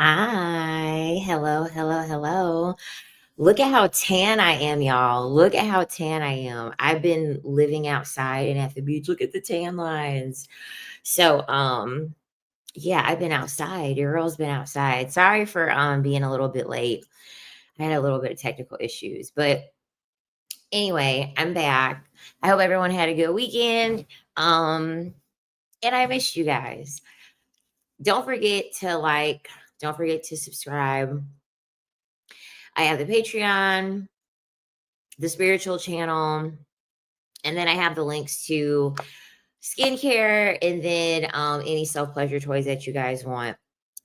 Hi. Hello, hello, hello. Look at how tan I am, y'all. Look at how tan I am. I've been living outside and at the beach. Look at the tan lines. So, yeah, I've been outside. Your girl's been outside. Sorry for being a little bit late. I had a little bit of technical issues. But anyway, I'm back. I hope everyone had a good weekend. Um, and I missed you guys. Don't forget to don't forget to subscribe. I have the Patreon, the spiritual channel, and then I have the links to skincare and then any self-pleasure toys that you guys want.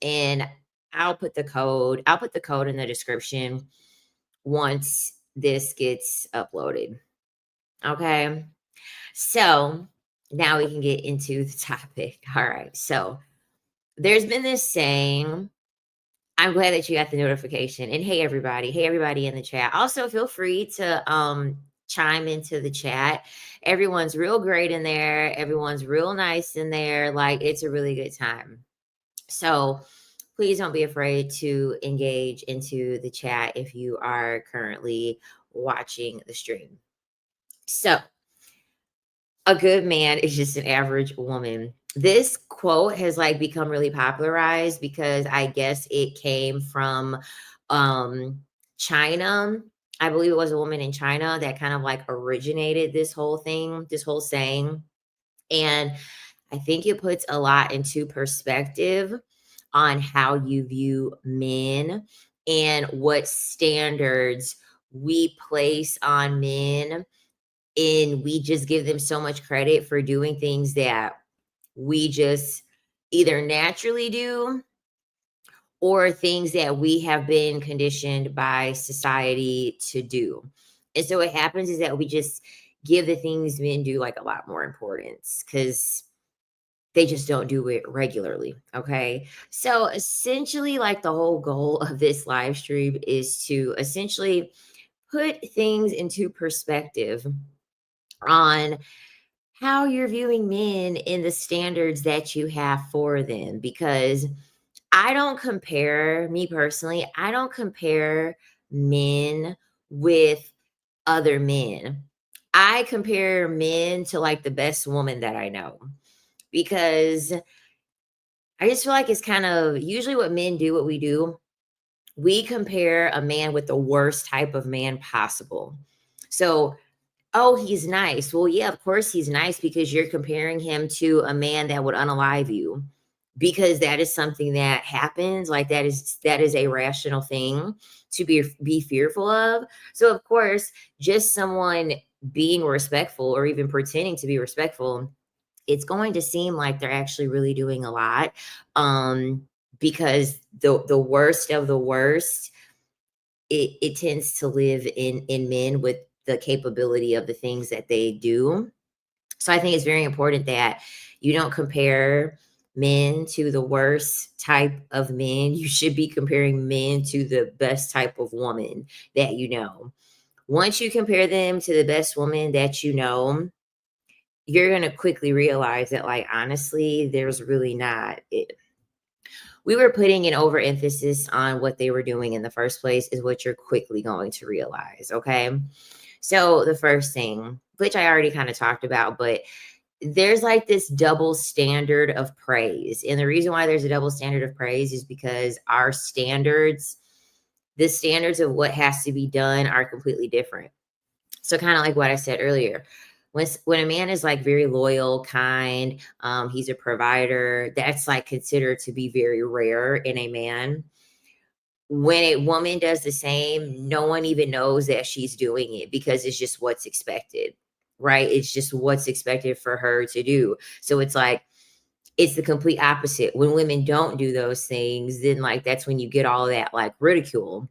And I'll put the code in the description once this gets uploaded. Okay. So now we can get into the topic. All right. So there's been this saying. I'm glad that you got the notification. And hey everybody in the chat. Also, feel free to chime into the chat. Everyone's real great in there. Everyone's real nice in there. Like it's a really good time. So please don't be afraid to engage into the chat if you are currently watching the stream. So a good man is just an average woman. This quote has like become really popularized because I guess it came from um China. I believe it was a woman in China that kind of like originated this whole thing, this whole saying. And I think it puts a lot into perspective on how you view men and what standards we place on men, and we just give them so much credit for doing things that we just either naturally do or things that we have been conditioned by society to do. And so what happens is that we just give the things men do like a lot more importance because they just don't do it regularly. Okay. So essentially, like the whole goal of this live stream is to essentially put things into perspective on how you're viewing men and the standards that you have for them. Because I don't compare, me personally, I don't compare men with other men. I compare men to like the best woman that I know because I just feel like it's kind of usually what men do, what we do. We compare a man with the worst type of man possible. So oh, he's nice. Well, yeah, of course he's nice because you're comparing him to a man that would unalive you because that is something that happens. Like that is a rational thing to be fearful of. So of course, just someone being respectful or even pretending to be respectful, it's going to seem like they're actually really doing a lot. Because the worst of the worst, it tends to live in men with the capability of the things that they do. So I think it's very important that you don't compare men to the worst type of men. You should be comparing men to the best type of woman that you know. Once you compare them to the best woman that you know, you're going to quickly realize that, like, honestly, there's really not it. We were putting an overemphasis on what they were doing in the first place, is what you're quickly going to realize. Okay. So, the first thing, which I already kind of talked about, but there's like this double standard of praise. And the reason why there's a double standard of praise is because our standards, the standards of what has to be done, are completely different. So kind of like what I said earlier, when a man is like very loyal, kind, he's a provider, that's like considered to be very rare in a man. When a woman does the same, no one even knows that she's doing it because it's just what's expected, right? It's just what's expected for her to do. So it's like it's the complete opposite. When women don't do those things, then like that's when you get all that like ridicule.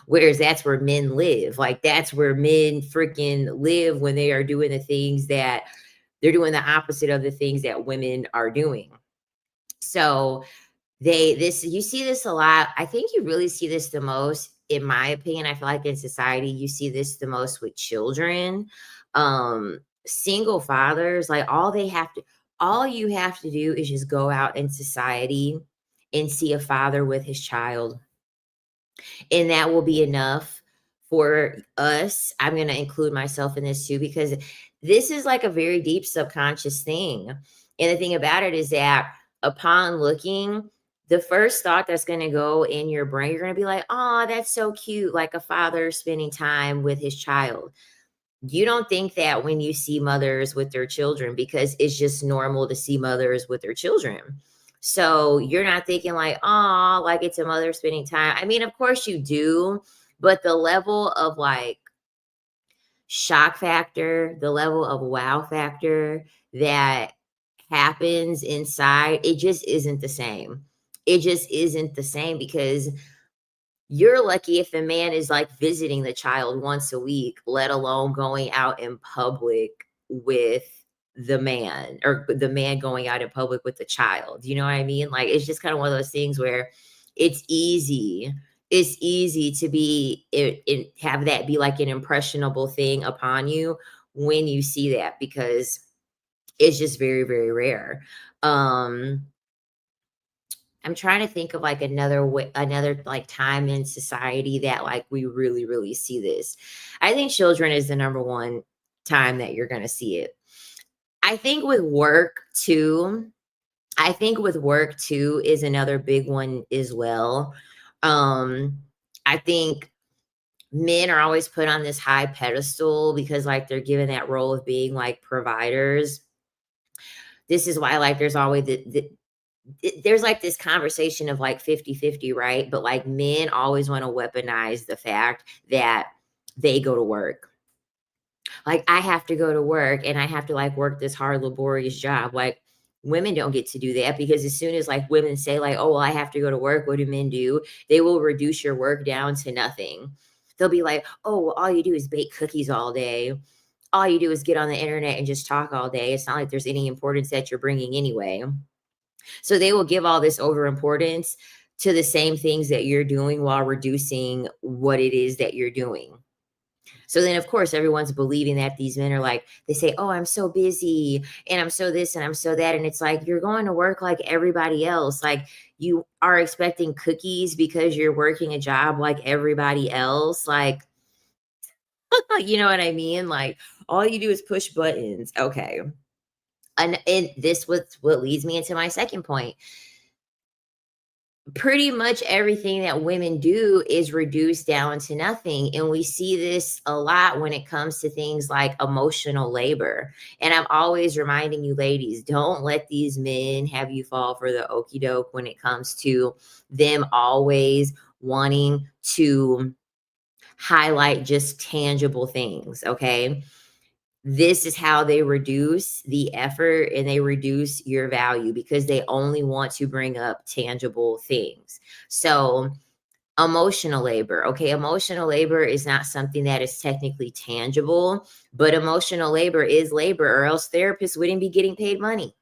Whereas that's where men live. Like that's where men freaking live when they are doing the things that they're doing the opposite of the things that women are doing. So you see this a lot. I think you really see this the most, in my opinion. I feel like in society, you see this the most with children. Single fathers, like all you have to do is just go out in society and see a father with his child. And that will be enough for us. I'm going to include myself in this too, because this is like a very deep subconscious thing. And the thing about it is that upon looking, the first thought that's going to go in your brain, you're going to be like, oh, that's so cute. Like a father spending time with his child. You don't think that when you see mothers with their children, because it's just normal to see mothers with their children. So you're not thinking like, oh, like it's a mother spending time. I mean, of course you do, but the level of like shock factor, the level of wow factor that happens inside, it just isn't the same. It just isn't the same, because you're lucky if the man is like visiting the child once a week, let alone going out in public with the man, or the man going out in public with the child. You know what I mean? Like, it's just kind of one of those things where it's easy. It's easy to be it have that be like an impressionable thing upon you when you see that, because it's just very, very rare. Um, I'm trying to think of like another way, another like time in society that like we really, really see this. I think children is the number one time that you're going to see it. I think with work too. I think with work too is another big one as well. Um, I think men are always put on this high pedestal because like they're given that role of being like providers. This is why like there's always there's like this conversation of like 50-50, right? But like men always want to weaponize the fact that they go to work. Like, I have to go to work and I have to like work this hard, laborious job. Like, women don't get to do that, because as soon as like women say, like, oh, well, I have to go to work, what do men do? They will reduce your work down to nothing. They'll be like, oh, well, all you do is bake cookies all day. All you do is get on the internet and just talk all day. It's not like there's any importance that you're bringing anyway. So they will give all this overimportance to the same things that you're doing while reducing what it is that you're doing. So then, of course, everyone's believing that these men are like, they say, oh, I'm so busy and I'm so this and I'm so that. And it's like, you're going to work like everybody else. Like, you are expecting cookies because you're working a job like everybody else. Like, you know what I mean? Like, all you do is push buttons. Okay. And this was what leads me into my second point. Pretty much everything that women do is reduced down to nothing. And we see this a lot when it comes to things like emotional labor. And I'm always reminding you, ladies, don't let these men have you fall for the okey doke when it comes to them always wanting to highlight just tangible things. Okay. This is how they reduce the effort and they reduce your value, because they only want to bring up tangible things. So, emotional labor. Okay, emotional labor is not something that is technically tangible, but emotional labor is labor, or else therapists wouldn't be getting paid money,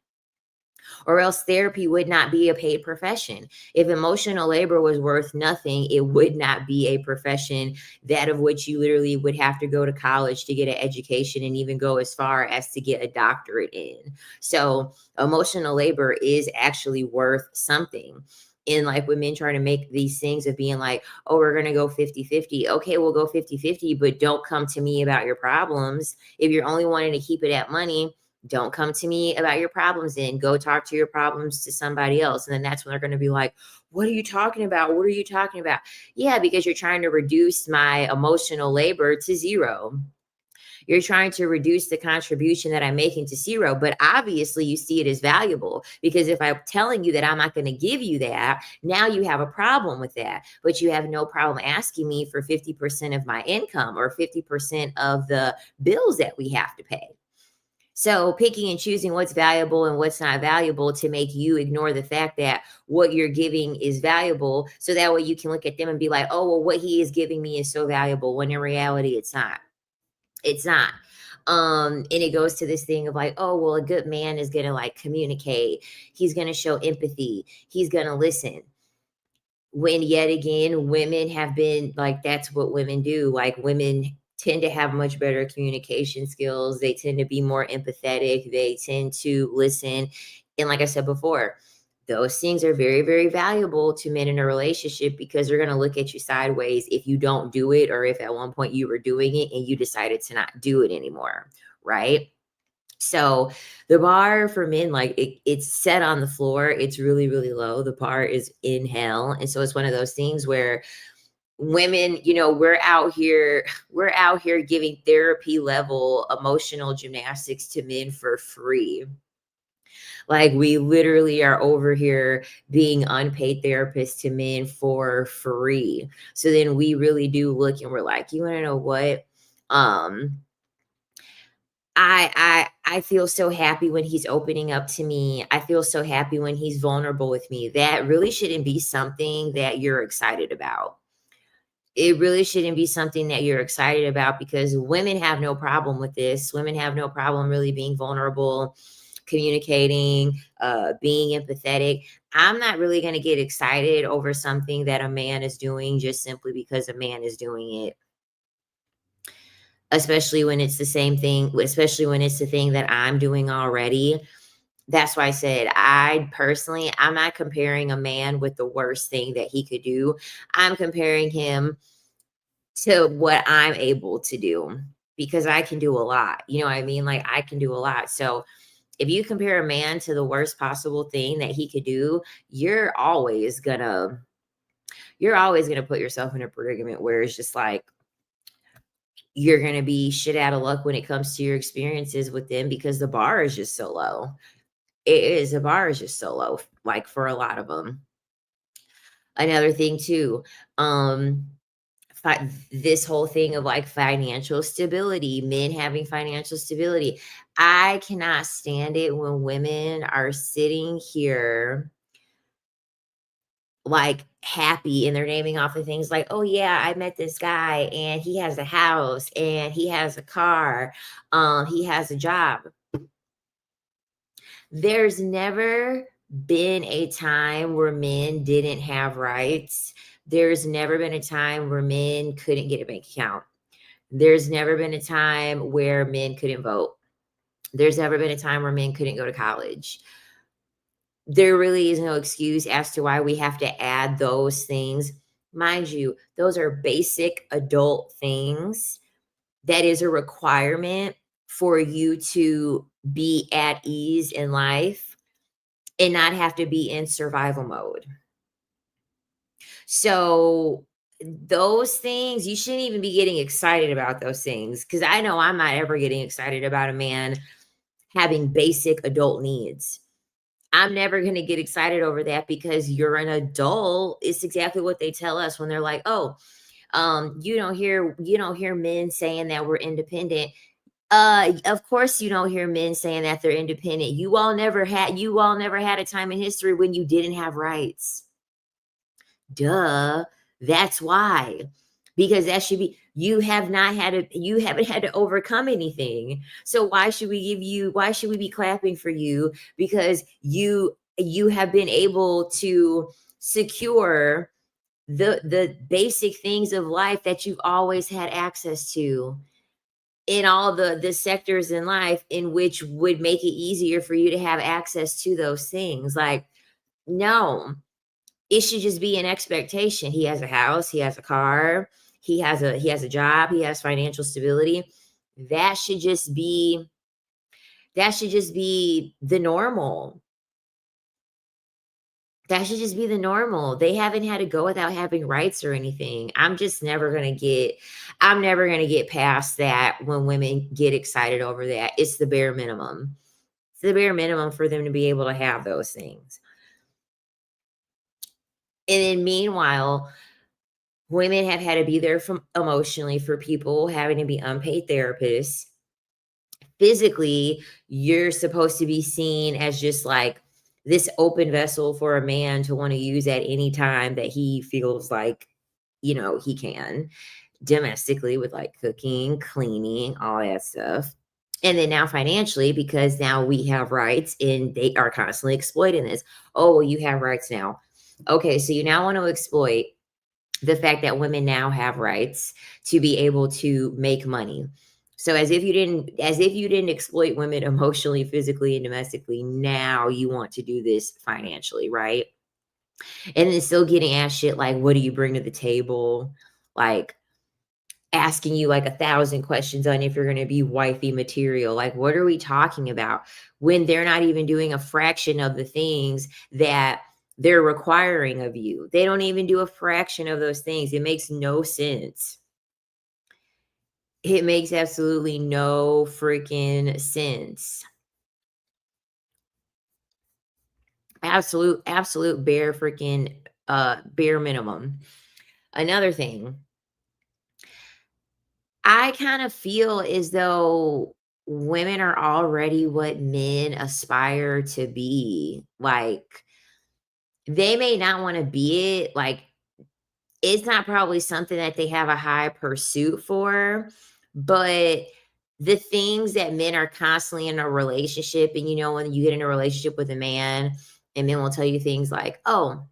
or else therapy would not be a paid profession. If emotional labor was worth nothing, it would not be a profession that of which you literally would have to go to college to get an education and even go as far as to get a doctorate in. So emotional labor is actually worth something. And like women trying to make these things of being like, oh, we're going to go 50-50. Okay, we'll go 50-50, but don't come to me about your problems. If you're only wanting to keep it at money, don't come to me about your problems, and go talk to your problems to somebody else. And then that's when they're going to be like, what are you talking about? What are you talking about? Yeah, because you're trying to reduce my emotional labor to zero. You're trying to reduce the contribution that I'm making to zero, but obviously you see it as valuable, because if I'm telling you that I'm not going to give you that, now you have a problem with that, but you have no problem asking me for 50% of my income or 50% of the bills that we have to pay. So picking and choosing what's valuable and what's not valuable to make you ignore the fact that what you're giving is valuable. So that way you can look at them and be like, oh, well, what he is giving me is so valuable, when in reality, it's not. It's not. And it goes to this thing of like, oh, well, a good man is going to like communicate. He's going to show empathy. He's going to listen. When yet again, women have been like, that's what women do. Like, women tend to have much better communication skills. They tend to be more empathetic. They tend to listen. And like I said before, Those things are very, very valuable to men in a relationship because they're going to look at you sideways if you don't do it, or if at one point you were doing it and you decided to not do it anymore. Right. So the bar for men, like it's set on the floor. It's really, really low. The bar is in hell. And so it's one of those things where women, we're out here giving therapy level emotional gymnastics to men for free. Like we literally are over here being unpaid therapists to men for free. So then we really do look and we're like, you want to know what? Um, I feel so happy when he's opening up to me. I feel so happy when he's vulnerable with me. That really shouldn't be something that you're excited about. It really shouldn't be something that you're excited about because women have no problem with this. Women have no problem really being vulnerable, communicating, being empathetic. I'm not really going to get excited over something that a man is doing just simply because a man is doing it, especially when it's the same thing, especially when it's the thing that I'm doing already. That's why I said I personally, I'm not comparing a man with the worst thing that he could do. I'm comparing him to what I'm able to do because I can do a lot. You know what I mean? Like I can do a lot. So if you compare a man to the worst possible thing that he could do, you're always gonna put yourself in a predicament where it's just like you're gonna be shit out of luck when it comes to your experiences with them because the bar is just so low. It is, the bar is just so low, like for a lot of them. Another thing too, um, this whole thing of like financial stability, men having financial stability. I cannot stand it when women are sitting here like happy and they're naming off the things like, oh yeah, I met this guy and he has a house and he has a car, he has a job. There's never been a time where men didn't have rights. There's never been a time where men couldn't get a bank account. There's never been a time where men couldn't vote. There's never been a time where men couldn't go to college. There really is no excuse as to why we have to add those things. Mind you, those are basic adult things that is a requirement for you to be at ease in life and not have to be in survival mode. So those things, you shouldn't even be getting excited about those things because I know I'm not ever getting excited about a man having basic adult needs. I'm never going to get excited over that because you're an adult. It's exactly what they tell us when they're like, "Oh, you don't hear men saying that we're independent." Of course you don't hear men saying that they're independent. You all never had a time in history when you didn't have rights. Duh. That's why. Because that should be you haven't had to overcome anything. So why should we be clapping for you because you have been able to secure the basic things of life that you've always had access to in all the sectors in life in which would make it easier for you to have access to those things. Like, no, it should just be an expectation. He has a house, he has a car, he has a job, he has financial stability. That should just be that should just be the normal. That should just be the normal. They haven't had to go without having rights or anything. I'm never gonna get past that when women get excited over that. It's the bare minimum. It's the bare minimum for them to be able to have those things. And then meanwhile, women have had to be there from emotionally for people having to be unpaid therapists. Physically, you're supposed to be seen as just like this open vessel for a man to want to use at any time that he feels like, he can domestically with like cooking, cleaning, all that stuff. And then now financially, because now we have rights and they are constantly exploiting this. Oh, well, you have rights now. Okay, so you now want to exploit the fact that women now have rights to be able to make money. So as if you didn't exploit women emotionally, physically, and domestically, now you want to do this financially, right? And then still getting asked shit like, what do you bring to the table? Like asking you like 1,000 questions on if you're going to be wifey material. Like, what are we talking about when they're not even doing a fraction of the things that they're requiring of you? They don't even do a fraction of those things. It makes no sense. It makes absolutely no freaking sense. Absolute bare freaking bare minimum. Another thing, I kind of feel as though women are already what men aspire to be. Like, they may not want to be it. Like, it's not probably something that they have a high pursuit for, but the things that men are constantly in a relationship, and when you get in a relationship with a man, and men will tell you things like, oh,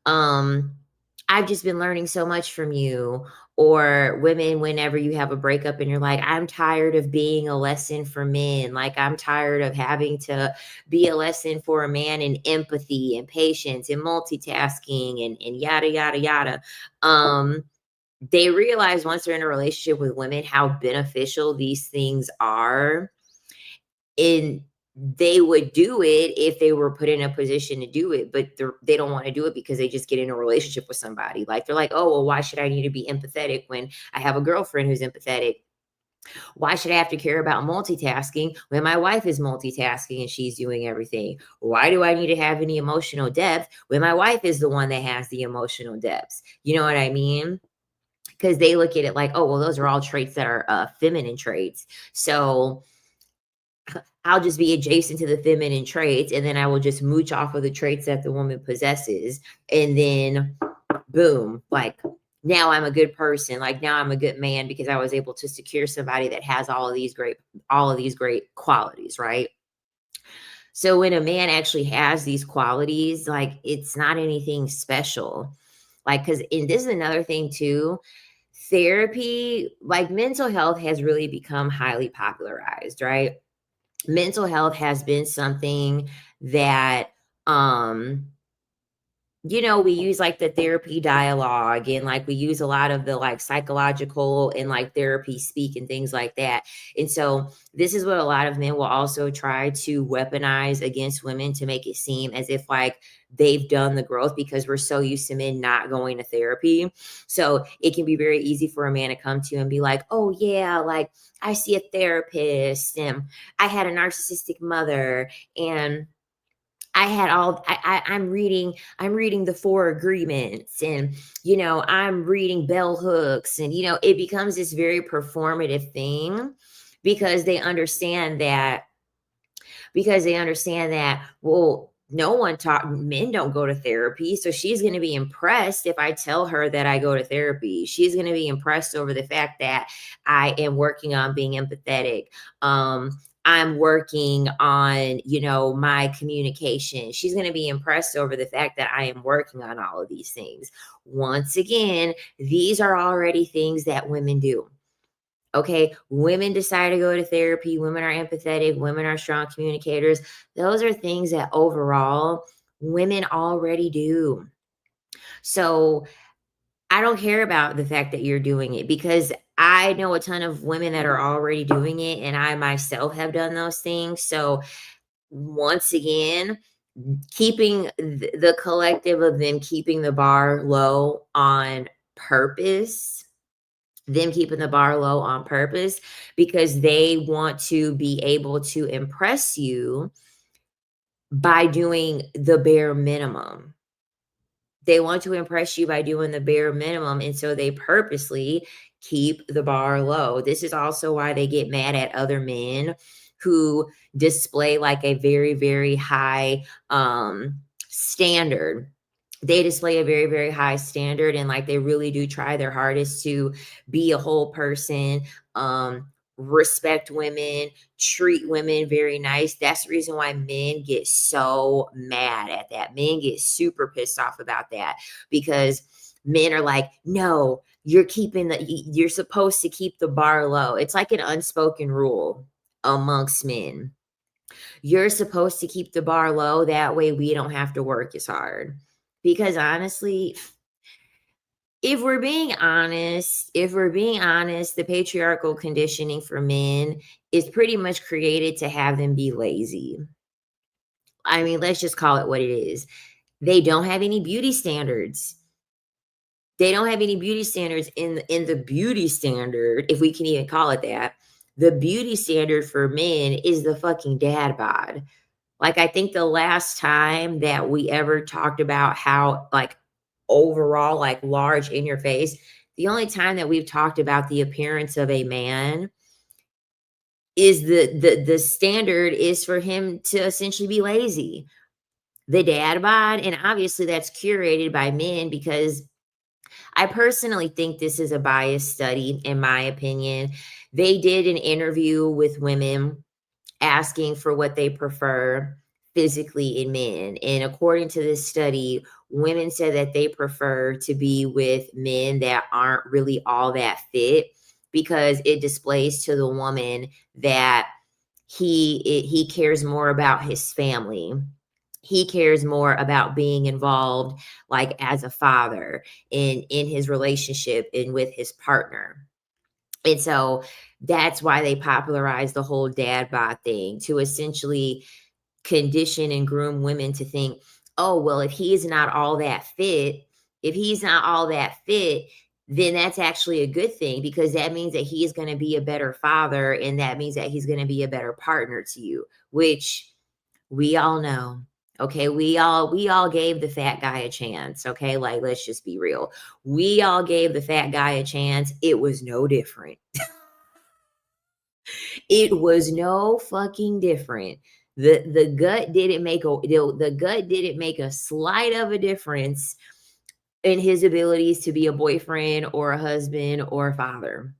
um, I've just been learning so much from you. Or women, whenever you have a breakup and you're like, I'm tired of being a lesson for men. Like, I'm tired of having to be a lesson for a man in empathy and patience and multitasking and yada, yada, yada. Um, they realize once they're in a relationship with women how beneficial these things are, and they would do it if they were put in a position to do it, but they don't want to do it because they just get in a relationship with somebody. Like, they're like, oh, well, why should I need to be empathetic when I have a girlfriend who's empathetic? Why should I have to care about multitasking when my wife is multitasking and she's doing everything? Why do I need to have any emotional depth when my wife is the one that has the emotional depths? You know what I mean? Because they look at it like, oh, well, those are all traits that are feminine traits. So I'll just be adjacent to the feminine traits, and then I will just mooch off of the traits that the woman possesses. And then boom, like, now I'm a good person. Like, now I'm a good man because I was able to secure somebody that has all of these great qualities, right? So when a man actually has these qualities, like, it's not anything special. Like, cuz and this is another thing too, therapy, like, mental health has really become highly popularized, right? Mental health has been something that, um we use like the therapy dialogue, and like we use a lot of the like psychological and like therapy speak and things like that. And so this is what a lot of men will also try to weaponize against women to make it seem as if like they've done the growth, because we're so used to men not going to therapy. So it can be very easy for a man to come to you and be like, oh yeah, like, I see a therapist, and I had a narcissistic mother, and I'm reading the four agreements, and I'm reading bell hooks, and it becomes this very performative thing, because they understand that, well, no one taught men don't go to therapy, so she's going to be impressed if I tell her that I go to therapy. She's going to be impressed over the fact that I am working on being empathetic. I'm working on, my communication. She's going to be impressed over the fact that I am working on all of these things. Once again, these are already things that women do. Okay, women decide to go to therapy, women are empathetic, women are strong communicators. Those are things that overall women already do. So I don't care about the fact that you're doing it, because I know a ton of women that are already doing it, and I myself have done those things. So once again, keeping the collective of them keeping the bar low on purpose, them keeping the bar low on purpose, because they want to be able to impress you by doing the bare minimum. They want to impress you by doing the bare minimum, and so they purposely keep the bar low. This is also why they get mad at other men who display like a very, very high standard. They display a very, very high standard, and like they really do try their hardest to be a whole person, um respect women, treat women very nice. That's the reason why men get so mad at that. Men get super pissed off about that because men are like, no, you're supposed to keep the bar low. It's like an unspoken rule amongst men. You're supposed to keep the bar low. That way we don't have to work as hard. Because honestly, if we're being honest, the patriarchal conditioning for men is pretty much created to have them be lazy. I mean, let's just call it what it is. They don't have any beauty standards. They don't have any beauty standards in the beauty standard, if we can even call it that. The beauty standard for men is the fucking dad bod. Like, I think the last time that we ever talked about how, like, overall, like, large in your face, the only time that we've talked about the appearance of a man is the standard is for him to essentially be lazy. The dad bod, and obviously that's curated by men because I personally think this is a biased study, in my opinion. They did an interview with women asking for what they prefer physically in men. And according to this study, women said that they prefer to be with men that aren't really all that fit because it displays to the woman that he cares more about his family. He cares more about being involved like as a father in his relationship and with his partner. And so that's why they popularized the whole dad bod thing to essentially condition and groom women to think, oh, well, if he's not all that fit, then that's actually a good thing because that means that he is going to be a better father and that means that he's going to be a better partner to you, which we all know. Okay, we all gave the fat guy a chance. Okay, like let's just be real. We all gave the fat guy a chance. It was no different. It was no fucking different. The gut didn't make the gut didn't make a slight of a difference in his abilities to be a boyfriend or a husband or a father.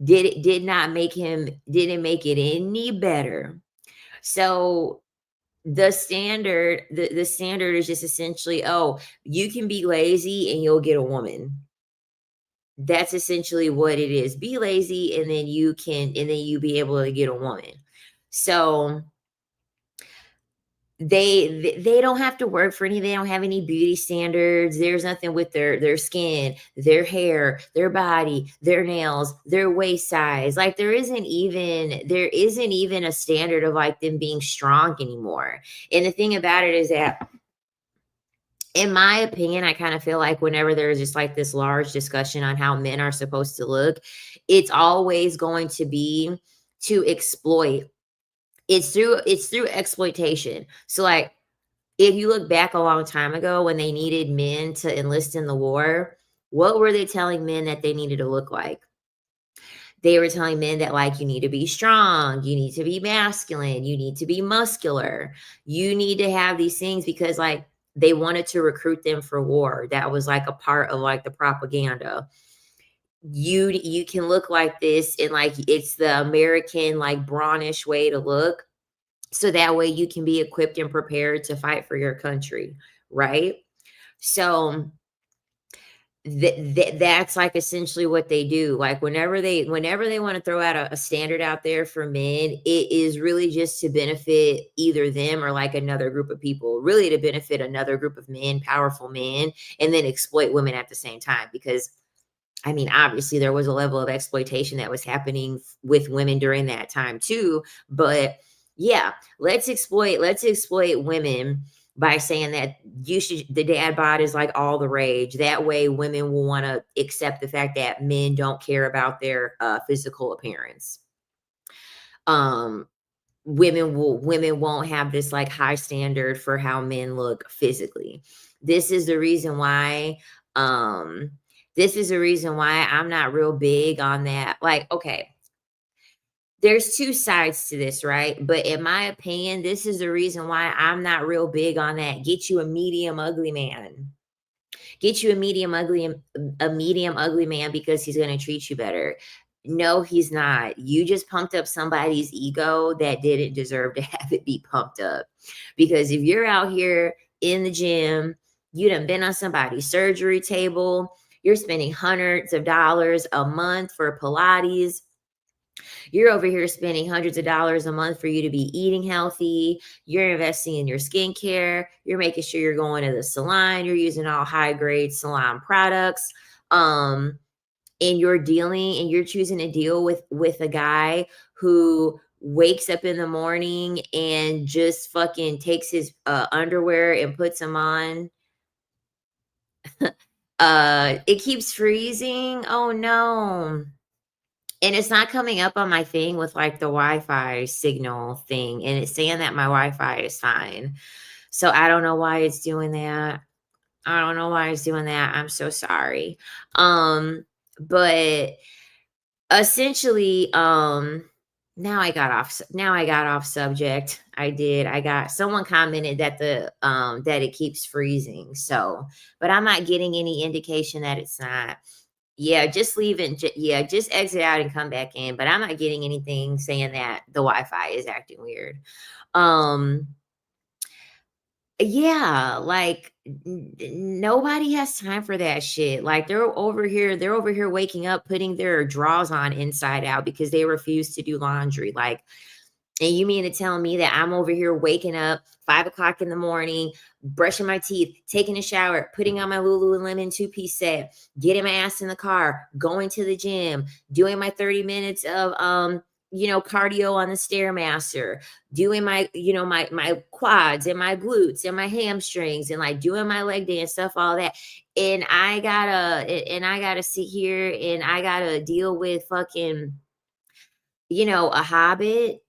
Did not make him didn't make it any better. So the standard is just essentially, oh, you can be lazy and you'll get a woman. That's essentially what it is. Be lazy and then you be able to get a woman. So they don't have to work for any, they don't have any beauty standards. There's nothing with their skin, their hair, their body, their nails, their waist size. Like there isn't even a standard of like them being strong anymore. And the thing about it is that in my opinion, I kind of feel like whenever there's just like this large discussion on how men are supposed to look, it's always going to be to exploit. It's through exploitation. So like if you look back a long time ago when they needed men to enlist in the war, what were they telling men that they needed to look like? They were telling men that like you need to be strong, you need to be masculine, you need to be muscular, you need to have these things because like they wanted to recruit them for war. That was like a part of like the propaganda. You can look like this and like it's the American like brawnish way to look. So that way you can be equipped and prepared to fight for your country, right? So that's like essentially what they do. Like whenever they want to throw out a standard out there for men, it is really just to benefit either them or like another group of people, really to benefit another group of men, powerful men, and then exploit women at the same time. Because I mean, obviously there was a level of exploitation that was happening with women during that time too. But yeah, let's exploit women by saying that the dad bod is like all the rage. That way women will want to accept the fact that men don't care about their physical appearance. Um women won't have this like high standard for how men look physically. This is the reason why um this is the reason why I'm not real big on that. Like, okay, there's two sides to this, right? But in my opinion, this is the reason why I'm not real big on that. Get you a medium ugly man. Get you a medium ugly man because he's going to treat you better. No, he's not. You just pumped up somebody's ego that didn't deserve to have it be pumped up. Because if you're out here in the gym, you done been on somebody's surgery table, you're spending hundreds of dollars a month for Pilates. You're over here spending hundreds of dollars a month for you to be eating healthy. You're investing in your skincare. You're making sure you're going to the salon. You're using all high grade salon products. Um, and you're choosing to deal with a guy who wakes up in the morning and just fucking takes his underwear and puts them on. It keeps freezing. Oh no. And it's not coming up on my thing with like the Wi-Fi signal thing, and it's saying that my Wi-Fi is fine. So I don't know why it's doing that. I don't know why it's doing that. I'm so sorry. But essentially, now I got off subject. I did. I got someone commented that that it keeps freezing. So, but I'm not getting any indication that it's not. Yeah, just leave it. Yeah, just exit out and come back in. But I'm not getting anything saying that the Wi-Fi is acting weird. Um, yeah, like nobody has time for that shit. Like they're over here waking up, putting their drawers on inside out because they refuse to do laundry. Like, and you mean to tell me that I'm over here waking up 5 o'clock in the morning, brushing my teeth, taking a shower, putting on my Lululemon two-piece set, getting my ass in the car, going to the gym, doing my 30 minutes of cardio on the Stairmaster, doing my, my quads and my glutes and my hamstrings and like doing my leg day and stuff, all that. And I gotta sit here and I gotta deal with fucking, a hobbit.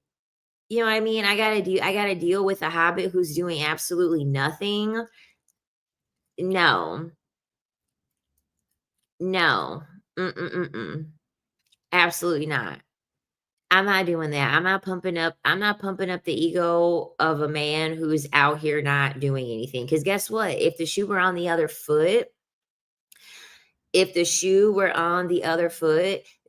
You know what I mean? I gotta deal with a hobbit who's doing absolutely nothing. No, no. Mm-mm-mm-mm. Absolutely not. I'm not doing that. I'm not pumping up the ego of a man who's out here not doing anything. Because guess what? If the shoe were on the other foot,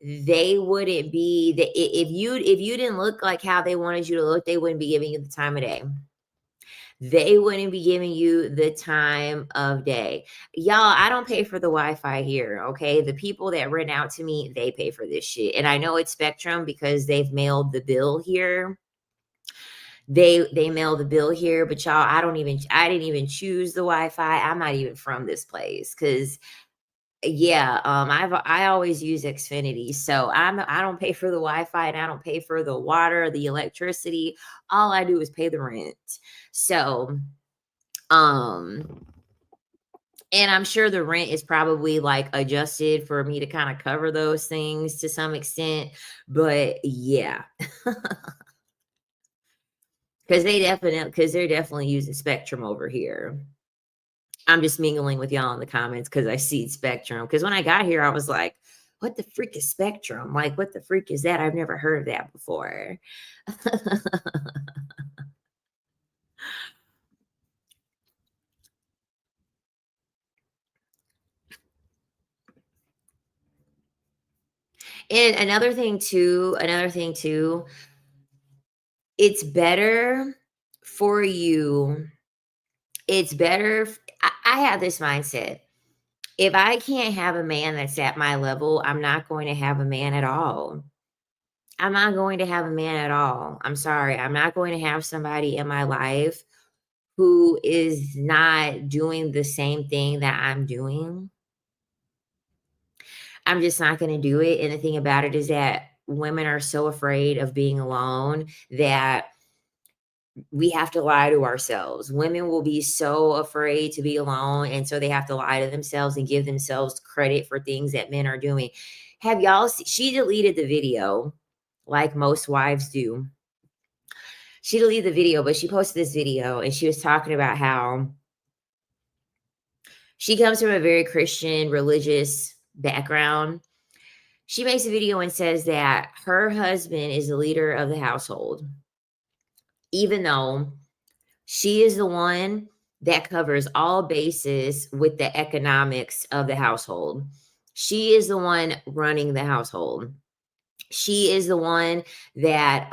they wouldn't be if you didn't look like how they wanted you to look, they wouldn't be giving you the time of day. They wouldn't be giving you the time of day. Y'all, I don't pay for the Wi-Fi here, okay? The people that rent out to me, they pay for this shit. And I know it's Spectrum because they've mailed the bill here. They mail the bill here, but y'all, I didn't even choose the Wi-Fi. I'm not even from this place cuz yeah, I always use Xfinity. So I don't pay for the Wi-Fi and I don't pay for the water, the electricity. All I do is pay the rent. So, um, and I'm sure the rent is probably like adjusted for me to kind of cover those things to some extent. But yeah, because they're definitely using Spectrum over here. I'm just mingling with y'all in the comments because I see Spectrum. Because when I got here, I was like, what the freak is Spectrum? Like, what the freak is that? I've never heard of that before. And another thing too, it's better for you. It's better. I have this mindset. If I can't have a man that's at my level, I'm not going to have a man at all. I'm not going to have a man at all. I'm sorry. I'm not going to have somebody in my life who is not doing the same thing that I'm doing. I'm just not going to do it. And the thing about it is that women are so afraid of being alone that we have to lie to ourselves. Women will be so afraid to be alone. And so they have to lie to themselves and give themselves credit for things that men are doing. Have y'all she deleted the video like most wives do. She deleted the video, but she posted this video and she was talking about how she comes from a very Christian, religious background. She makes a video and says that her husband is the leader of the household, even though she is the one that covers all bases with the economics of the household. She is the one running the household. She is the one that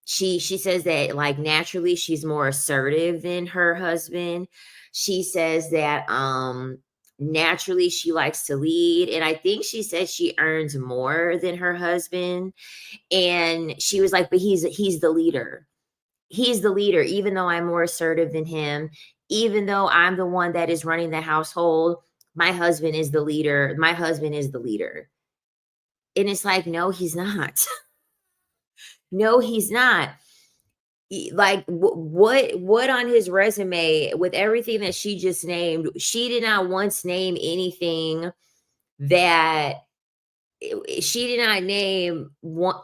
she says that like naturally she's more assertive than her husband. She says that naturally she likes to lead, and I think she said she earns more than her husband. And she was like, but he's the leader. He's the leader, even though I'm more assertive than him, even though I'm the one that is running the household. My husband is the leader. My husband is the leader. And it's like, no, he's not. No, he's not. Like what on his resume with everything that she just named, she did not once name anything that she did not name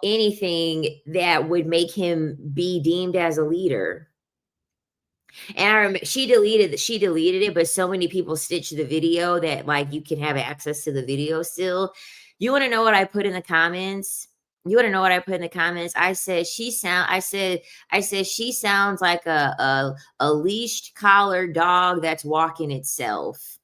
anything that would make him be deemed as a leader. And I remember she deleted it, but so many people stitched the video that like you can have access to the video still. You want to know what I put in the comments? You want to know what I put in the comments? I said she sounds like a leashed collar dog that's walking itself.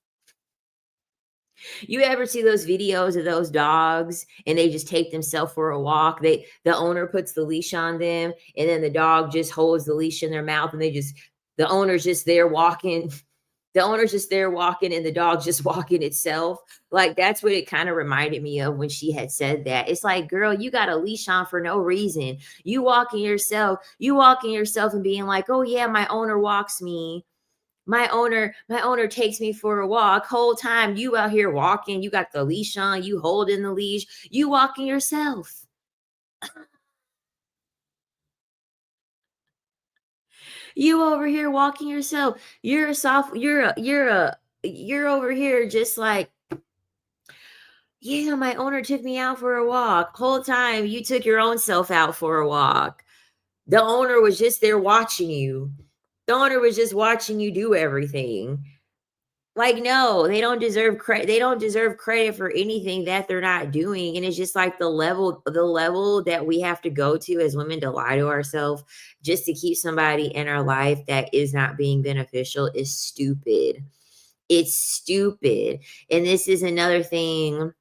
You ever see those videos of those dogs and they just take themselves for a walk? The owner puts the leash on them and then the dog just holds the leash in their mouth and the owner's just there walking. The owner's just there walking and the dog's just walking itself. Like that's what it kind of reminded me of when she had said that. It's like, girl, you got a leash on for no reason. You walking yourself and being like, oh yeah, my owner walks me. My owner takes me for a walk. Whole time you out here walking, you got the leash on, you holding the leash, you walking yourself. You over here walking yourself. You're a soft, you're over here just like, yeah, my owner took me out for a walk. Whole time you took your own self out for a walk. The owner was just there watching you. The owner was just watching you do everything. Like, no, they don't deserve credit. They don't deserve credit for anything that they're not doing. And it's just like the level that we have to go to as women to lie to ourselves just to keep somebody in our life that is not being beneficial is stupid. It's stupid. And this is another thing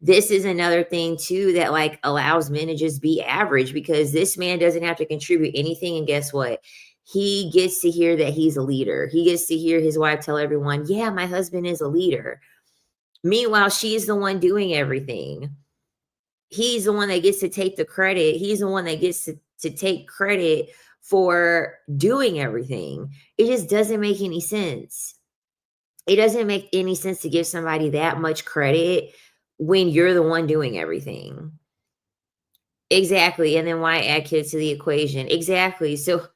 too that like allows men to just be average because this man doesn't have to contribute anything. And guess what? He gets to hear that he's a leader. He gets to hear his wife tell everyone, yeah, my husband is a leader. Meanwhile, she's the one doing everything. He's the one that gets to take the credit. He's the one that gets to take credit for doing everything. It just doesn't make any sense. It doesn't make any sense to give somebody that much credit when you're the one doing everything. Exactly. And then why add kids to the equation? Exactly. So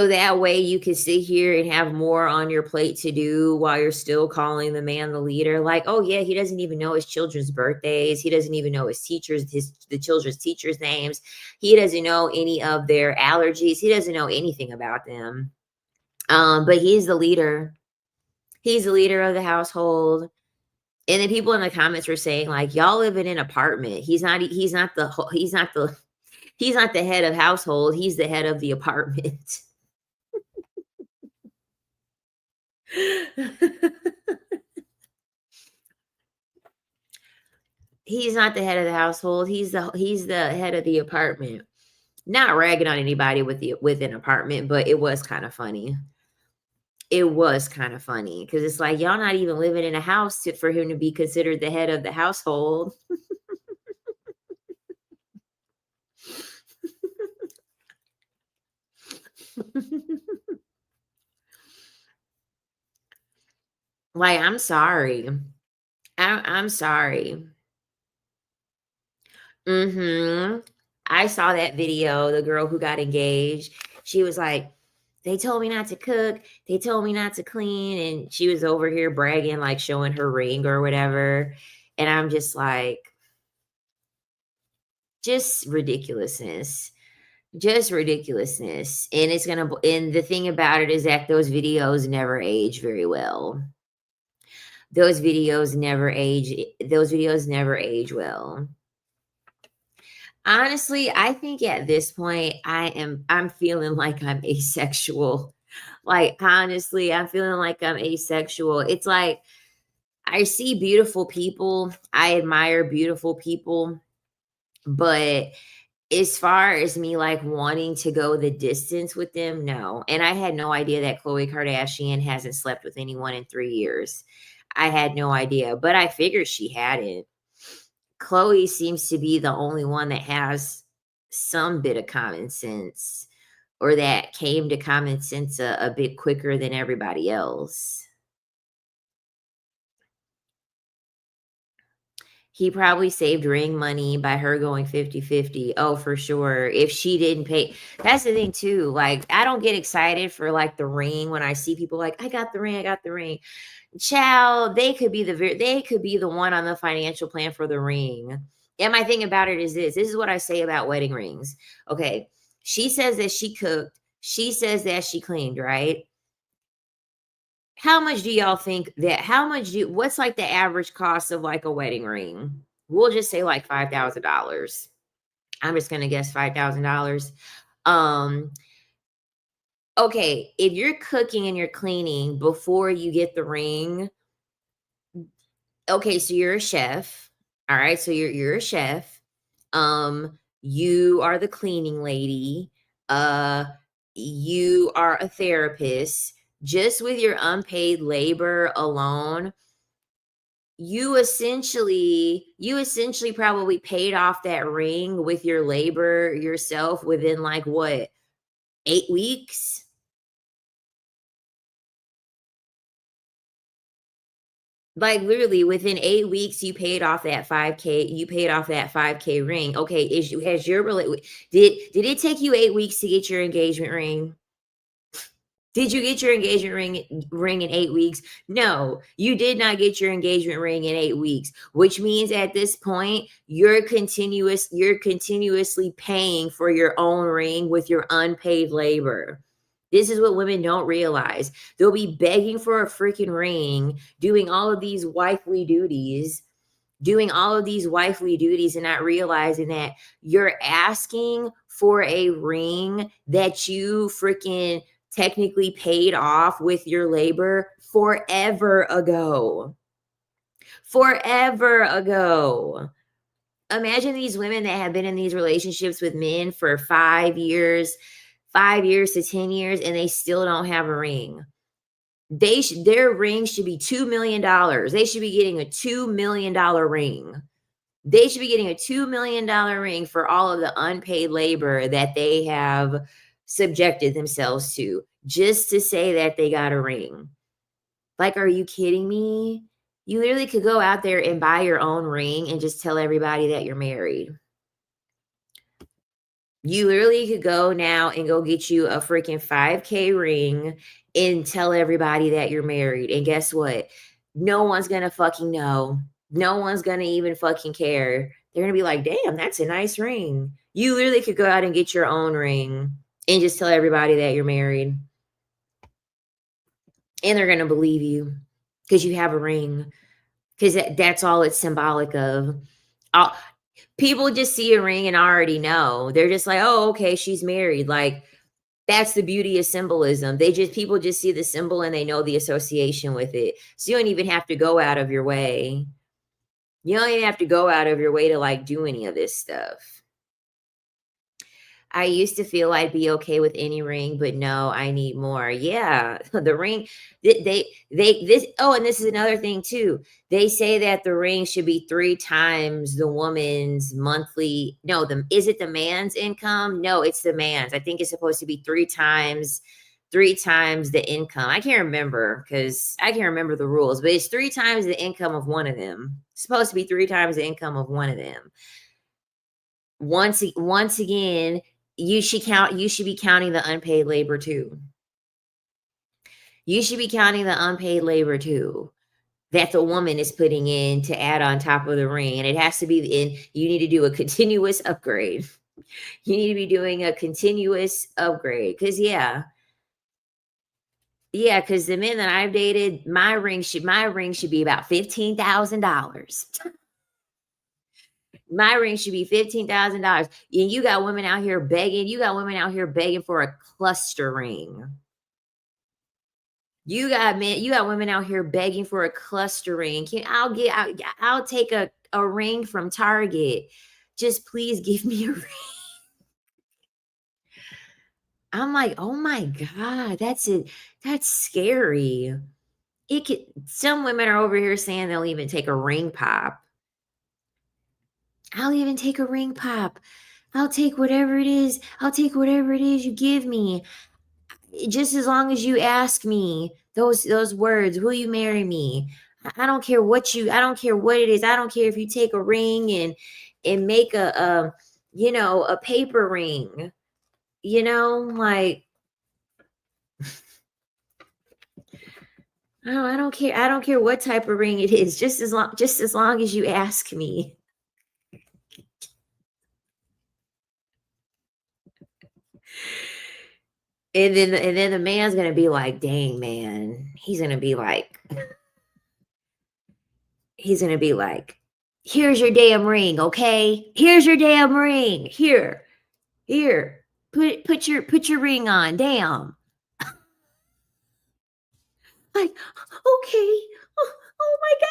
that way you can sit here and have more on your plate to do while you're still calling the man the leader. Like, oh yeah, he doesn't even know his children's birthdays. He doesn't even know the children's teachers' names. He doesn't know any of their allergies. He doesn't know anything about them. But he's the leader. He's the leader of the household. And then people in the comments were saying, like, y'all live in an apartment. He's not the head of household. He's the head of the apartment. He's not the head of the household. He's the head of the apartment. Not ragging on anybody with an apartment, but it was kind of funny. It was kind of funny because it's like y'all not even living in a house for him to be considered the head of the household. Like, I'm sorry. I'm sorry. I saw that video, the girl who got engaged. She was like, "They told me not to cook. They told me not to clean." And she was over here bragging, like showing her ring or whatever. And I'm just like, just ridiculousness. Just ridiculousness. And the thing about it is that those videos never age very well. Those videos never age well. Honestly, I think at this point I'm feeling like I'm asexual. Like honestly, I'm feeling like I'm asexual. It's like I see beautiful people. I admire beautiful people, but as far as me, like, wanting to go the distance with them, no, and I had no idea that Khloe Kardashian hasn't slept with anyone in 3 years. I had no idea, but I figured she hadn't. Chloe seems to be the only one that has some bit of common sense, or that came to common sense a bit quicker than everybody else. He probably saved ring money by her going 50-50. Oh, for sure. If she didn't pay, that's the thing too. Like, I don't get excited for like the ring when I see people like, I got the ring, I got the ring. Child, they could be the one on the financial plan for the ring. And my thing about it is this. This is what I say about wedding rings. Okay. She says that she cooked. She says that she cleaned, right? How much do y'all think that what's like the average cost of like a wedding ring? We'll just say like $5,000. I'm just gonna guess $5,000. Um, okay, if you're cooking and you're cleaning before you get the ring, okay, so you're a chef. All right, so you're a chef. You are the cleaning lady. Uh, you are a therapist. Just with your unpaid labor alone, you essentially probably paid off that ring with your labor yourself within like what, 8 weeks? Like literally within 8 weeks you paid off that 5K, you paid off that 5K ring. Okay, has your did it take you 8 weeks to get your engagement ring? Did you get your engagement ring in 8 weeks? No, you did not get your engagement ring in 8 weeks, which means at this point, you're continuously paying for your own ring with your unpaid labor. This is what women don't realize. They'll be begging for a freaking ring, doing all of these wifely duties and not realizing that you're asking for a ring that you freaking technically paid off with your labor forever ago. Forever ago. Imagine these women that have been in these relationships with men for 5 years to 10 years, and they still don't have a ring. Their ring should be $2 million. They should be getting a $2 million ring. They should be getting a $2 million ring for all of the unpaid labor that they have subjected themselves to just to say that they got a ring. Like, are you kidding me? You literally could go out there and buy your own ring and just tell everybody that you're married. You literally could go now and go get you a freaking 5K ring and tell everybody that you're married. And guess what? No one's gonna fucking know. No one's gonna even fucking care. They're gonna be like, damn, that's a nice ring. You literally could go out and get your own ring and just tell everybody that you're married. And they're gonna believe you because you have a ring. Because that's all it's symbolic of. All, people just see a ring and already know. They're just like, "Oh, okay, she's married." Like, that's the beauty of symbolism. People just see the symbol and they know the association with it. So you don't even have to go out of your way. You don't even have to go out of your way to, like, do any of this stuff. I used to feel I'd be okay with any ring, but no, I need more. Yeah, the ring. They this. Oh, and this is another thing too. They say that the ring should be 3 times the woman's monthly. No, is it the man's income? No, it's the man's. I think it's supposed to be 3 times the income. I can't remember because I can't remember the rules, but it's 3 times the income of one of them. It's supposed to be 3 times the income of one of them. Once again, you should be counting the unpaid labor too. You should be counting the unpaid labor too that the woman is putting in to add on top of the ring. And it has to be in, you need to do a continuous upgrade. You need to be doing a continuous upgrade. Cause because the men that I've dated, my ring should be about $15,000. My ring should be $15,000. And you got women out here begging. You got women out here begging for a cluster ring. You got women out here begging for a cluster ring. I'll take a ring from Target. Just please give me a ring. I'm like, "Oh my god, that's it. That's scary." It could Some women are over here saying they'll even take a ring pop. I'll even take a ring pop. I'll take whatever it is. I'll take whatever it is you give me. Just as long as you ask me those words, will you marry me? I don't care I don't care what it is. I don't care if you take a ring and make a paper ring, like I don't care. I don't care what type of ring it is, just as long as you ask me. And then the man's gonna be like, dang man. He's gonna be like, here's your damn ring, okay? Here's your damn ring. Here. Put your ring on. Damn. Like, okay. Oh my god.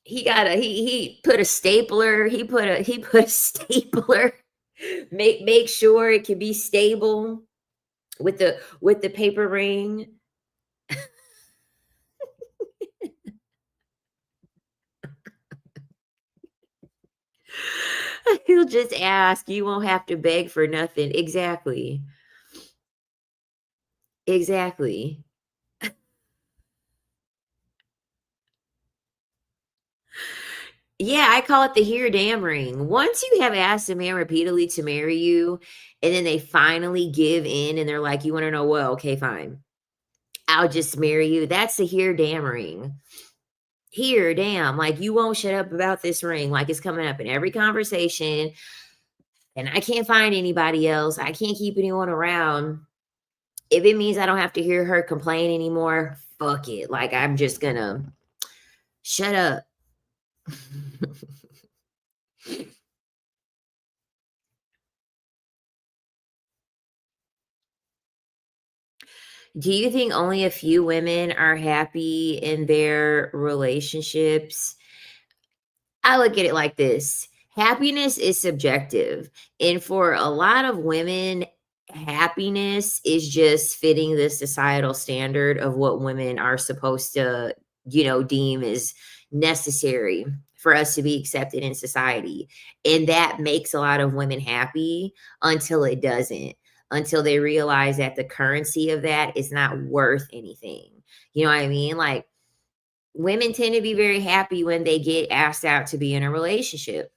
He put a stapler. He put a stapler. Make sure it can be stable with the paper ring. He'll just ask. You won't have to beg for nothing. Exactly. Exactly. Yeah, I call it the here damn ring. Once you have asked a man repeatedly to marry you, and then they finally give in and they're like, "You wanna know what? Okay, fine. I'll just marry you." That's the here damn ring. Here, damn, like, you won't shut up about this ring, like, it's coming up in every conversation, and I can't find anybody else. I can't keep anyone around. If it means I don't have to hear her complain anymore, fuck it. Like, I'm just gonna shut up. Do you think only a few women are happy in their relationships? I look at it like this. Happiness is subjective. And for a lot of women, happiness is just fitting the societal standard of what women are supposed to, deem as necessary for us to be accepted in society. And that makes a lot of women happy until it doesn't, until they realize that the currency of that is not worth anything. You know what I mean? Like, women tend to be very happy when they get asked out to be in a relationship.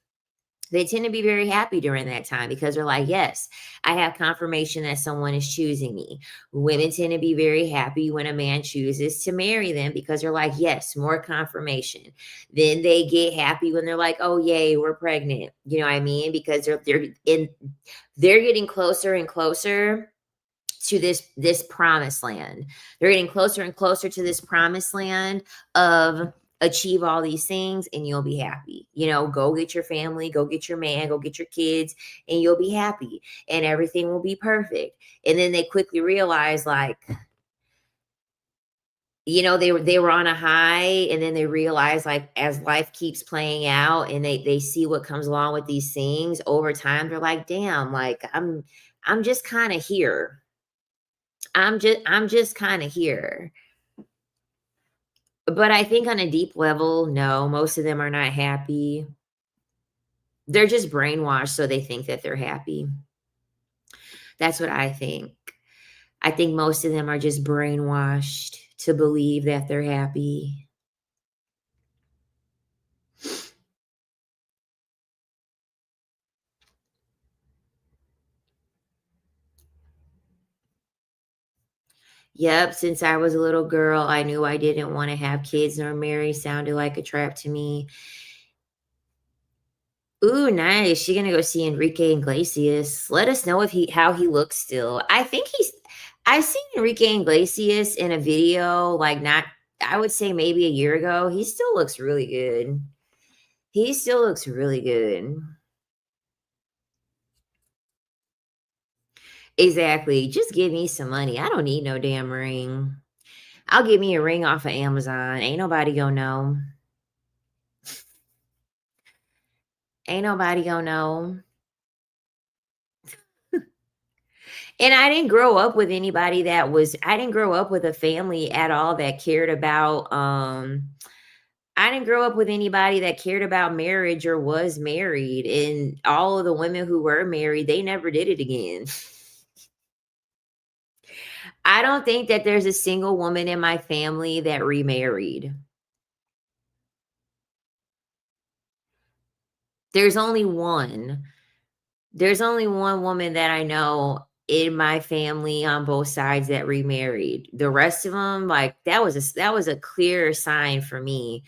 They tend to be very happy during that time because they're like, yes, I have confirmation that someone is choosing me. Women tend to be very happy when a man chooses to marry them because they're like, yes, more confirmation. Then they get happy when they're like, oh, yay, we're pregnant. You know what I mean? Because they're getting closer and closer to this promised land. They're getting closer and closer to this promised land of achieve all these things and you'll be happy. Go get your family, go get your man, go get your kids, and you'll be happy and everything will be perfect. And then they quickly realize, like, they were on a high, and then they realize, like, as life keeps playing out and they see what comes along with these things over time, they're like, damn, like, I'm just kind of here. I'm just kind of here. But I think on a deep level, no, most of them are not happy. They're just brainwashed so they think that they're happy. That's what I think. I think most of them are just brainwashed to believe that they're happy. Yep, since I was a little girl, I knew I didn't want to have kids nor marry. Sounded like a trap to me. Ooh, nice. She gonna go see Enrique Iglesias. Let us know if he how he looks still. I think he's I've seen Enrique Iglesias in a video, like not I would say maybe a year ago. He still looks really good. He still looks really good. Exactly. Just give me some money. I don't need no damn ring. I'll get me a ring off of Amazon. Ain't nobody gonna know. Ain't nobody gonna know. And I didn't grow up with a family at all that cared about I didn't grow up with anybody that cared about marriage or was married. And all of the women who were married, they never did it again. I don't think that there's a single woman in my family that remarried. There's only one. There's only one woman that I know in my family on both sides that remarried. The rest of them, like that was a clear sign for me.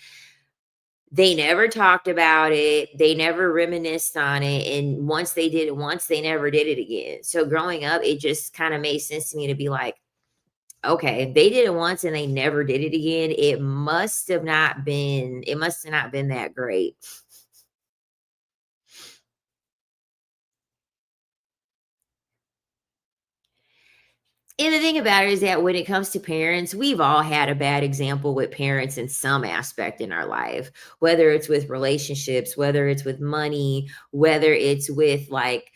They never talked about it. They never reminisced on it. And once they did it once, they never did it again. So growing up, it just kind of made sense to me to be like, okay, they did it once and they never did it again. It must have not been that great. And the thing about it is that when it comes to parents, we've all had a bad example with parents in some aspect in our life, whether it's with relationships, whether it's with money, whether it's with like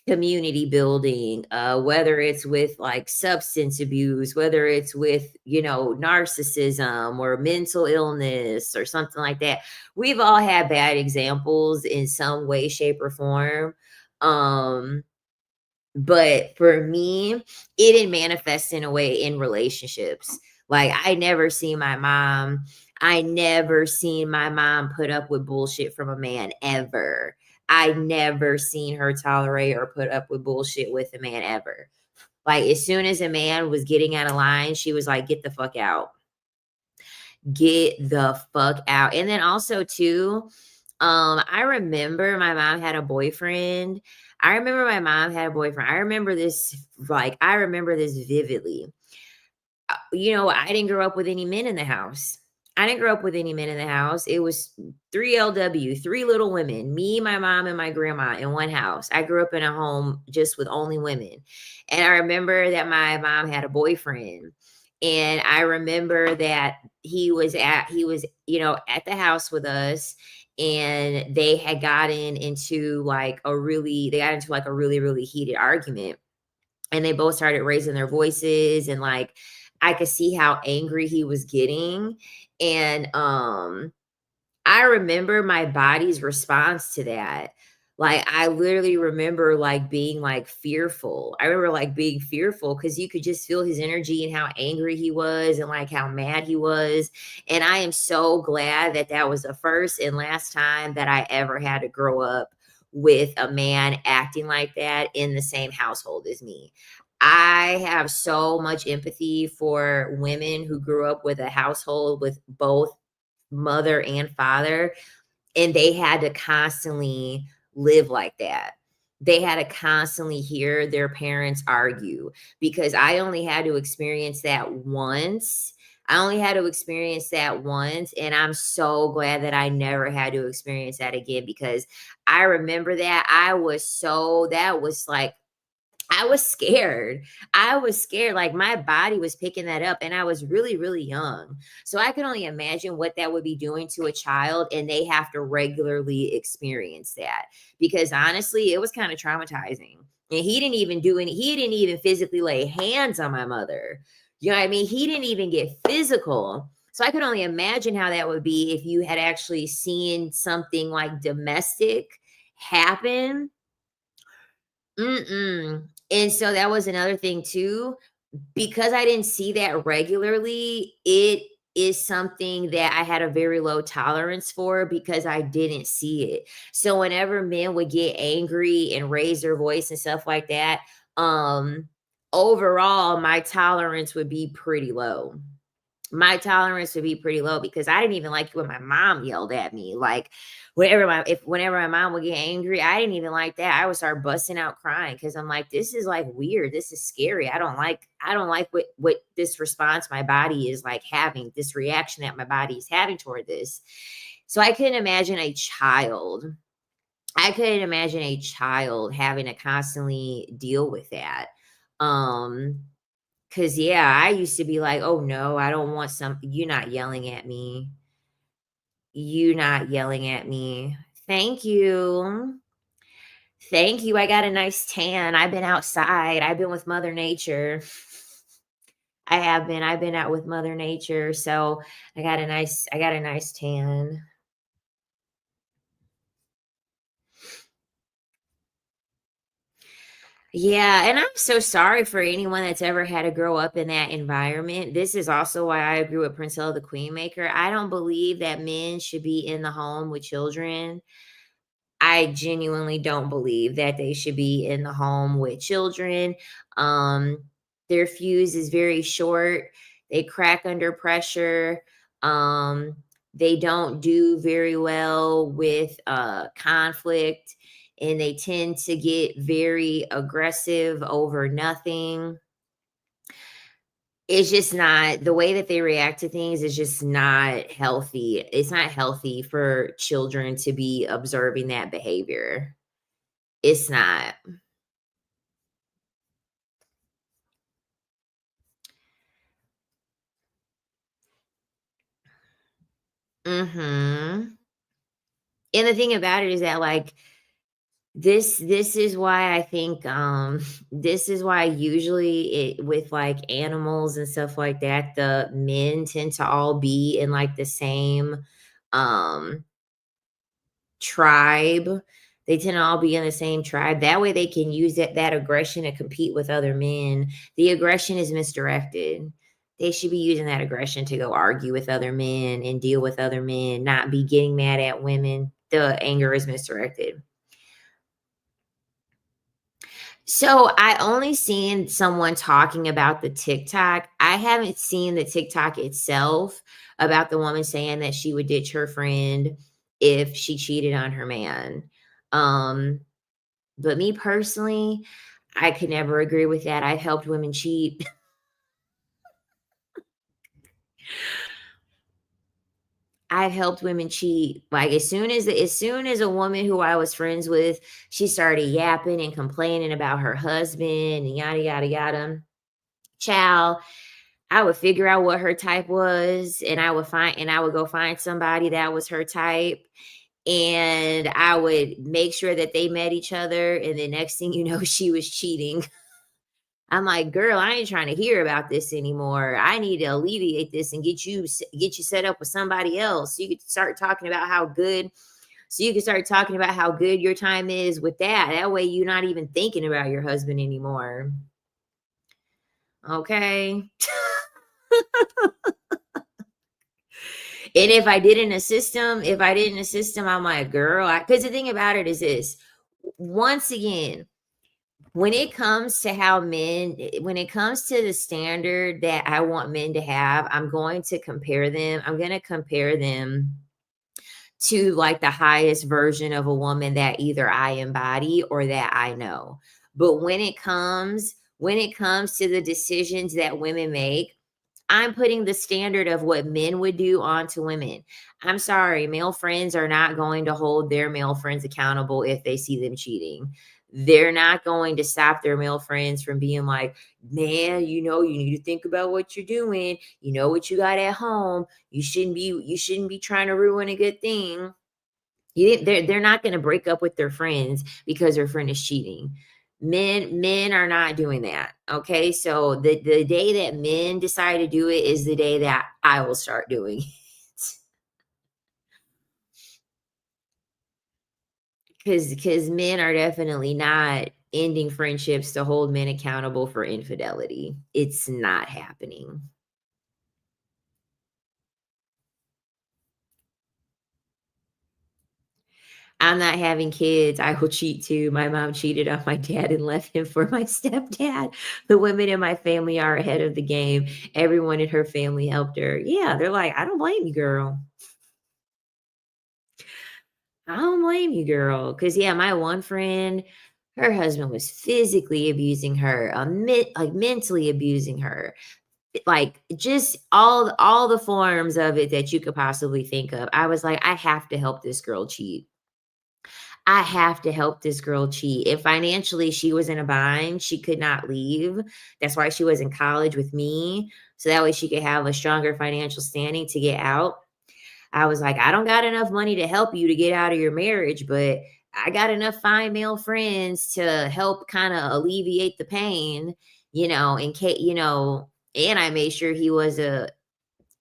community building, whether it's with like substance abuse, whether it's with, narcissism or mental illness or something like that. We've all had bad examples in some way, shape, or form. Um, but for me, it didn't manifest in a way in relationships. Like I never seen my mom put up with bullshit from a man ever. I never seen her tolerate or put up with bullshit with a man ever. Like as soon as a man was getting out of line, she was like, get the fuck out. Get the fuck out. And then also too, I remember my mom had a boyfriend. I remember this I remember this vividly. I didn't grow up with any men in the house. I didn't grow up with any men in the house. It was 3 LW, three little women, me, my mom, and my grandma in one house. I grew up in a home just with only women. And I remember that my mom had a boyfriend. And I remember that at the house with us, and they got into like a really, really heated argument, and they both started raising their voices, and like I could see how angry he was getting. And I remember my body's response to that. Like I literally remember like being like fearful. I remember like being fearful because you could just feel his energy and how angry he was and like how mad he was. And I am so glad that that was the first and last time that I ever had to grow up with a man acting like that in the same household as me. I have so much empathy for women who grew up with a household with both mother and father, and they had to constantly live like that. They had to constantly hear their parents argue because I only had to experience that once. I only had to experience that once, and I'm so glad that I never had to experience that again because I remember that that was like I was scared. I was scared, like, my body was picking that up, and I was really, really young. So I can only imagine what that would be doing to a child, and they have to regularly experience that, because honestly, it was kinda traumatizing, and he didn't even physically lay hands on my mother. You know what I mean? He didn't even get physical. So I could only imagine how that would be if you had actually seen something, like, domestic happen. Mm-mm. And so that was another thing too. Because I didn't see that regularly, it is something that I had a very low tolerance for because I didn't see it. So whenever men would get angry and raise their voice and stuff like that, um, overall, my tolerance would be pretty low my tolerance would be pretty low because I didn't even like it when my mom yelled at me. Like whenever my mom would get angry, I didn't even like that. I would start busting out crying because I'm like, this is like weird. This is scary. I don't like what this response my body is like having, this reaction that my body is having toward this. So I couldn't imagine a child. I couldn't imagine a child having to constantly deal with that. Um, Cause yeah, I used to be like, "Oh no, I don't want some you not yelling at me. You not yelling at me." Thank you. Thank you. I got a nice tan. I've been outside. I've been with Mother Nature. I have been. I've been out with Mother Nature. So I got a nice tan. Yeah, and I'm so sorry for anyone that's ever had to grow up in that environment. This is also why I agree with Princella the Queenmaker. I don't believe that men should be in the home with children. I genuinely don't believe that they should be in the home with children. Um, their fuse is very short. They crack under pressure. Um, they don't do very well with conflict, and they tend to get very aggressive over nothing. It's just not the way that they react to things is just not healthy. It's not healthy for children to be observing that behavior. It's not. Mhm. And the thing about it is that, like, this is why I think, this is why usually it with, like, animals and stuff like that, the men tend to all be in, like, the same, um tribe. They tend to all be in the same tribe. That way they can use that aggression to compete with other men. The aggression is misdirected. They should be using that aggression to go argue with other men and deal with other men, not be getting mad at women. The anger is misdirected. So I only seen someone talking about the TikTok. I haven't seen the TikTok itself about the woman saying that she would ditch her friend if she cheated on her man. Um, but me personally, I could never agree with that. I've helped women cheat. I've helped women cheat. Like as soon as a woman who I was friends with, she started yapping and complaining about her husband and yada yada yada. Child, I would figure out what her type was, and I would go find somebody that was her type, and I would make sure that they met each other, and the next thing you know, she was cheating. I'm like, "Girl, I ain't trying to hear about this anymore. I need to alleviate this and get you set up with somebody else, so you could start talking about how good so you can start talking about how good your time is with that. That way you're not even thinking about your husband anymore." Okay? And if I didn't assist him, I'm like, girl, because the thing about it is this. Once again, when it comes to the standard that I want men to have, I'm going to compare them to like the highest version of a woman that either I embody or that I know. But when it comes to the decisions that women make, I'm putting the standard of what men would do onto women. I'm sorry, male friends are not going to hold their male friends accountable if they see them cheating. They're not going to stop their male friends from being like, man, you need to think about what you're doing. You know what you got at home. You shouldn't be trying to ruin a good thing. They're not going to break up with their friends because their friend is cheating. Men are not doing that. Okay, so the day that men decide to do it is the day that I will start doing it. Because men are definitely not ending friendships to hold men accountable for infidelity. It's not happening. I'm not having kids. I will cheat too. My mom cheated on my dad and left him for my stepdad. The women in my family are ahead of the game. Everyone in her family helped her. Yeah, they're like, I don't blame you, girl. I don't blame you, girl. Cause yeah, my one friend, her husband was physically abusing her, like mentally abusing her, like just all the forms of it that you could possibly think of. I was like, I have to help this girl cheat. I have to help this girl cheat. If financially she was in a bind, she could not leave. That's why she was in college with me. So that way she could have a stronger financial standing to get out. I was like, I don't got enough money to help you to get out of your marriage, but I got enough fine male friends to help kind of alleviate the pain, in case, and I made sure he was a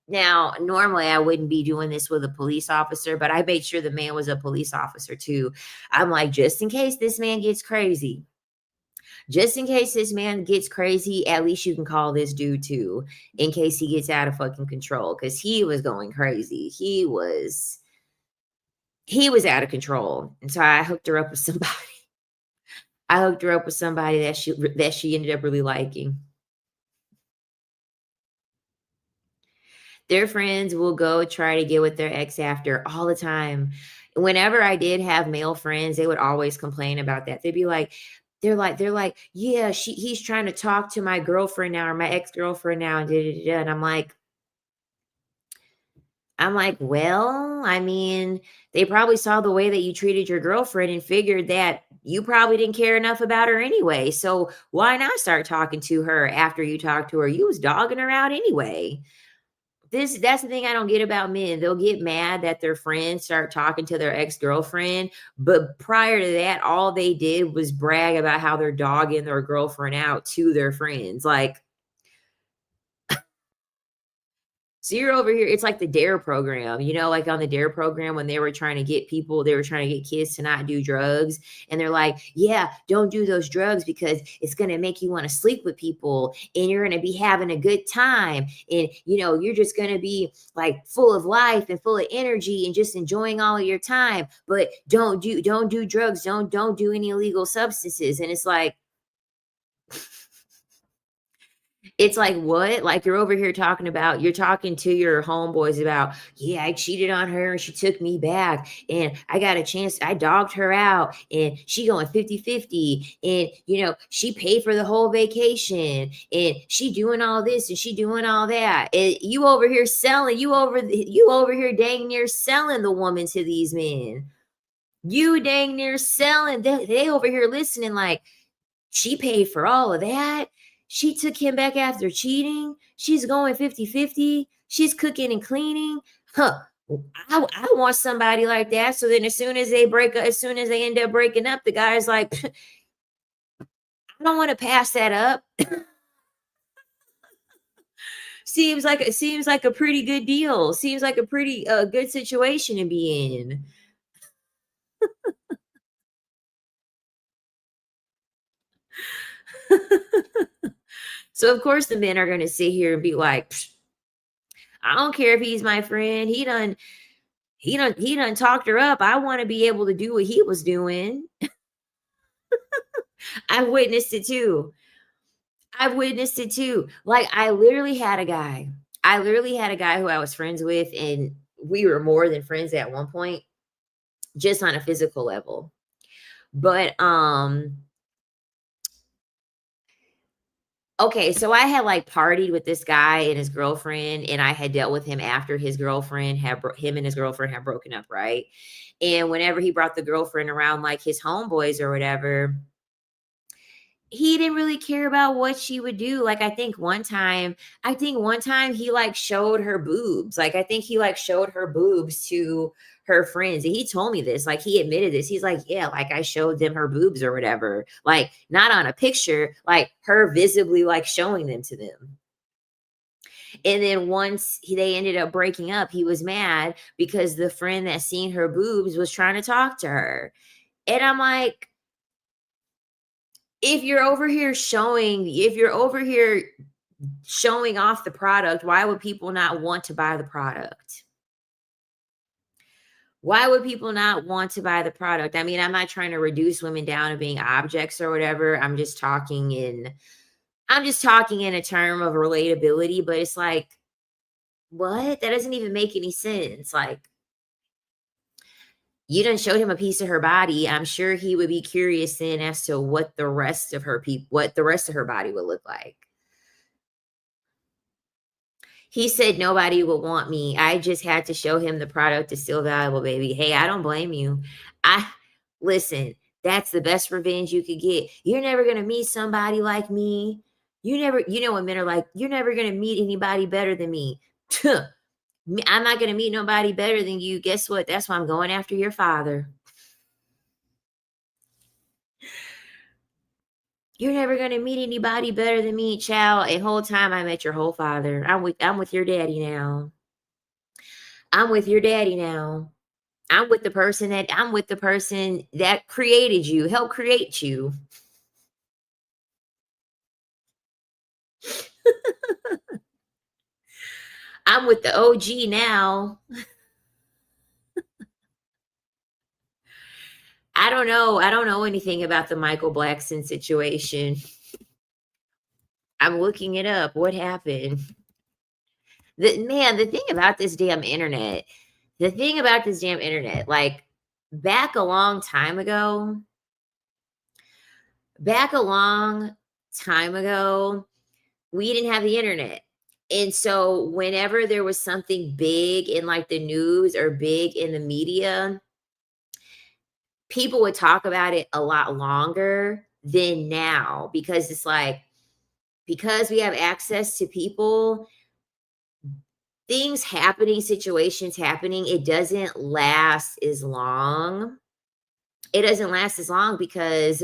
now, normally I wouldn't be doing this with a police officer, but I made sure the man was a police officer too. I'm like, just in case this man gets crazy, just in case this man gets crazy, at least you can call this dude too, in case he gets out of fucking control. Cause he was going crazy. He was out of control. And so I hooked her up with somebody. I hooked her up with somebody that she ended up really liking. Their friends will go try to get with their ex after all the time. Whenever I did have male friends, they would always complain about that. They'd be like, they're like, yeah, he's trying to talk to my girlfriend now or my ex-girlfriend now, and da, da, da, da. And I'm like, well, I mean, they probably saw the way that you treated your girlfriend and figured that you probably didn't care enough about her anyway. So why not start talking to her after you talked to her? You was dogging her out anyway. That's the thing I don't get about men. They'll get mad that their friends start talking to their ex-girlfriend, but prior to that, all they did was brag about how they're dogging their girlfriend out to their friends. Like, so you're over here, it's like the DARE program, like on the DARE program when they were trying to get people, they were trying to get kids to not do drugs. And they're like, yeah, don't do those drugs because it's going to make you want to sleep with people and you're going to be having a good time. And, you're just going to be like full of life and full of energy and just enjoying all of your time. But don't do drugs. Don't do any illegal substances. And it's like, what? Like, you're talking to your homeboys about, yeah, I cheated on her and she took me back and I got a chance. I dogged her out and she going 50-50 and, she paid for the whole vacation and she doing all this and she doing all that. And you over here dang near selling the woman to these men. You dang near selling. They over here listening like, she paid for all of that. She took him back after cheating. She's going 50-50. She's cooking and cleaning. Huh. I want somebody like that. So then as soon as they end up breaking up, the guy's like, I don't want to pass that up. Seems like a pretty good deal. Seems like a pretty good situation to be in. So of course the men are going to sit here and be like, I don't care if he's my friend. He done talked her up. I want to be able to do what he was doing. I've witnessed it too. I've witnessed it too. Like I literally had a guy who I was friends with, and we were more than friends at one point, just on a physical level. But okay, so I had like partied with this guy and his girlfriend, and I had dealt with him after him and his girlfriend had broken up, right? And whenever he brought the girlfriend around, like his homeboys or whatever, he didn't really care about what she would do. Like I think one time he like showed her boobs. Like I think he like showed her boobs to her friends. And he told me this. Like he admitted this. He's like, yeah, like I showed them her boobs or whatever. Like not on a picture, like her visibly like showing them to them. And then once they ended up breaking up, he was mad because the friend that seen her boobs was trying to talk to her. And I'm like, if you're over here showing off the product, why would people not want to buy the product? Why would people not want to buy the product? I mean, I'm not trying to reduce women down to being objects or whatever. I'm just talking in a term of relatability, but it's like, what? That doesn't even make any sense. Like, you done showed him a piece of her body. I'm sure he would be curious then as to what the rest of her body would look like. He said nobody would want me. I just had to show him the product is still valuable, baby. Hey, I don't blame you. I listen, that's the best revenge you could get. You're never gonna meet somebody like me. You know what men are like, you're never gonna meet anybody better than me. I'm not gonna meet nobody better than you. Guess what? That's why I'm going after your father. You're never gonna meet anybody better than me, child. A whole time I met your whole father. I'm with your daddy now. I'm with your daddy now. I'm with the person that created you, helped create you. I'm with the OG now. I don't know anything about the Michael Blackson situation. I'm looking it up. What happened? The thing about this damn internet, like back a long time ago, back a long time ago, we didn't have the internet. And so whenever there was something big in like the news or big in the media, people would talk about it a lot longer than now because it's like because we have access to people, things happening, situations happening, it doesn't last as long. It doesn't last as long because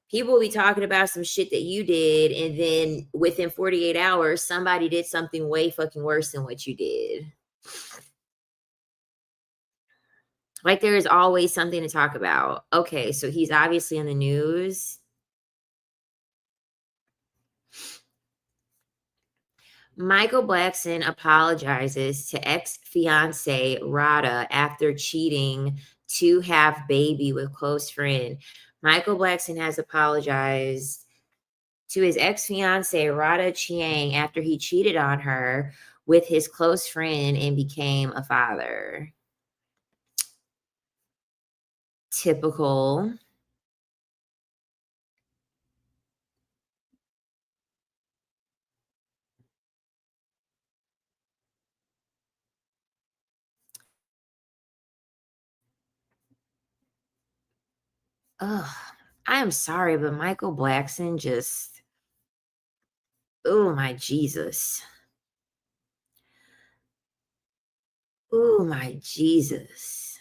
people will be talking about some shit that you did, and then within 48 hours, somebody did something way fucking worse than what you did. Like there is always something to talk about. Okay, so he's obviously in the news. Michael Blackson apologizes to ex-fiance Rada after cheating to have baby with close friend. Michael Blackson has apologized to his ex-fiance Rada Chiang after he cheated on her with his close friend and became a father. Typical. Ugh. I am sorry, but Michael Blackson just, oh my Jesus. Oh my Jesus.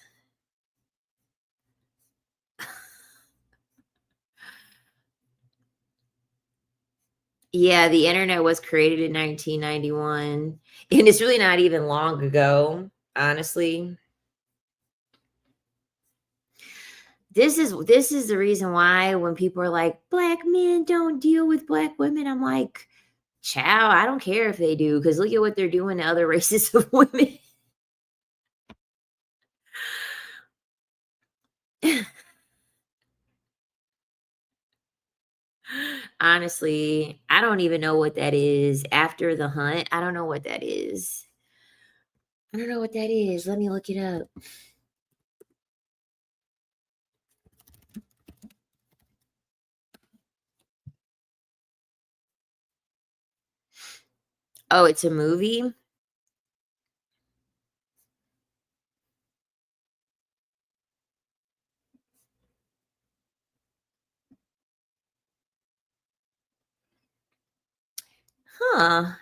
Yeah, the internet was created in 1991, and it's really not even long ago, honestly. This is the reason why when people are like, "Black men don't deal with black women," I'm like, "Chow, I don't care if they do, because look at what they're doing to other races of women." Honestly, I don't even know what that is. After the hunt, I don't know what that is. I don't know what that is. Let me look it up. Oh, it's a movie? Huh.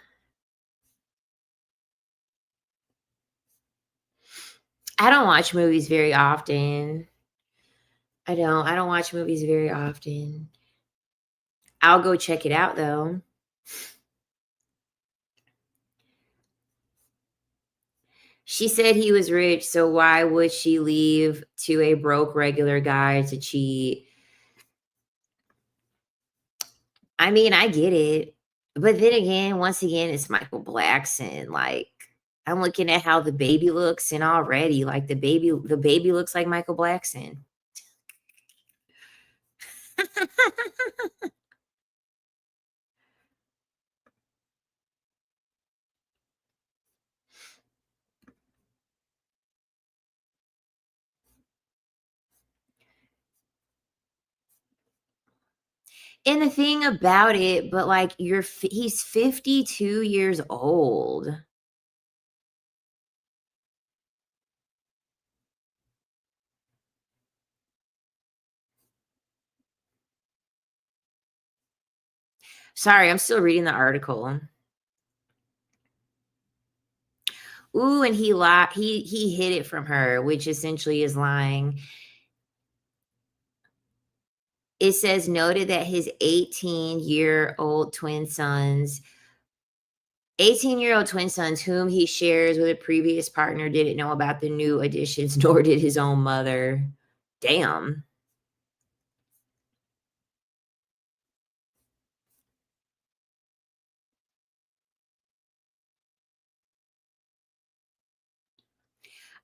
I don't watch movies very often. I don't watch movies very often. I'll go check it out though. She said he was rich, so why would she leave to a broke regular guy to cheat? I mean, I get it. But then again, once again, it's Michael Blackson. Like, I'm looking at how the baby looks, and already, like, the baby looks like Michael Blackson. And the thing about it, but, like, he's 52 years old. Sorry, I'm still reading the article. Ooh, and he hid it from her, which essentially is lying. It says, noted that his 18-year-old twin sons, whom he shares with a previous partner, didn't know about the new additions, nor did his own mother. Damn.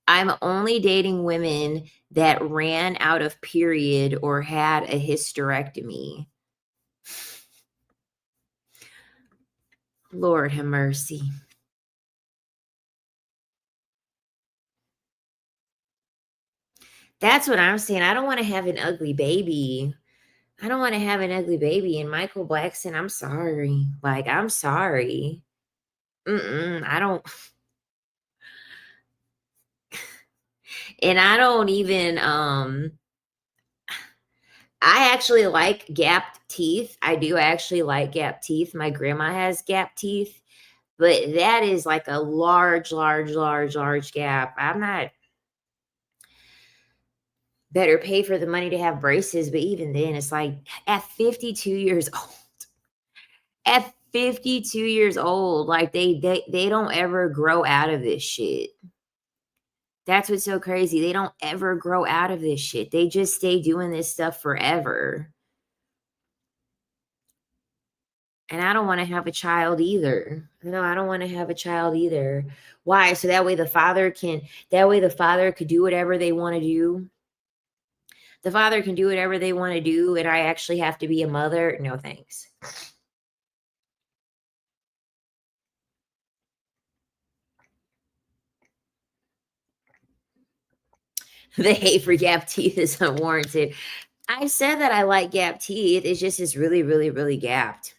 I'm only dating women that ran out of period or had a hysterectomy. Lord have mercy. That's what I'm saying. I don't wanna have an ugly baby. I don't wanna have an ugly baby, and Michael Blackson, I'm sorry. Like, I'm sorry. I don't, and I don't even, I actually like gapped teeth. I do actually like gapped teeth. My grandma has gapped teeth, but that is like a large, large, large, large gap. I'm not, better pay for the money to have braces, but even then, it's like at 52 years old, at 52 years old, like they don't ever grow out of this shit. That's what's so crazy. They don't ever grow out of this shit. They just stay doing this stuff forever. And I don't wanna have a child either. No, I don't wanna have a child either. Why? So that way the father could do whatever they wanna do? The father can do whatever they wanna do, and I actually have to be a mother? No, thanks. The hate for gap teeth is unwarranted. I said that I like gap teeth, it's just it's really, really, really gapped.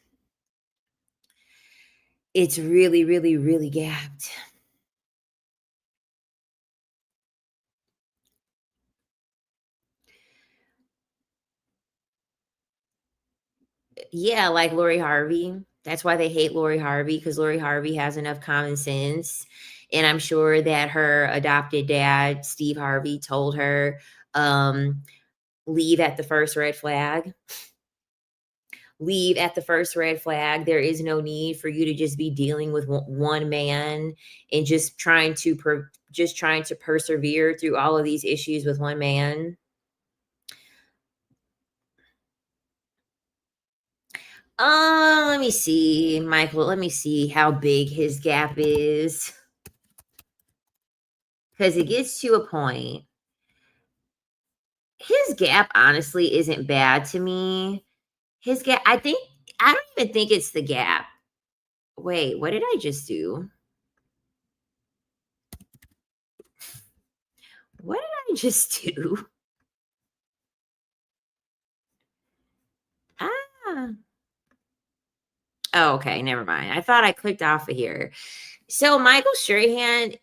It's really, really, really gapped. Yeah, like Lori Harvey. That's why they hate Lori Harvey, because Lori Harvey has enough common sense, and I'm sure that her adopted dad, Steve Harvey, told her, um, "Leave at the first red flag. Leave at the first red flag. There is no need for you to just be dealing with one man and just trying to persevere through all of these issues with one man." Let me see, Michael. Let me see how big his gap is, because it gets to a point. His gap honestly isn't bad to me. His gap, I don't even think it's the gap. Wait, what did I just do? What did I just do? Ah. Oh, okay, never mind. I thought I clicked off of here. So Michael Strahan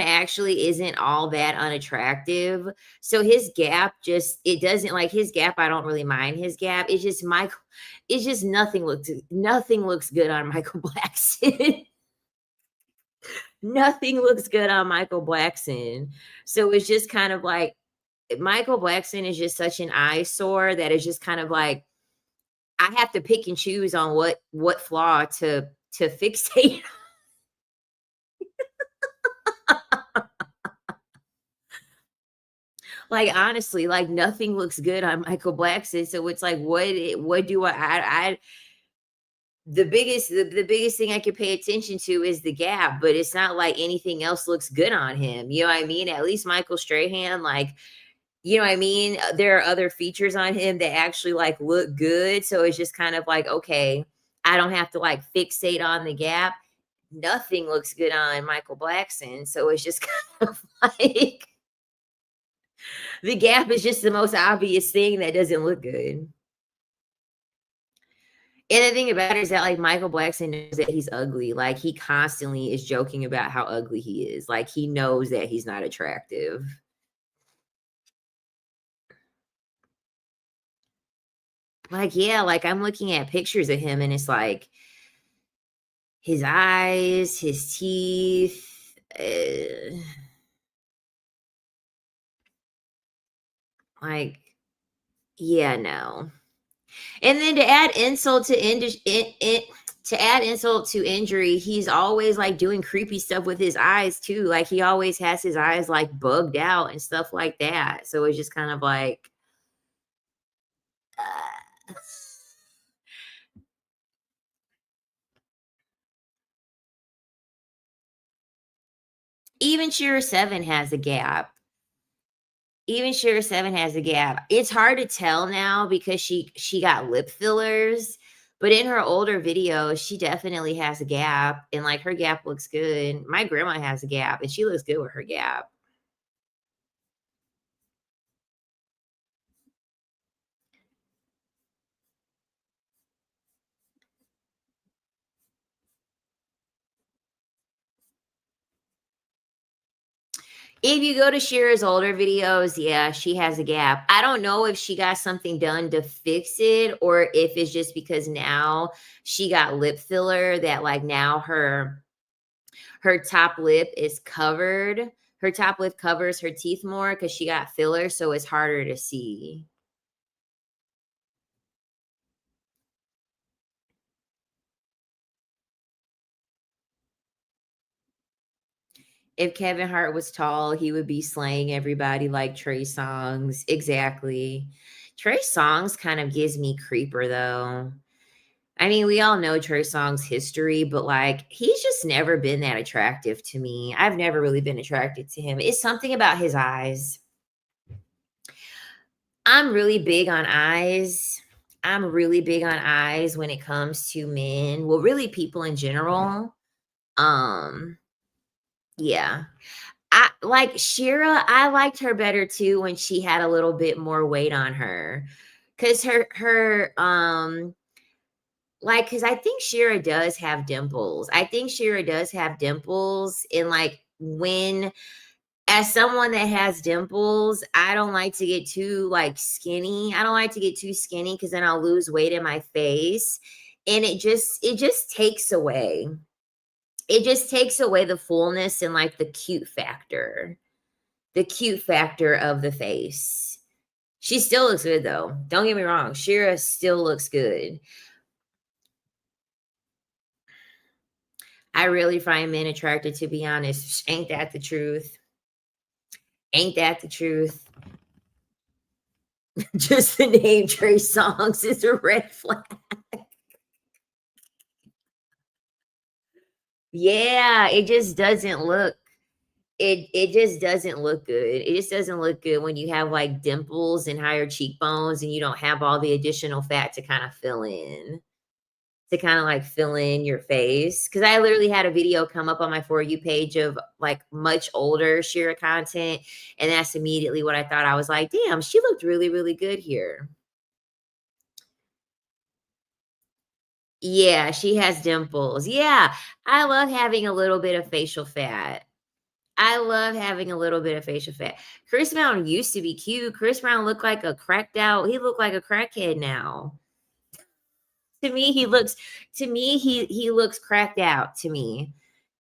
actually isn't all that unattractive. So his gap just it doesn't like his gap, I don't really mind his gap. It's just nothing looks good on Michael Blackson. Nothing looks good on Michael Blackson. So it's just kind of like Michael Blackson is just such an eyesore that it's just kind of like I have to pick and choose on what flaw to fixate. Like, honestly, like, nothing looks good on Michael Blackson, so it's like, what do I the biggest thing I could pay attention to is the gap, but it's not like anything else looks good on him. You know what I mean? At least Michael Strahan, like, you know what I mean? There are other features on him that actually like look good. So it's just kind of like, okay, I don't have to like fixate on the gap. Nothing looks good on Michael Blackson. So it's just kind of like the gap is just the most obvious thing that doesn't look good. And the thing about it is that, like, Michael Blackson knows that he's ugly. Like, he constantly is joking about how ugly he is. Like, he knows that he's not attractive. Like, yeah, like, I'm looking at pictures of him and it's like his eyes, his teeth, like, yeah, no. And then to add insult to injury, he's always like doing creepy stuff with his eyes too. Like he always has his eyes like bugged out and stuff like that. So it's just kind of like uh, even Shearer 7 has a gap. Even Shearer 7 has a gap. It's hard to tell now because she got lip fillers, but in her older videos, she definitely has a gap and like her gap looks good. My grandma has a gap and she looks good with her gap. If you go to Shira's older videos, yeah, she has a gap. I don't know if she got something done to fix it or if it's just because now she got lip filler that like now her top lip is covered. Her top lip covers her teeth more because she got filler, so it's harder to see. If Kevin Hart was tall, he would be slaying everybody like Trey Songz. Exactly. Trey Songz kind of gives me creeper though. I mean, we all know Trey Songz history, but like he's just never been that attractive to me. I've never really been attracted to him. It's something about his eyes. I'm really big on eyes. I'm really big on eyes when it comes to men. Well, really people in general. Um, yeah. I like Shira, I liked her better too when she had a little bit more weight on her. Cause cause I think Shira does have dimples. I think Shira does have dimples. And like when as someone that has dimples, I don't like to get too like skinny. I don't like to get too skinny because then I'll lose weight in my face. And it just takes away. It just takes away the fullness and like the cute factor. The cute factor of the face. She still looks good though. Don't get me wrong. Shira still looks good. I really find men attracted, to be honest. Ain't that the truth? Ain't that the truth? Just the name Trey Songs is a red flag. Yeah, it just doesn't look it just doesn't look good. It just doesn't look good when you have like dimples and higher cheekbones and you don't have all the additional fat to kind of fill in. To kinda, like, fill in your face, because I literally had a video come up on my For You page of, like, much older Shira content, and that's immediately what I thought. I was like, "Damn, she looked really, really good here." Yeah, she has dimples. Yeah, I love having a little bit of facial fat. I love having a little bit of facial fat. Chris Brown used to be cute. Chris Brown looked like a cracked out he looked like a crackhead now. To me, he looks cracked out to me.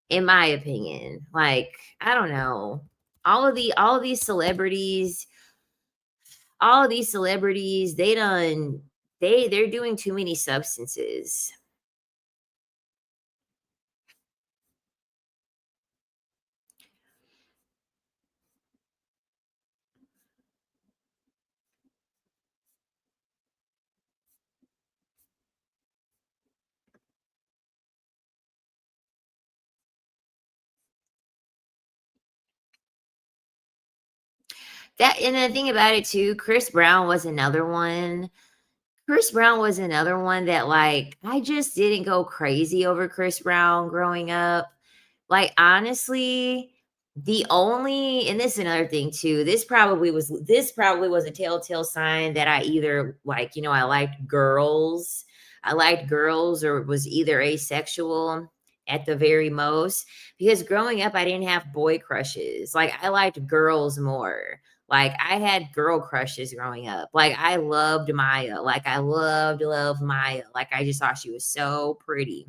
In my opinion. Like, I don't know. All of these celebrities, they done they're doing too many substances. That and the thing about it too, Chris Brown was another one. Chris Brown was another one that, like, I just didn't go crazy over Chris Brown growing up. Like, honestly, the only and this is another thing too, this probably was a telltale sign that I either, like, I liked girls or was either asexual at the very most, because growing up, I didn't have boy crushes. Like, I liked girls more. Like, I had girl crushes growing up. Like, I loved Maya. Like, I loved Maya. Like, I just thought she was so pretty.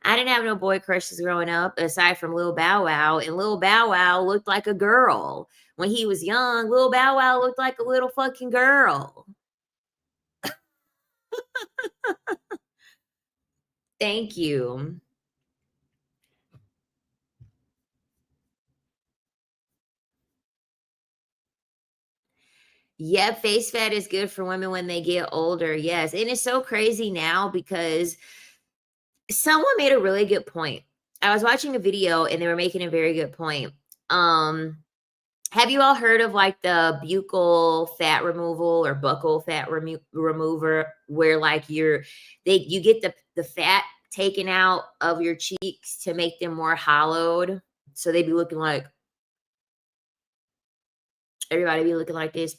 I didn't have no boy crushes growing up aside from Lil Bow Wow, and Lil Bow Wow looked like a girl. When he was young, Lil Bow Wow looked like a little fucking girl. Thank you. Yep, face fat is good for women when they get older. Yes. And it's so crazy now because someone made a really good point. I was watching a video and they were making a very good point. Um, have you all heard of like the buccal fat removal or buccal fat remover, where like you get the fat taken out of your cheeks to make them more hollowed, so they be looking like everybody be looking like this.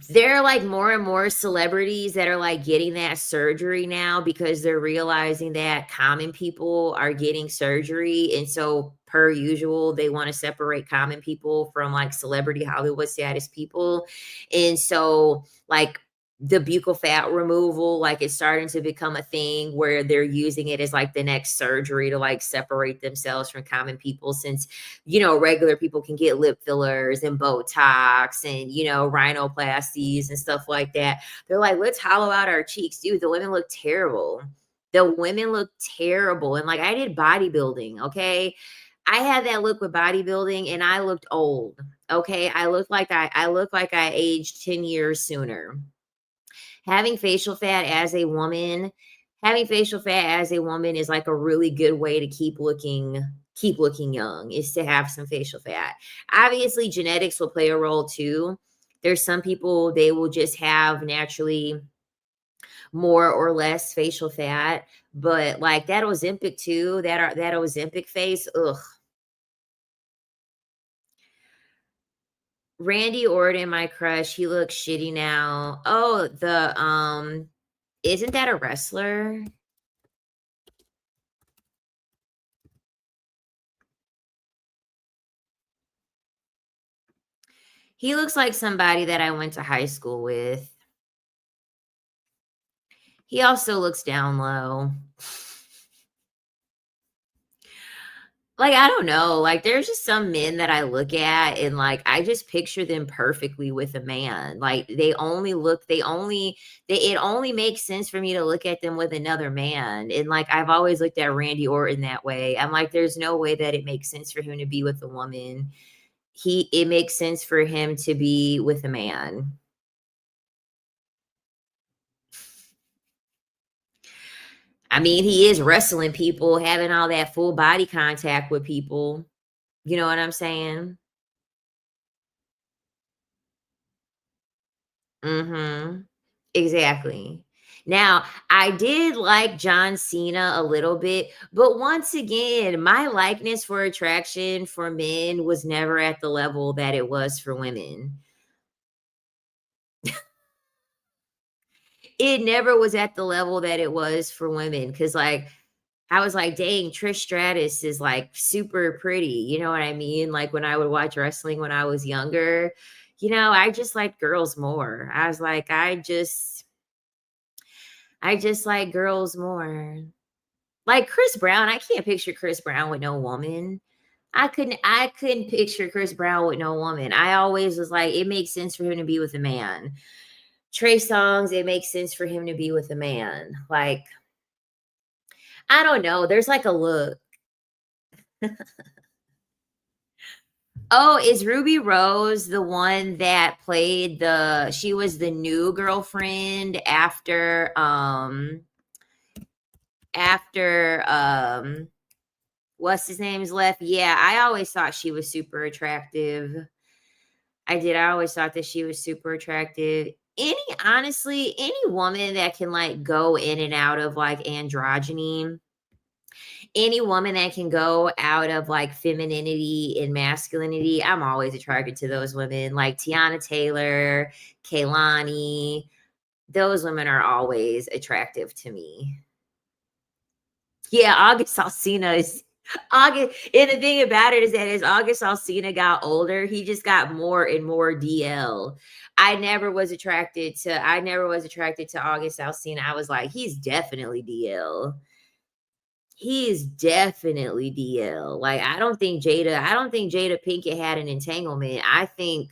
There are like more and more celebrities that are like getting that surgery now because they're realizing that common people are getting surgery. And so, per usual, they want to separate common people from like celebrity Hollywood status people. And so, like, the buccal fat removal, like, it's starting to become a thing where they're using it as like the next surgery to like separate themselves from common people, since regular people can get lip fillers and Botox and, rhinoplasties and stuff like that. They're like, let's hollow out our cheeks. Dude, the women look terrible. The women look terrible. And like, I did bodybuilding, okay? I had that look with bodybuilding and I looked old. Okay. I look like I aged 10 years sooner. Having facial fat as a woman Having facial fat as a woman is like a really good way to keep looking young, is to have some facial fat. Obviously, genetics will play a role too. There's some people, they will just have naturally more or less facial fat, but like that Ozempic too, that Ozempic face, ugh. Randy Orton, my crush, he looks shitty now. Oh, isn't that a wrestler? He looks like somebody that I went to high school with. He also looks down low. Like, I don't know, like, there's just some men that I look at and, like, I just picture them perfectly with a man. Like, it only makes sense for me to look at them with another man, and, like, I've always looked at Randy Orton that way. I'm like, there's no way that it makes sense for him to be with a woman. It makes sense for him to be with a man. I mean, he is wrestling people, having all that full body contact with people. You know what I'm saying? Mhm. Exactly. Now, I did like John Cena a little bit, but once again, my likeness for attraction for men was never at the level that it was for women. It never was at the level that it was for women, because like, I was like, dang, Trish Stratus is like super pretty. You know what I mean? Like, when I would watch wrestling when I was younger, I just liked girls more. I was like, I just like girls more. Like Chris Brown, I can't picture Chris Brown with no woman. I couldn't picture Chris Brown with no woman. I always was like, it makes sense for him to be with a man. Trey Songz, it makes sense for him to be with a man. Like, I don't know. There's like a look. Oh, is Ruby Rose the one that played she was the new girlfriend after what's his name's left. Yeah, I always thought she was super attractive. I did. I always thought that she was super attractive. Honestly, any woman that can like go in and out of like androgyny, any woman that can go out of like femininity and masculinity, I'm always attracted to those women. Like Tiana Taylor, Kaylani, those women are always attractive to me. Yeah, August Alsina is August. And the thing about it is that as August Alsina got older, he just got more and more DL. I never was attracted to August Alsina. I was like, he's definitely DL. He is definitely DL. Like I don't think Jada Pinkett had an entanglement. I think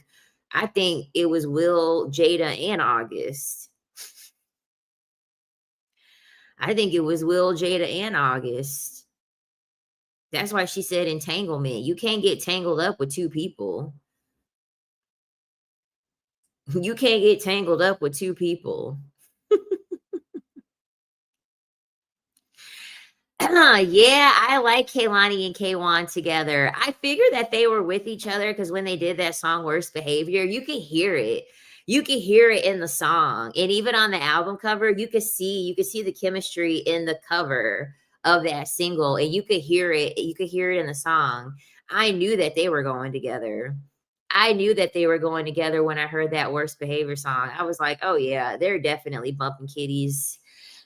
it was Will, Jada, and August. I think it was Will, Jada, and August. That's why she said entanglement. You can't get tangled up with two people. You can't get tangled up with two people. Yeah, I like Kaylani and K1 together. I figured that they were with each other because when they did that song Worst Behavior, you could hear it. You could hear it in the song. And even on the album cover, you could see the chemistry in the cover of that single and you could hear it. You could hear it in the song. I knew that they were going together. I knew that they were going together when I heard that Worst Behavior song. I was like, "Oh yeah, they're definitely bumping kitties."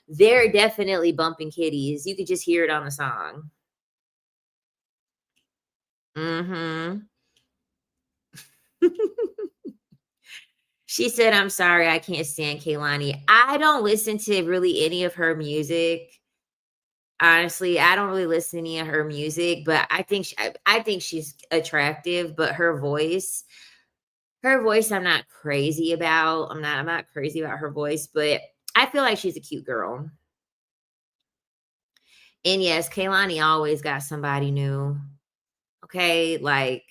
They're definitely bumping kitties. You could just hear it on the song. Mhm. She said, "I'm sorry, I can't stand Kehlani." I don't listen to really any of her music. Honestly, I don't really listen to any of her music, but I think she's attractive, but her voice I'm not crazy about. I'm not crazy about her voice, but I feel like she's a cute girl. And yes, Kehlani always got somebody new. Okay, like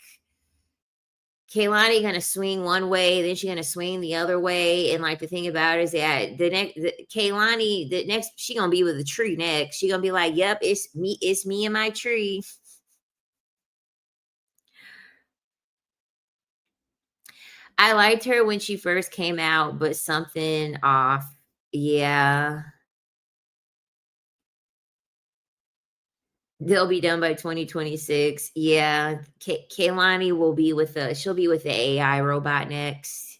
Kaylani gonna swing one way, then she's gonna swing the other way. And like the thing about it is that Kaylani, the next she gonna be with the tree next. She gonna be like, "Yep, it's me and my tree." I liked her when she first came out, but something off. Yeah, they'll be done by 2026. Yeah, Kaylani will be with the she'll be with the AI robot next.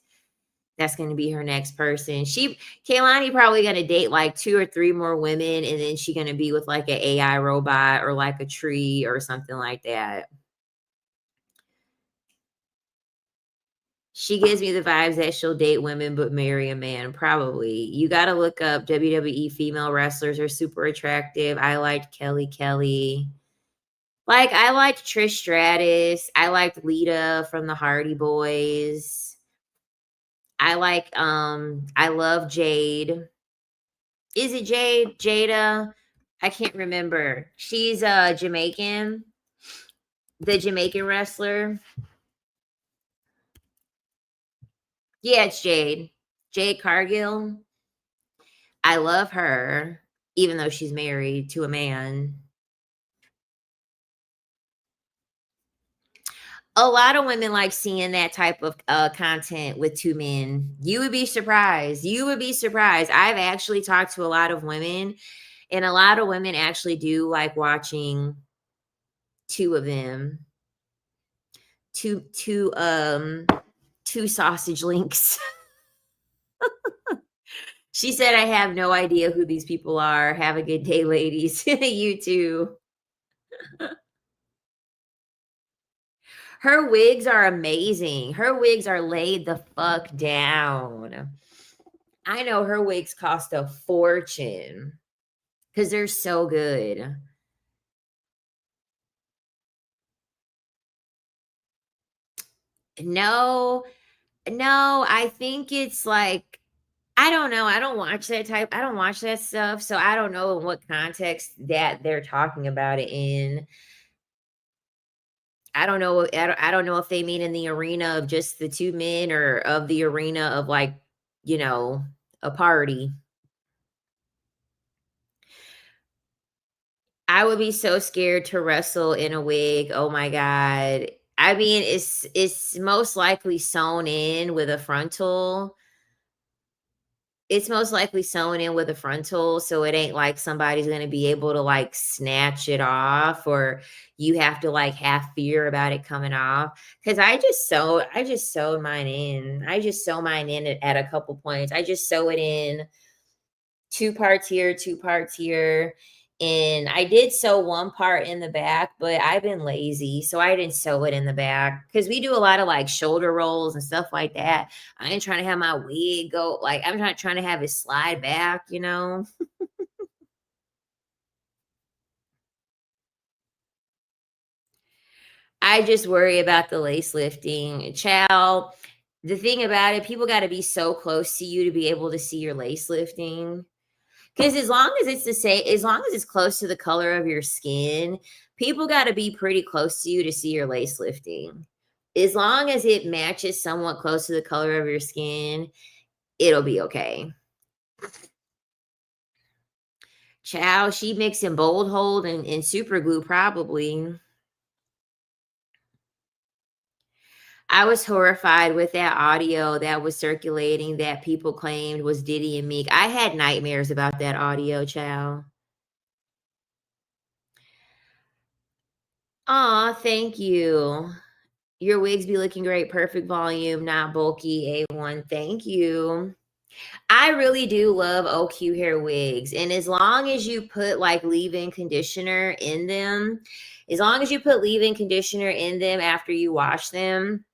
That's gonna be her next person. Kaylani probably gonna date like 2 or 3 more women, and then she gonna be with like an AI robot or like a tree or something like that. She gives me the vibes that she'll date women but marry a man, probably. You gotta look up WWE female wrestlers are super attractive. I liked Kelly Kelly. Like, I liked Trish Stratus. I liked Lita from the Hardy Boys. I love Jade. Is it Jade? Jada? I can't remember. She's Jamaican, the Jamaican wrestler. Yeah, it's Jade. Jade Cargill. I love her, even though she's married to a man. A lot of women like seeing that type of content with two men. You would be surprised. You would be surprised. I've actually talked to a lot of women, and a lot of women actually do like watching two of them. Two sausage links. She said, "I have no idea who these people are. Have a good day, ladies." You too. Her wigs are amazing. Her wigs are laid the fuck down. I know her wigs cost a fortune because they're so good. No, no, I think it's like I don't know. I don't watch that stuff, so I don't know in what context that they're talking about it in. I don't know if they mean in the arena of just the 2 men or of the arena of, like, you know, a party. I would be so scared to wrestle in a wig, oh my god. I mean, it's most likely sewn in with a frontal. It's most likely sewn in with a frontal, so it ain't like somebody's gonna be able to, like, snatch it off or you have to, like, have fear about it coming off. Because I just sewed mine in. I just sew mine in at a couple points. I just sew it in 2 parts here, 2 parts here, and I did sew 1 part in the back, but I've been lazy, so I didn't sew it in the back. Because we do a lot of, like, shoulder rolls and stuff like that. I ain't trying to have my wig go like, I'm not trying to have it slide back, you know? I just worry about the lace lifting. Child, the thing about it, people gotta be so close to you to be able to see your lace lifting. 'Cause as long as it's the same as long as it's close to the color of your skin, people gotta be pretty close to you to see your lace lifting. As long as it matches somewhat close to the color of your skin, it'll be okay. Child, she mixing Bold Hold and super glue probably. I was horrified with that audio that was circulating that people claimed was Diddy and Meek. I had nightmares about that audio, child. Aw, thank you. Your wigs be looking great, perfect volume, not bulky, A1, thank you. I really do love OQ hair wigs, and as long as you put, like, leave-in conditioner in them as long as you put leave-in conditioner in them after you wash them,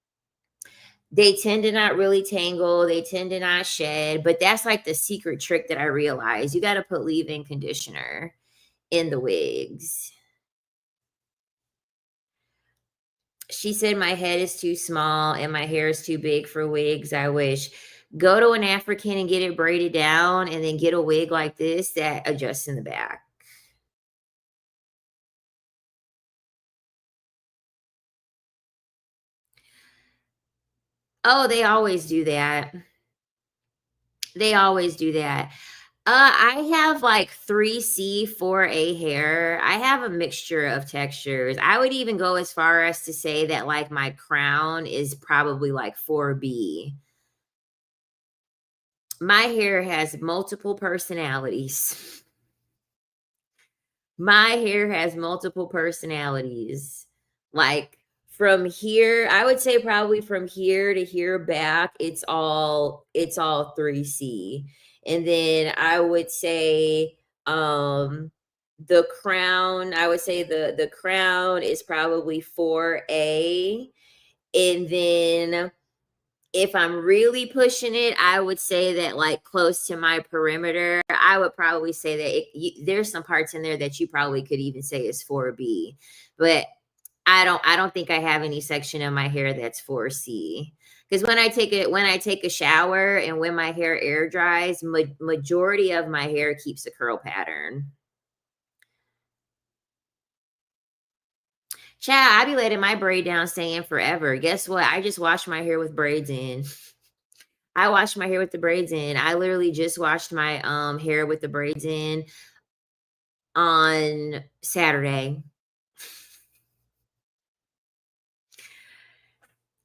they tend to not really tangle, they tend to not shed, but that's, like, the secret trick that I realized, you gotta put leave-in conditioner in the wigs. She said, "My head is too small and my hair is too big for wigs, I wish." Go to an African and get it braided down, and then get a wig like this that adjusts in the back. Oh, they always do that. They always do that. I have, like, 3C, 4A hair. I have a mixture of textures. I would even go as far as to say that, like, my crown is probably, like, 4B. My hair has multiple personalities. My hair has multiple personalities. Like, from here I would say probably from here to here back, it's all 3C. And then I would say, the crown I would say the crown is probably 4A, and then if I'm really pushing it, I would say that, like, close to my perimeter, I would probably say that there's some parts in there that you probably could even say is 4B, but I don't think I have any section of my hair that's 4C. Because when I take a shower and when my hair air dries, majority of my hair keeps a curl pattern. Child, I be letting my braid down staying forever. Guess what? I just wash my hair with braids in. I wash my hair with the braids in. I literally just washed my, hair with the braids in on Saturday.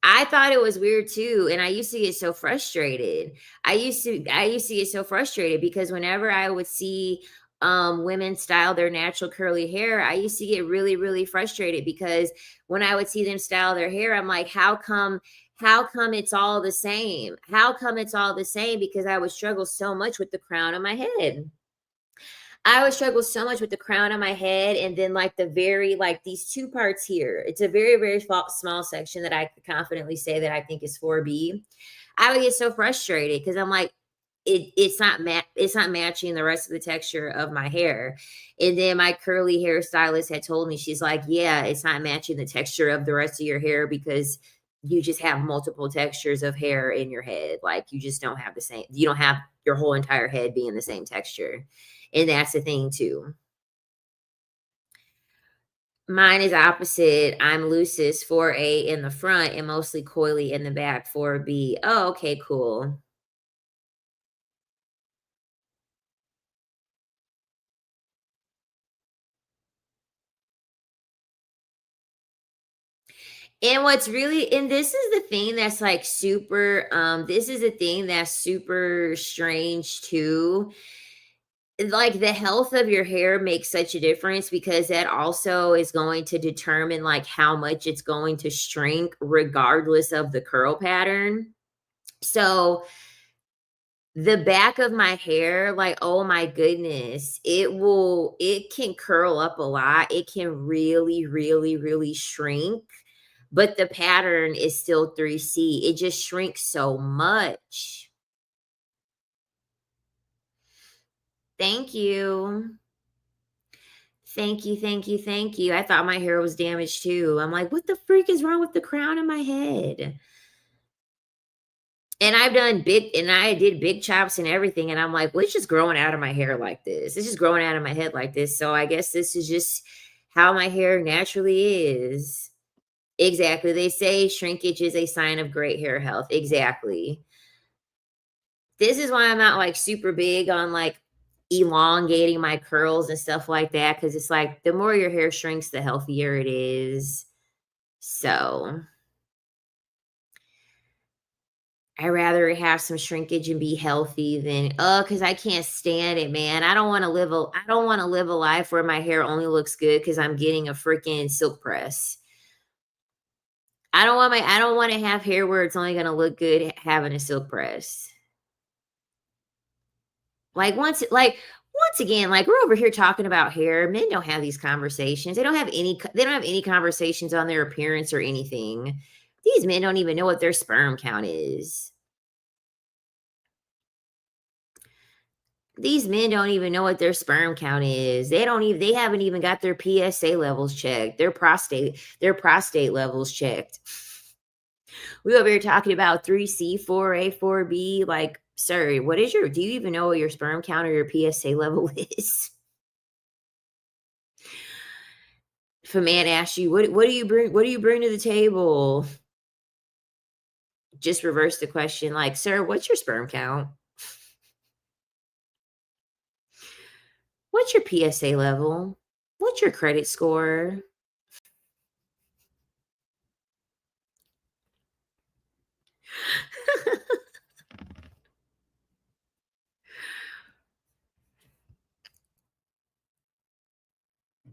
I thought it was weird too, and I used to get so frustrated. I used to get so frustrated because whenever I would see, women style their natural curly hair, I used to get really, really frustrated because when I would see them style their hair, I'm like, how come it's all the same? How come it's all the same? Because I would struggle so much with the crown of my head. I would struggle so much with the crown of my head and then like these 2 parts here. It's a very, very small section that I could confidently say that I think is 4B. I would get so frustrated because I'm like, it's not matching the rest of the texture of my hair. And then my curly hairstylist had told me, she's like, "Yeah, it's not matching the texture of the rest of your hair because you just have multiple textures of hair in your head. Like you just don't have the same, you don't have your whole entire head being the same texture." And that's the thing too. Mine is opposite. I'm loosest 4A in the front and mostly coily in the back 4B. Oh, okay, cool. And what's really and this is the thing that's like super this is the thing that's super strange too. Like the health of your hair makes such a difference because that also is going to determine like how much it's going to shrink regardless of the curl pattern. So the back of my hair, like, oh my goodness, it can curl up a lot. It can really, really, really shrink, but the pattern is still 3C. It just shrinks so much. Thank you. Thank you, thank you, thank you. I thought my hair was damaged too. I'm like, what the freak is wrong with the crown of my head? And I did big chops and everything, and I'm like, "Well, it's just growing out of my hair like this. It's just growing out of my head like this, so I guess this is just how my hair naturally is." Exactly, they say shrinkage is a sign of great hair health. Exactly. This is why I'm not, like, super big on, like, elongating my curls and stuff like that, because it's like, the more your hair shrinks, the healthier it is. So I rather have some shrinkage and be healthy than, oh, because I can't stand it, man. I don't wanna live a life where my hair only looks good because 'cause I'm getting a freaking silk press. I don't wanna have hair where it's only gonna look good having a silk press. Once again, like, we're over here talking about hair, men don't have these conversations. They don't have any conversations on their appearance or anything. These men don't even know what their sperm count is. These men don't even know what their sperm count is. They haven't even got their PSA levels checked, their prostate levels checked. We over here talking about 3C, 4A, 4B, like, sir, do you even know what your sperm count or your PSA level is? If a man asks you, what do you bring to the table? Just reverse the question like, "Sir, what's your sperm count? What's your PSA level? What's your credit score?"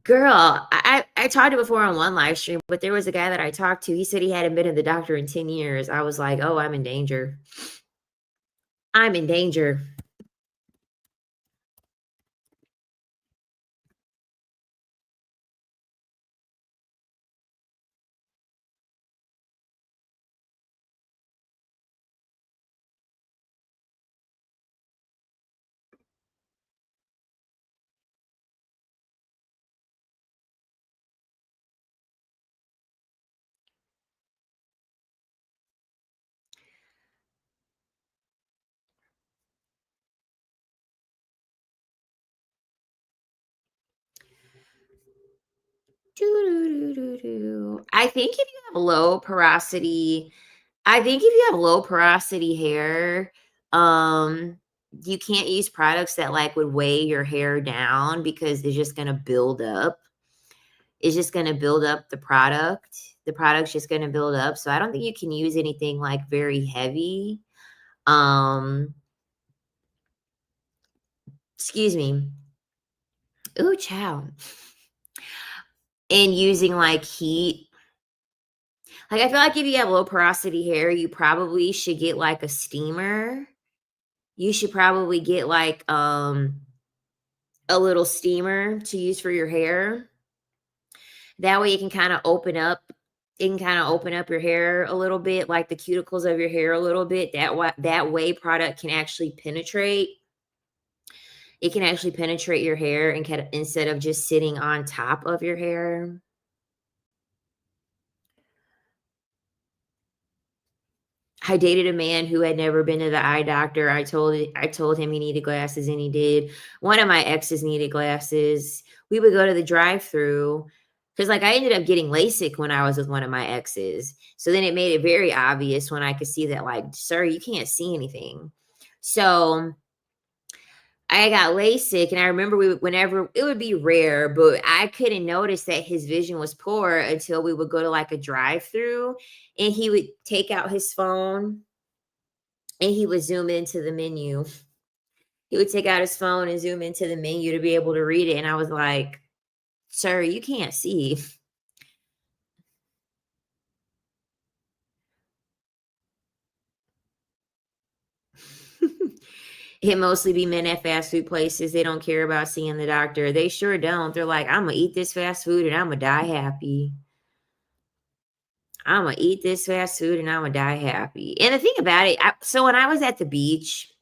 Girl, I talked to before on one live stream, but there was a guy that I talked to, he said he hadn't been to the doctor in 10 years. I was like, "Oh, I'm in danger. I'm in danger." Doo-doo-doo-doo-doo. I think if you have low porosity hair, um, you can't use products that, like, would weigh your hair down because they're just gonna build up. It's just gonna build up the product. The product's just gonna build up, so I don't think you can use anything, like, very heavy. Um, excuse me. Ooh, child. And using, like, heat. Like, I feel like if you have low porosity hair, you probably should get, like, a steamer. You should probably get, like, a little steamer to use for your hair. That way it can kinda open up your hair a little bit, like the cuticles of your hair a little bit. That way product can actually penetrate. It can actually penetrate your hair and kinda instead of just sitting on top of your hair. I dated a man who had never been to the eye doctor. I told him he needed glasses, and he did. One of my exes needed glasses. We would go to the drive-through because, like, I ended up getting LASIK when I was with one of my exes. So then it made it very obvious when I could see that, like, "Sir, you can't see anything." So, I got LASIK, and I remember whenever it would be rare, but I couldn't notice that his vision was poor until we would go to like a drive-through, and he would take out his phone and he would zoom into the menu. He would take out his phone and zoom into the menu to be able to read it, and I was like, "Sir, you can't see." It mostly be men at fast food places. They don't care about seeing the doctor. They sure don't. They're like, "Imma eat this fast food and Imma die happy. Imma eat this fast food and Imma die happy." And the thing about it, so when I was at the beach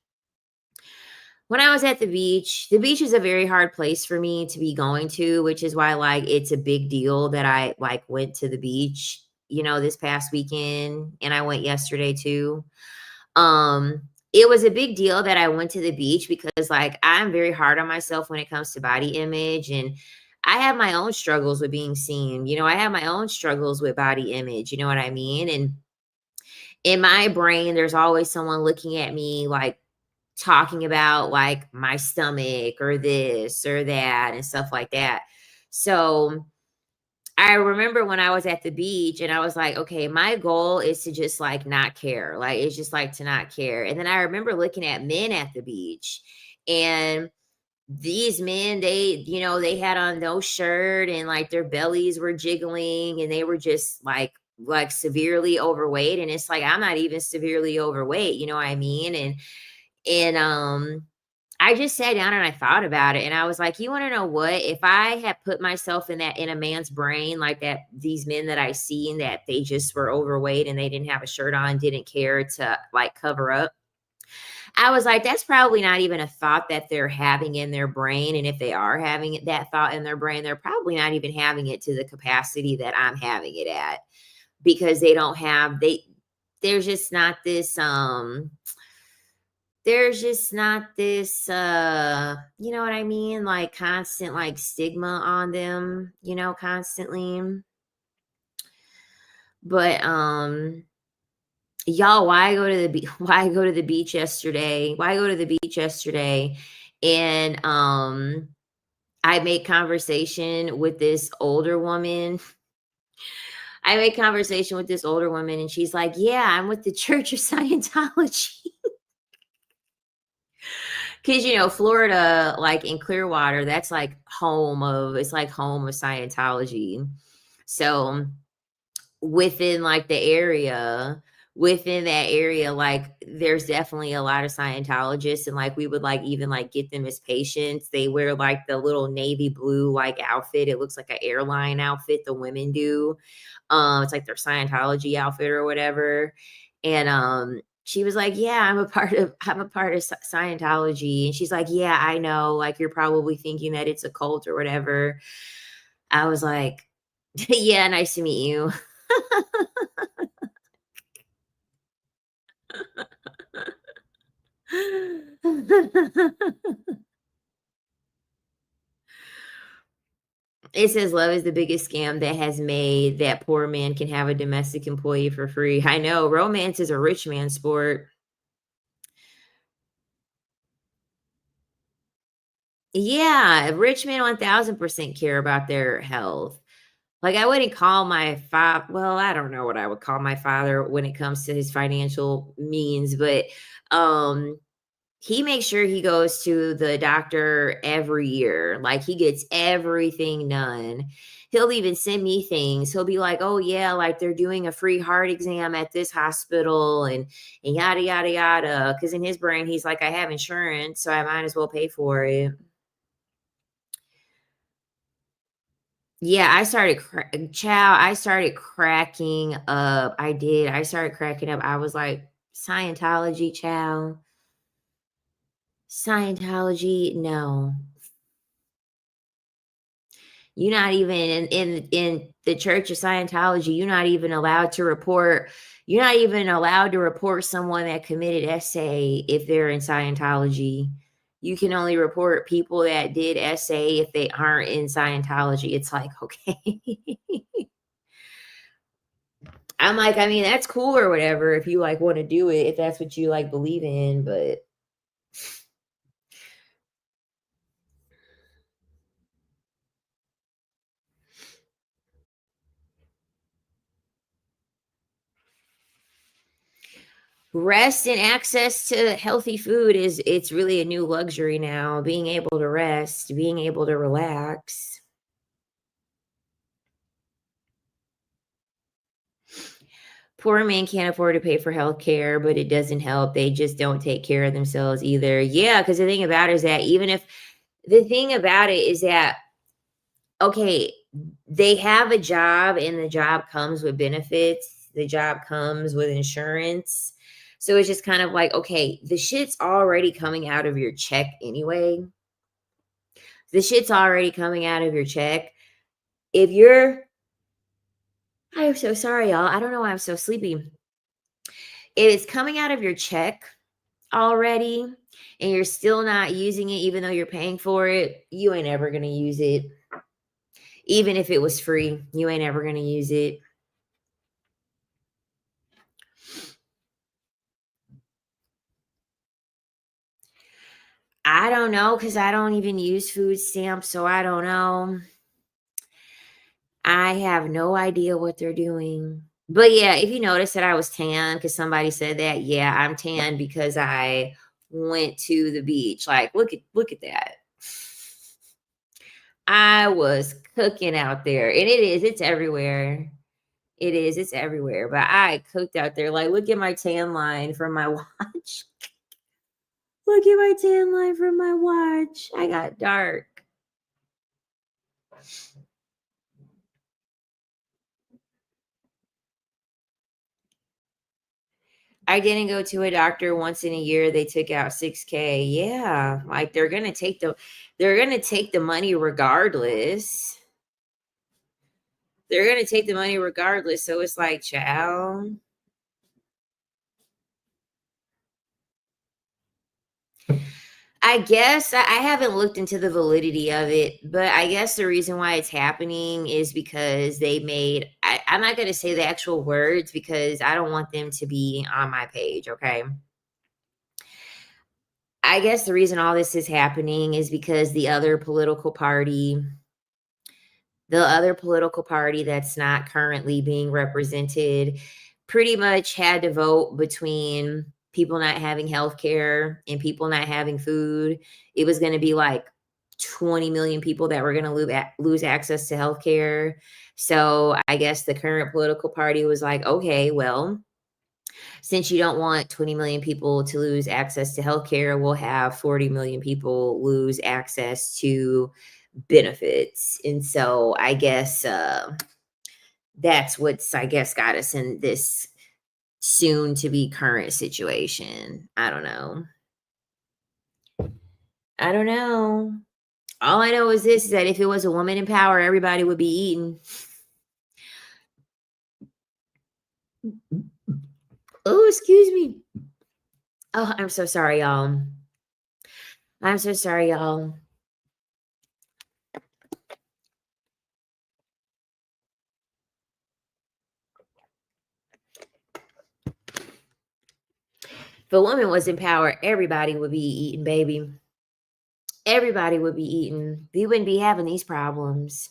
is a very hard place for me to be going to, which is why, like, it's a big deal that I, like, went to the beach, this past weekend, and I went yesterday too. It was a big deal that I went to the beach because, like, I'm very hard on myself when it comes to body image, and I have my own struggles with being seen. I have my own struggles with body image, you know what I mean? And in my brain, there's always someone looking at me, like, talking about, like, my stomach or this or that and stuff like that. So, I remember when I was at the beach and I was like, "Okay, my goal is to just, like, not care." Like, it's just, like, to not care. And then I remember looking at men at the beach, and these men, they had on no shirt, and, like, their bellies were jiggling, and they were just, like severely overweight, and it's like, I'm not even severely overweight, you know what I mean? And I just sat down and I thought about it, and I was like, "You wanna know what? If I had put myself in a man's brain like that, these men that I see and that they just were overweight and they didn't have a shirt on, didn't care to, like, cover up." I was like, "That's probably not even a thought that they're having in their brain, and if they are having that thought in their brain, they're probably not even having it to the capacity that I'm having it at, because they don't have there's just not this, there's just not this, you know what I mean? Like, constant, like, stigma on them, constantly. But, y'all, why go to the beach yesterday? Why go to the beach yesterday? And, I made conversation with this older woman. I made conversation with this older woman, and she's like, "Yeah, I'm with the Church of Scientology." 'Cause, Florida, like, in Clearwater, that's, like, home of Scientology. So, within, like, within that area, like, there's definitely a lot of Scientologists, and, like, we would, like, even, like, get them as patients. They wear, like, the little navy blue, like, outfit. It looks like an airline outfit, the women do. It's like their Scientology outfit or whatever. And she was like, "Yeah, I'm a part of Scientology." And she's like, "Yeah, I know. Like, you're probably thinking that it's a cult or whatever." I was like, "Yeah, nice to meet you." It says love is the biggest scam that has made that poor man can have a domestic employee for free. I know romance is a rich man's sport. Yeah, rich men 1000% care about their health. Like, I wouldn't call my father. Well, I don't know what I would call my father when it comes to his financial means, but, um, he makes sure he goes to the doctor every year. Like, he gets everything done. He'll even send me things. He'll be like, "Oh, yeah, like, they're doing a free heart exam at this hospital," and yada, yada, yada. Because in his brain, he's like, "I have insurance, so I might as well pay for it." Yeah, I started cracking up. I did. I started cracking up. I was like, "Scientology, child? Scientology? No. You're not even in the Church of Scientology, you're not even allowed to report someone that committed SA if they're in Scientology. You can only report people that did SA if they aren't in Scientology." It's like, "Okay." I'm like, I mean, that's cool or whatever if you, like, wanna do it, if that's what you, like, believe in, but Rest and access to healthy food is it's really a new luxury now, being able to rest, being able to relax. Poor men can't afford to pay for healthcare, but it doesn't help. They just don't take care of themselves either. Yeah, because the thing about it is that, okay, they have a job and the job comes with benefits, the job comes with insurance. So it's just kind of like, okay, the shit's already coming out of your check anyway. The shit's already coming out of your check. If you're I'm so sorry, y'all. I don't know why I'm so sleepy. If it's coming out of your check already and you're still not using it, even though you're paying for it, you ain't ever going to use it. Even if it was free, you ain't ever going to use it. I don't know because I don't even use food stamps, so I don't know. I have no idea what they're doing. But yeah, if you notice that I was tan because somebody said that, yeah, I'm tan because I went to the beach. Like, look at that. I was cooking out there. And it's everywhere. It is, it's everywhere. But I cooked out there. Like, look at my tan line from my watch. Look at my tan line from my watch. I got dark. I didn't go to a doctor once in a year. They took out 6K. Yeah. Like they're gonna take the money regardless. They're gonna take the money regardless. So it's like, child. I guess I haven't looked into the validity of it, but I guess the reason why it's happening is because I'm not going to say the actual words because I don't want them to be on my page. Okay. I guess the reason all this is happening is because the other political party that's not currently being represented pretty much had to vote between people not having health care and people not having food. It was going to be like 20 million people that were going to lose access to health care. So I guess the current political party was like, okay, well, since you don't want 20 million people to lose access to health care, we'll have 40 million people lose access to benefits. And so I guess that's what's, I guess, got us in this soon to be current situation. I don't know. I don't know. All I know is this is that if it was a woman in power, everybody would be eating. Oh, excuse me. Oh, I'm so sorry, y'all. I'm so sorry, y'all. If a woman was in power, everybody would be eating, baby. Everybody would be eating. We wouldn't be having these problems.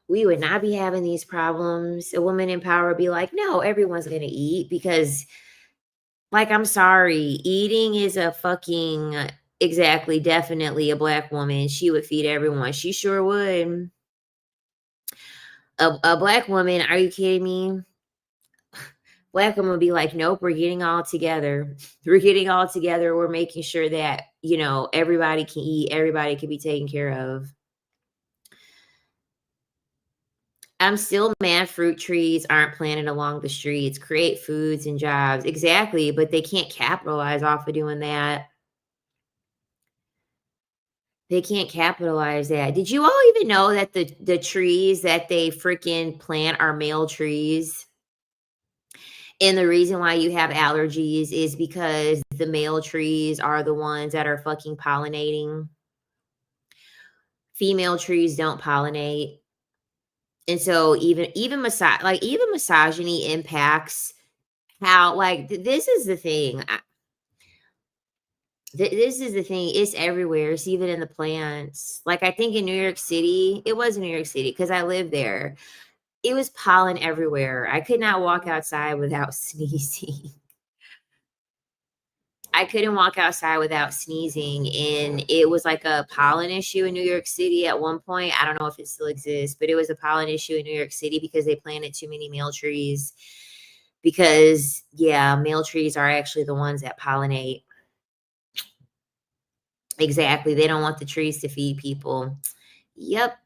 We would not be having these problems. A woman in power would be like, no, everyone's going to eat because, like, I'm sorry, eating is a fucking, exactly, definitely a black woman. She would feed everyone. She sure would. A black woman, are you kidding me? Black women would be like, nope, we're getting all together. We're getting all together. We're making sure that, everybody can eat, everybody can be taken care of. I'm still mad fruit trees aren't planted along the streets, create foods and jobs. Exactly, but they can't capitalize off of doing that. They can't capitalize that. Did you all even know that the trees that they freaking plant are male trees? And the reason why you have allergies is because the male trees are the ones that are fucking pollinating. Female trees don't pollinate. And so even misogyny impacts how this is the thing. This is the thing. It's everywhere. It's even in the plants. Like I think in New York City, it was in New York City because I lived there. It was pollen everywhere. I could not walk outside without sneezing. I couldn't walk outside without sneezing, and it was like a pollen issue in New York City at one point. I don't know if it still exists, but it was a pollen issue in New York City because they planted too many male trees. Because, yeah, male trees are actually the ones that pollinate. Exactly. They don't want the trees to feed people. Yep.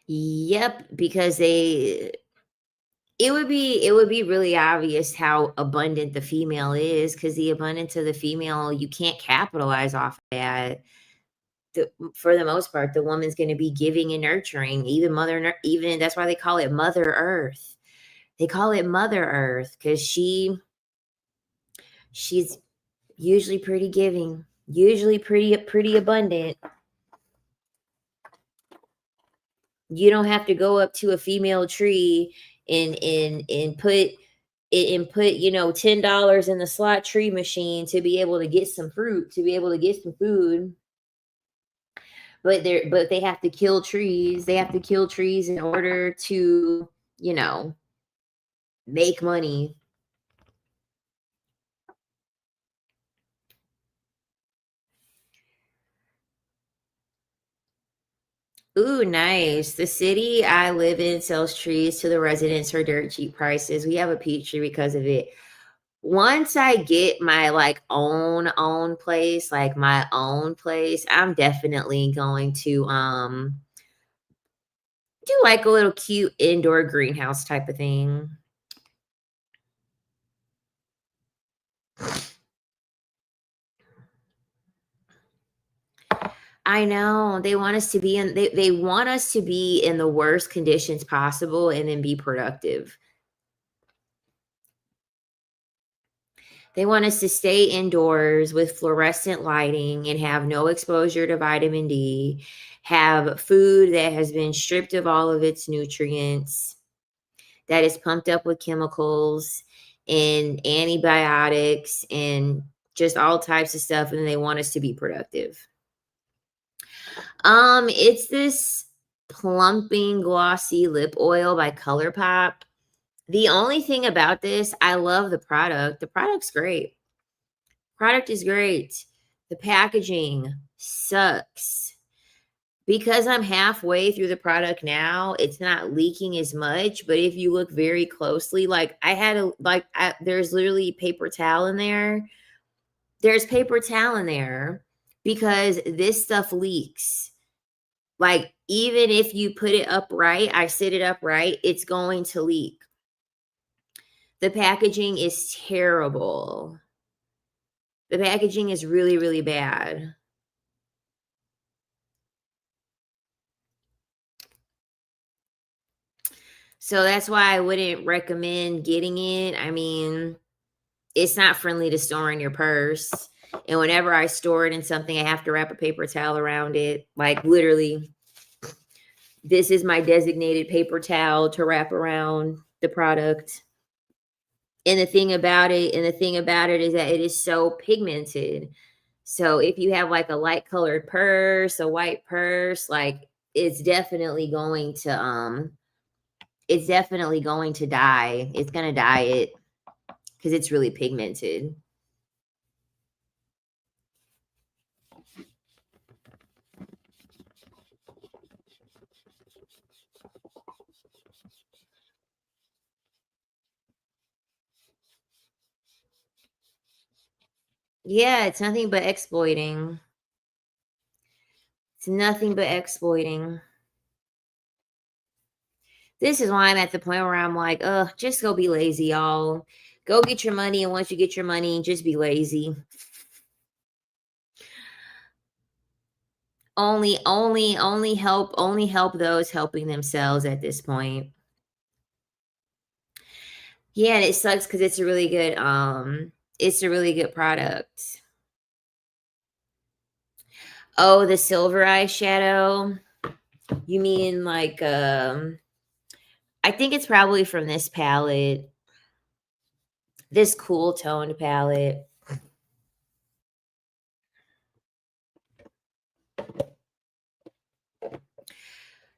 Yep. Because it would be really obvious how abundant the female is, because the abundance of the female, you can't capitalize off of that. For the most part, the woman's going to be giving and nurturing. Even that's why they call it Mother Earth. They call it Mother Earth because she's usually pretty giving, usually pretty abundant. You don't have to go up to a female tree and put $10 in the slot tree machine to be able to get some fruit, to be able to get some food. But they have to kill trees. They have to kill trees in order to, you know, make money. Ooh, nice. The city I live in sells trees to the residents for dirt cheap prices. We have a peach tree because of it. Once I get my like own place, like my own place, I'm definitely going to do like a little cute indoor greenhouse type of thing. I know. They want us to be in the worst conditions possible and then be productive. They want us to stay indoors with fluorescent lighting and have no exposure to vitamin D, have food that has been stripped of all of its nutrients, that is pumped up with chemicals and antibiotics and just all types of stuff, and they want us to be productive. It's this plumping glossy lip oil by ColourPop. The only thing about this, I love the product. The product's great. Product is great. The packaging sucks. Because I'm halfway through the product now, it's not leaking as much, but if you look very closely, like I had a like there's literally paper towel in there. There's paper towel in there because this stuff leaks. Like even if you put it upright, I sit it upright, it's going to leak. The packaging is terrible. The packaging is really, really bad. So that's why I wouldn't recommend getting it. I mean, it's not friendly to store in your purse. And whenever I store it in something, I have to wrap a paper towel around it. Like literally, this is my designated paper towel to wrap around the product. And the thing about it is that it is so pigmented. So if you have like a light colored purse, a white purse, like it's definitely going to it's definitely going to die. It's going to dye it because it's really pigmented. Yeah, it's nothing but exploiting. It's nothing but exploiting. This is why I'm at the point where I'm like, ugh, just go be lazy, y'all. Go get your money, and once you get your money, just be lazy. Only help those helping themselves at this point. Yeah, and it sucks because it's a really good product. Oh, the silver eyeshadow. You mean like I think it's probably from this palette, this cool toned palette.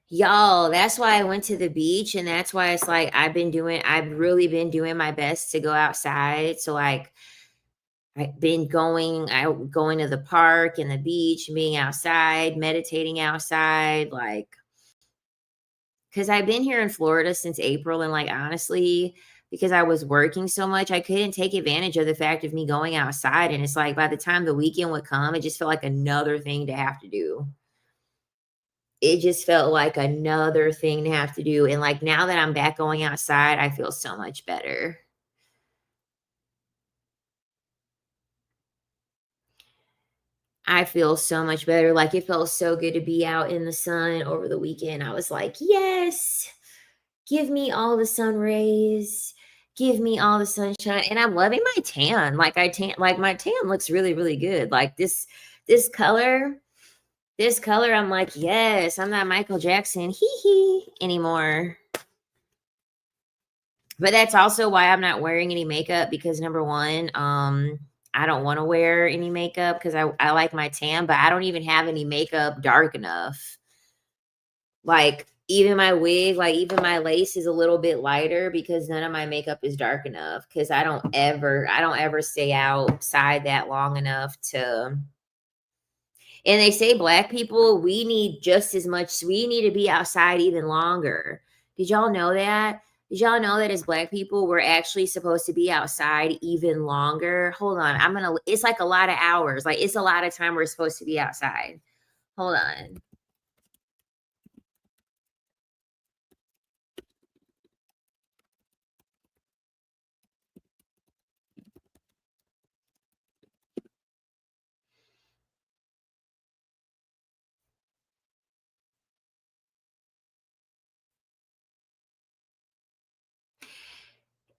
Y'all, that's why I went to the beach, and that's why it's like I've really been doing my best to go outside. So like I've been going to the park and the beach, being outside, meditating outside, like because I've been here in Florida since April, and like honestly, because I was working so much, I couldn't take advantage of the fact of me going outside. And it's like by the time the weekend would come, it just felt like another thing to have to do. It just felt like another thing to have to do. And like now that I'm back going outside, I feel so much better. I feel so much better. Like it felt so good to be out in the sun over the weekend. I was like, yes, give me all the sun rays. Give me all the sunshine. And I'm loving my tan. Like my tan looks really, really good. Like this color, this color, I'm like, yes, I'm not Michael Jackson hee hee anymore. But that's also why I'm not wearing any makeup because number one, I don't want to wear any makeup because I like my tan, but I don't even have any makeup dark enough. Like even my wig, like even my lace is a little bit lighter because none of my makeup is dark enough because I don't ever stay outside that long enough to. And they say black people, we need to be outside even longer. Did y'all know that? Did y'all know that as black people, we're actually supposed to be outside even longer? Hold on. It's like a lot of hours. Like it's a lot of time we're supposed to be outside. Hold on.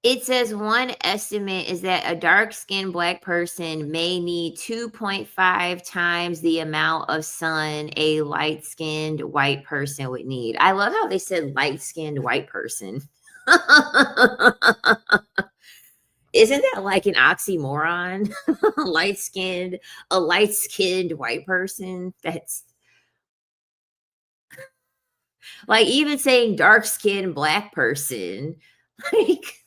It says one estimate is that a dark skinned black person may need 2.5 times the amount of sun a light skinned white person would need. I love how they said light skinned white person. Isn't that like an oxymoron? A light skinned white person. That's like even saying dark skinned black person. Like,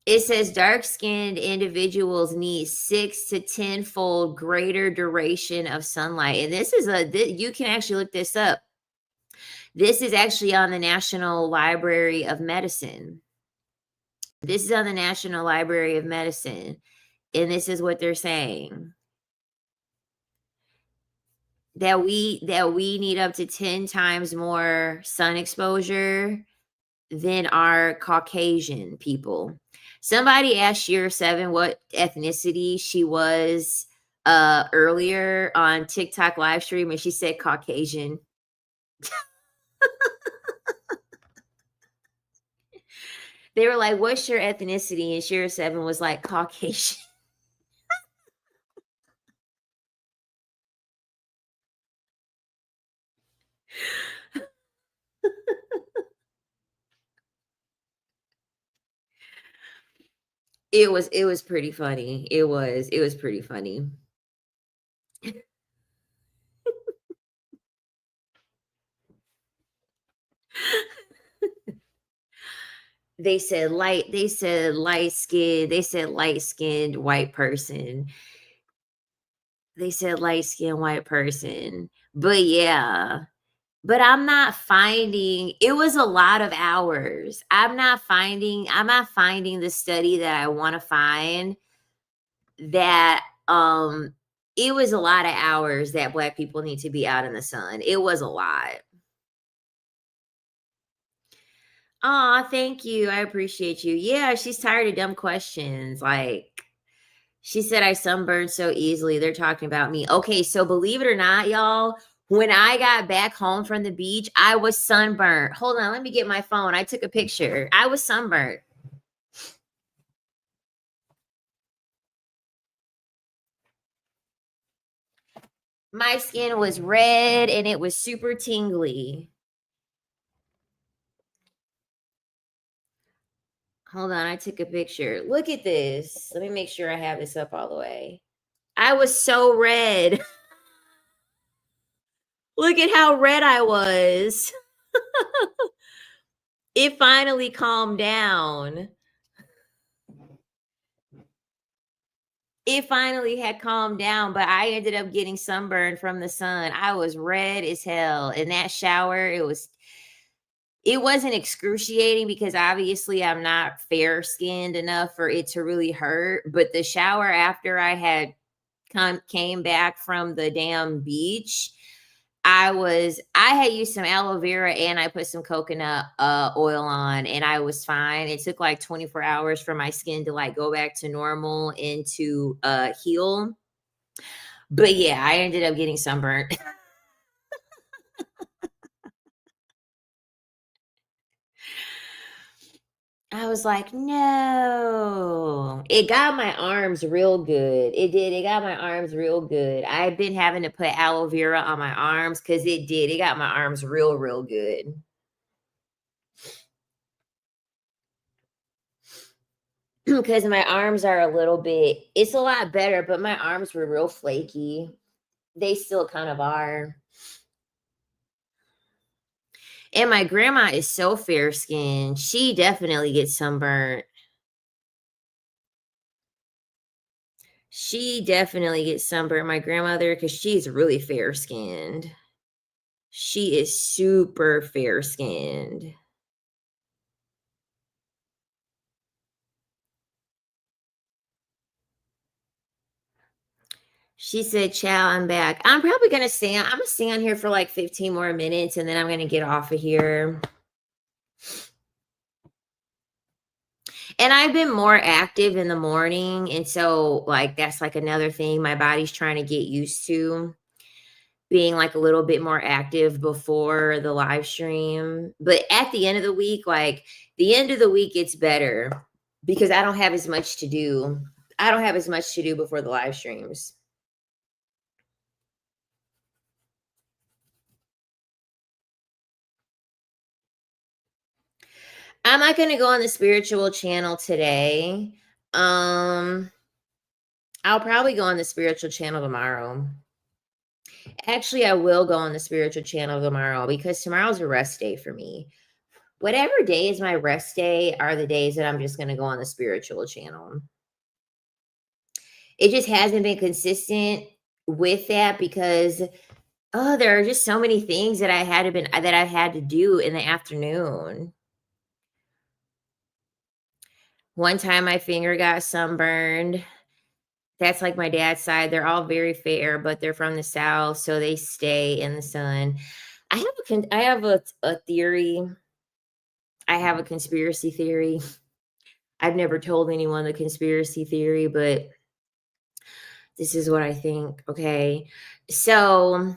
it says dark-skinned individuals need 6 to 10-fold greater duration of sunlight, and you can actually look this up. This is actually on the National Library of Medicine. This is on the National Library of Medicine, and this is what they're saying, that we need up to 10 times more sun exposure than our Caucasian people. Somebody asked year 7 what ethnicity she was earlier on TikTok live stream, and she said Caucasian. They were like, "What's your ethnicity?" And year 7 was like Caucasian. It was pretty funny. It was pretty funny. They said light skinned white person. They said light skinned white person. But yeah. But it was a lot of hours. I'm not finding the study that I want to find that it was a lot of hours that black people need to be out in the sun. It was a lot. Aw, thank you. I appreciate you. Yeah, she's tired of dumb questions. Like she said I sunburned so easily. They're talking about me. Okay, so believe it or not, y'all, when I got back home from the beach, I was sunburnt. Hold on, let me get my phone. I took a picture. I was sunburnt. My skin was red and it was super tingly. Hold on, I took a picture. Look at this. Let me make sure I have this up all the way. I was so red. Look at how red I was. It finally calmed down. It finally had calmed down, but I ended up getting sunburned from the sun. I was red as hell. In that shower, it wasn't excruciating because obviously I'm not fair skinned enough for it to really hurt. But the shower after I had came back from the damn beach, I had used some aloe vera and I put some coconut oil on and I was fine. It took like 24 hours for my skin to like go back to normal and to heal. But yeah, I ended up getting sunburnt. I was like, "No." It got my arms real good. It did, it got my arms real good. I've been having to put aloe vera on my arms because it did, it got my arms real, real good. Because my arms are a little bit it's a lot better, but my arms were real flaky. They still kind of are. And my grandma is so fair skinned. She definitely gets sunburnt. She definitely gets sunburned, my grandmother, because she's really fair skinned. She is super fair skinned. She said, "Chow, I'm back." I'm probably I'm gonna stay on here for like 15 more minutes and then I'm gonna get off of here. And I've been more active in the morning. And so, like, that's like another thing my body's trying to get used to being like a little bit more active before the live stream. But at the end of the week, like the end of the week, it's better because I don't have as much to do. I don't have as much to do before the live streams. I'm not going to go on the spiritual channel today. Um, I'll probably go on the spiritual channel tomorrow. Actually, I will go on the spiritual channel tomorrow because tomorrow's a rest day for me. Whatever day is my rest day are the days that I'm just going to go on the spiritual channel. It just hasn't been consistent with that because there are just so many things that I've had to do in the afternoon. One time my finger got sunburned. That's like my dad's side. They're all very fair, but they're from the South, so they stay in the sun. I have a theory. I have a conspiracy theory. I've never told anyone the conspiracy theory, but this is what I think. So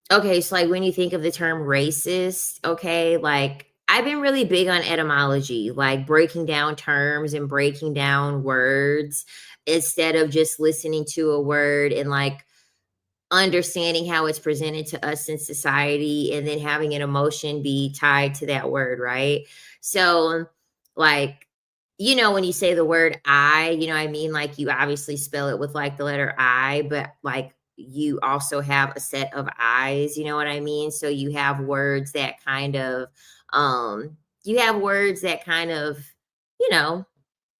so like when you think of the term racist, okay, like I've been really big on etymology, like breaking down terms and breaking down words instead of just listening to a word and like understanding how it's presented to us in society and then having an emotion be tied to that word, right? So, like, when you say the word I, I mean, like, you obviously spell it with like the letter I, but like, you also have a set of eyes, you know what I mean? So you have words that kind of, you know,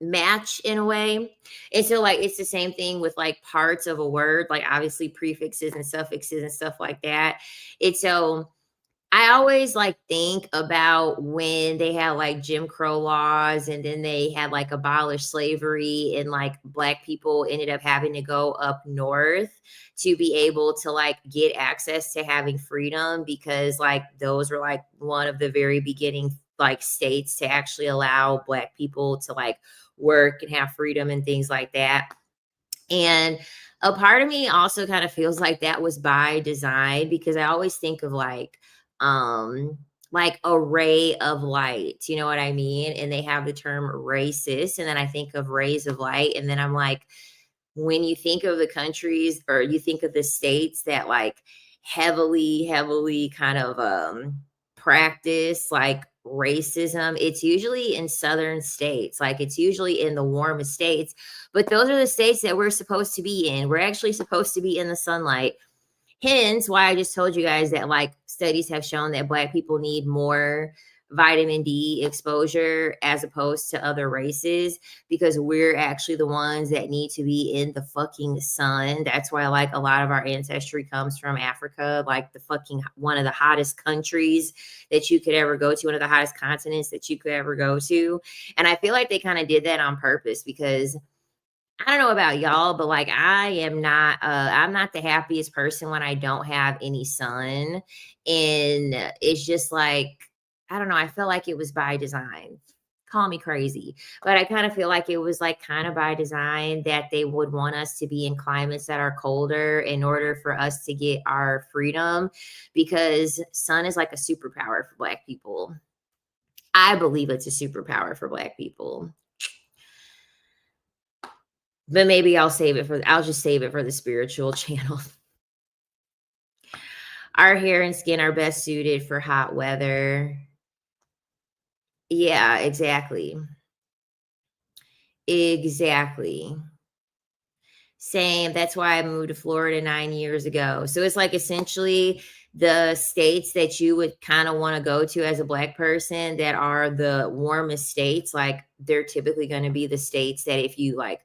match in a way. And so like it's the same thing with like parts of a word, like obviously prefixes and suffixes and stuff like that. It's so I always like think about when they had like Jim Crow laws and then they had like abolished slavery and like black people ended up having to go up north to be able to like get access to having freedom because like those were like one of the very beginning like states to actually allow black people to like work and have freedom and things like that. And a part of me also kind of feels like that was by design because I always think of like a ray of light, you know what I mean? And they have the term racist and then I think of rays of light and then I'm like when you think of the countries or you think of the states that like heavily kind of practice like racism, it's usually in southern states. Like it's usually in the warmest states, but those are the states that we're supposed to be in. We're actually supposed to be in the sunlight. Hence why I just told you guys that like studies have shown that black people need more vitamin D exposure as opposed to other races because we're actually the ones that need to be in the fucking sun. That's why like a lot of our ancestry comes from Africa, like the fucking one of the hottest countries that you could ever go to, one of the hottest continents that you could ever go to. And I feel like they kind of did that on purpose because I don't know about y'all, but like I'm not the happiest person when I don't have any sun. And it's just like, I don't know, I feel like it was by design. Call me crazy, but I kind of feel like it was like kind of by design that they would want us to be in climates that are colder in order for us to get our freedom because sun is like a superpower for black people. I believe it's a superpower for black people. But maybe I'll just save it for the spiritual channel. Our hair and skin are best suited for hot weather. Yeah, exactly. Exactly. Same. That's why I moved to Florida 9 years ago. So it's like essentially the states that you would kind of want to go to as a black person that are the warmest states, like they're typically going to be the states that if you like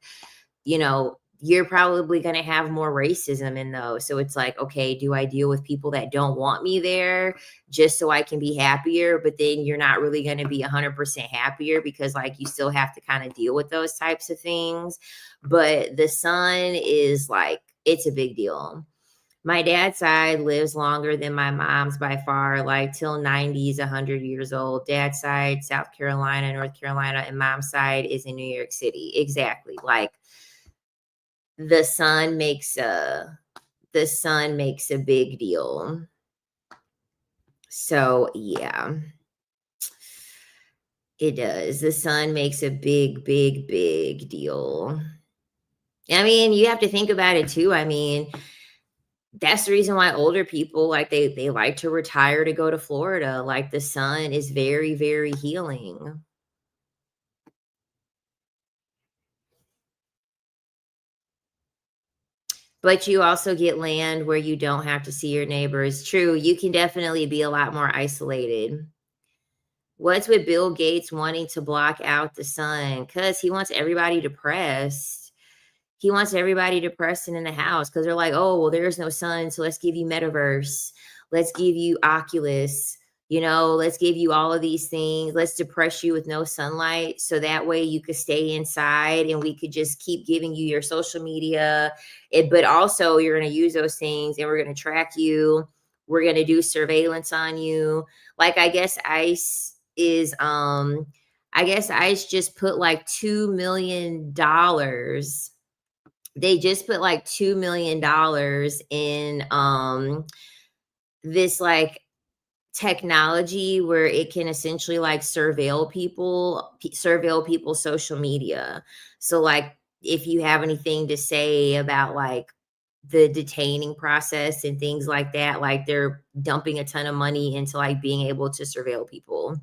you're probably going to have more racism in those. So it's like, okay, do I deal with people that don't want me there just so I can be happier? But then you're not really going to be 100% happier because like you still have to kind of deal with those types of things. But the sun is like, it's a big deal. My dad's side lives longer than my mom's by far, like till 90s, 100 years old. Dad's side, South Carolina, North Carolina, and mom's side is in New York City. Exactly. Like the sun makes a big deal. So yeah, it does. The sun makes a big deal. I mean, you have to think about it too. I mean, that's the reason why older people like they like to retire to go to Florida. Like the sun is very healing. But you also get land where you don't have to see your neighbors. True, you can definitely be a lot more isolated. What's with Bill Gates wanting to block out the sun? Because he wants everybody depressed. He wants everybody depressed and in the house because they're like, oh, well, there's no sun. So let's give you metaverse. Let's give you Oculus. Let's give you all of these things. Let's depress you with no sunlight. So that way you could stay inside and we could just keep giving you your social media. But also, you're going to use those things and we're going to track you. We're going to do surveillance on you. Like, I guess ICE just put like $2 million. They just put like $2 million in this like technology where it can essentially like surveil people's social media. So like if you have anything to say about like the detaining process and things like that, like they're dumping a ton of money into like being able to surveil people.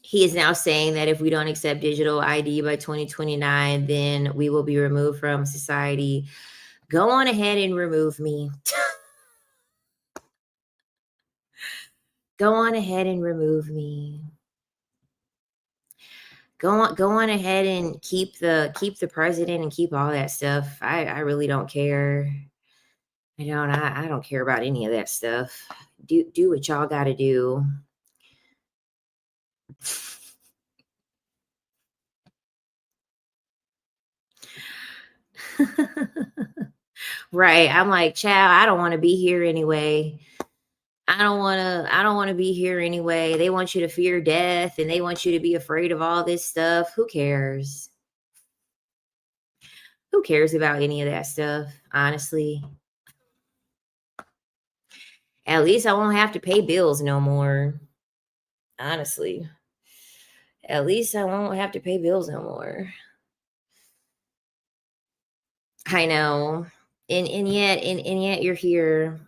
He is now saying that if we don't accept digital ID by 2029, then we will be removed from society. Go on ahead and remove me. Go on ahead and remove me. Go on ahead and keep the president and keep all that stuff. I really don't care. I don't care about any of that stuff. Do what y'all got to do. Right. I'm like, child, I don't want to be here anyway. I don't want to be here anyway. They want you to fear death and they want you to be afraid of all this stuff. Who cares? Who cares about any of that stuff, honestly? At least I won't have to pay bills no more. Honestly. At least I won't have to pay bills no more. I know. And yet you're here.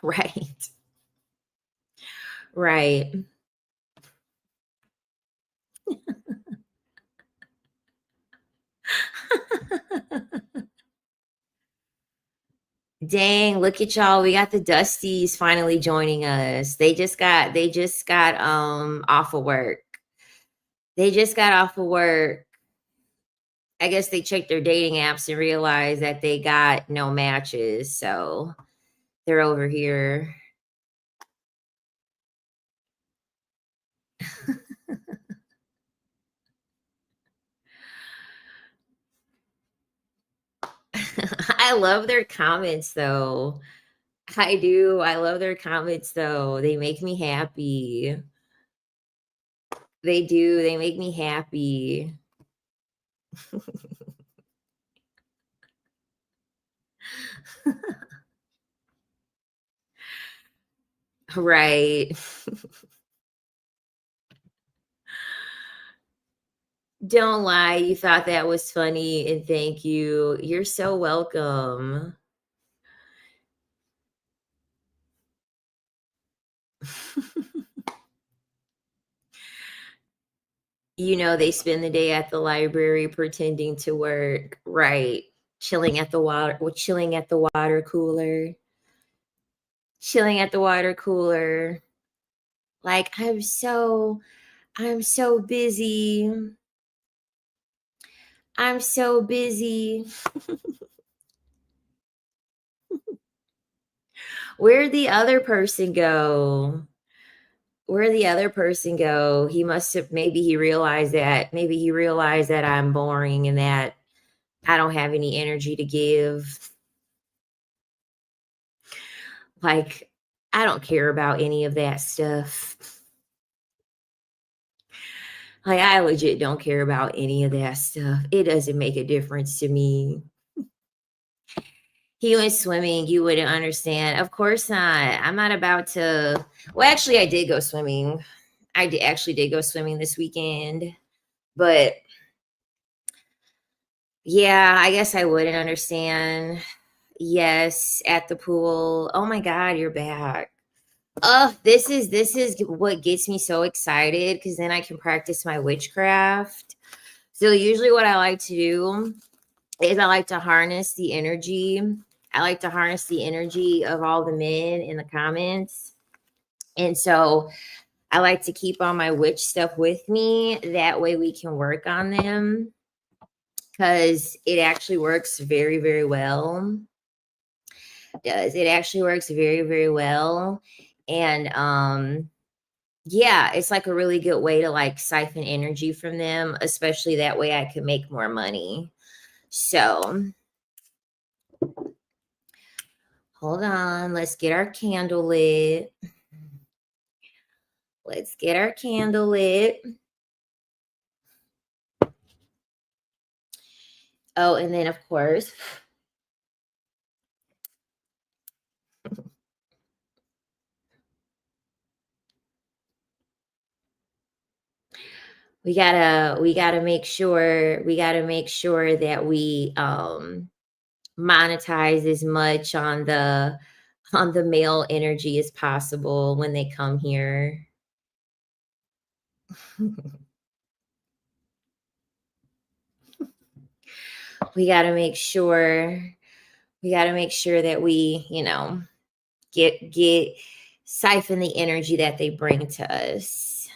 Right. Right. Dang, look at y'all. We got the Dusties finally joining us. They just got off of work. They just got off of work. I guess they checked their dating apps and realized that they got no matches. So they're over here. I love their comments though. I do. I love their comments though. They make me happy. They do. They make me happy. Right. Don't lie. You thought that was funny and thank you. You're so welcome. You know, they spend the day at the library pretending to work, right? Chilling at the water cooler. Chilling at the water cooler. Like I'm so busy. I'm so busy. Where'd the other person go? Where'd the other person go? He must have maybe he realized that I'm boring and that I don't have any energy to give. Like, I don't care about any of that stuff. Like, I legit don't care about any of that stuff. It doesn't make a difference to me. He went swimming, you wouldn't understand. Of course not. I'm not about to. Well, actually, I did go swimming. Actually did go swimming this weekend, but yeah, I guess I wouldn't understand. Yes, at the pool. Oh my God, you're back. Oh, this is what gets me so excited because then I can practice my witchcraft. So usually what I like to do is I like to harness the energy. I like to harness the energy of all the men in the comments. And so I like to keep all my witch stuff with me. That way we can work on them because it actually works very, very well. It actually works very, very well. And yeah, it's like a really good way to like siphon energy from them, especially that way I can make more money. So hold on, let's get our candle lit. Let's get our candle lit. Oh, and then of course, we gotta make sure that we monetize as much on the male energy as possible when they come here. we got to make sure we got to make sure that we, get siphon the energy that they bring to us.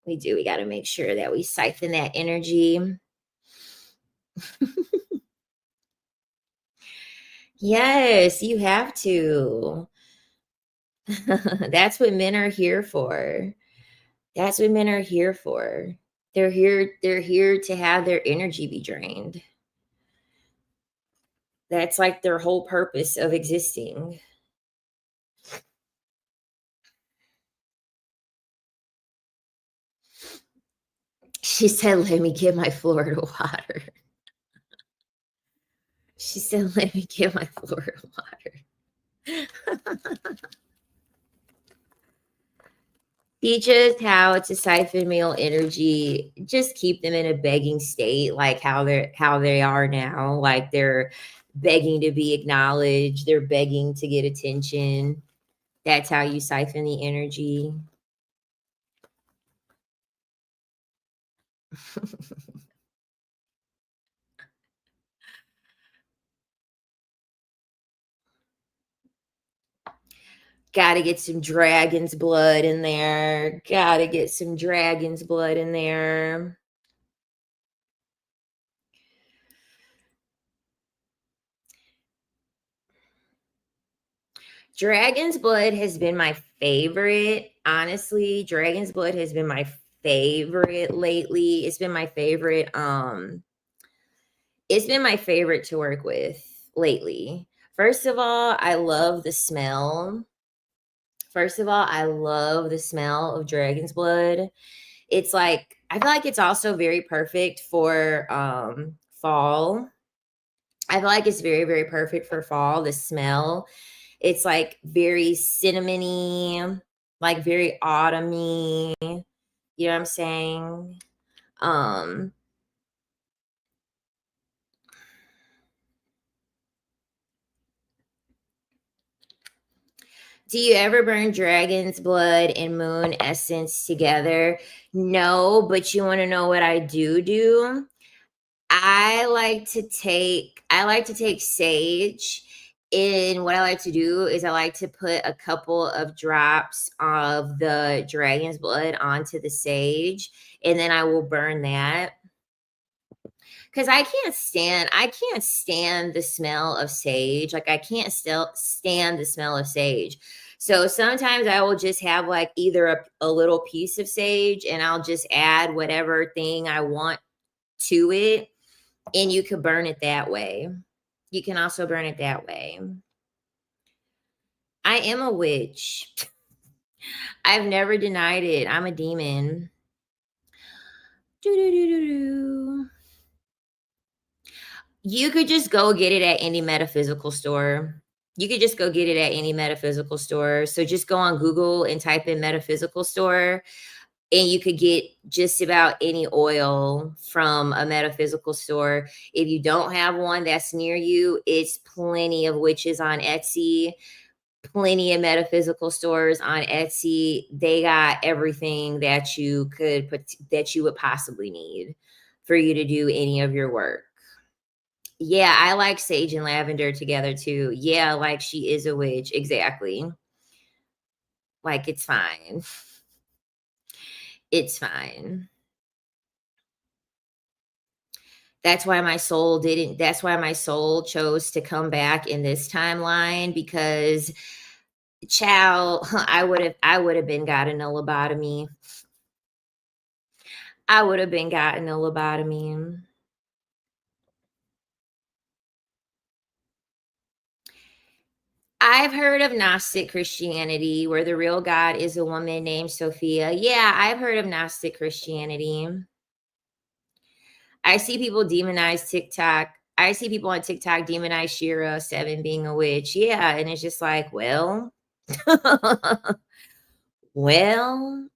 We got to make sure that we siphon that energy. Yes, you have to. That's what men are here for. That's what men are here for. They're here to have their energy be drained. That's like their whole purpose of existing. She said, "Let me get my Florida water." She said, "Let me get my Florida water." Teach us how to siphon male energy, just keep them in a begging state, like how they are now, like they're begging to be acknowledged, they're begging to get attention. That's how you siphon the energy. Gotta get some dragon's blood in there. Gotta get some dragon's blood in there. Dragon's blood has been my favorite. Honestly, dragon's blood has been my favorite lately. It's been my favorite to work with lately. First of all, I love the smell. First of all, I love the smell of dragon's blood. It's like I feel like it's also very perfect for fall. I feel like it's very, very perfect for fall. The smell, it's like very cinnamony, like very autumny. You know what I'm saying? Um, do you ever burn dragon's blood and moon essence together? No, but you want to know what I do? I like to take sage, and what I like to do is I like to put a couple of drops of the dragon's blood onto the sage, and then I will burn that because I can't stand the smell of sage. Like I can't still stand the smell of sage. So sometimes I will just have like either a little piece of sage and I'll just add whatever thing I want to it, and you could burn it that way. You can also burn it that way. I am a witch. I've never denied it. I'm a demon. Doo-doo-doo-doo-doo. You could just go get it at any metaphysical store. You could just go get it at any metaphysical store. So just go on Google and type in metaphysical store, and you could get just about any oil from a metaphysical store. If you don't have one that's near you, it's plenty of witches on Etsy, plenty of metaphysical stores on Etsy. They got everything that you could put that you would possibly need for you to do any of your work. Yeah, I like sage and lavender together too. Yeah, like she is a witch. Exactly. Like it's fine. It's fine. That's why my soul chose to come back in this timeline because child, I would have been gotten a lobotomy. I would have been gotten a lobotomy. I've heard of Gnostic Christianity where the real God is a woman named Sophia. Yeah, I've heard of Gnostic Christianity. I see people demonize TikTok. I see people on TikTok demonize Shira Seven being a witch. Yeah, and it's just like, well, well,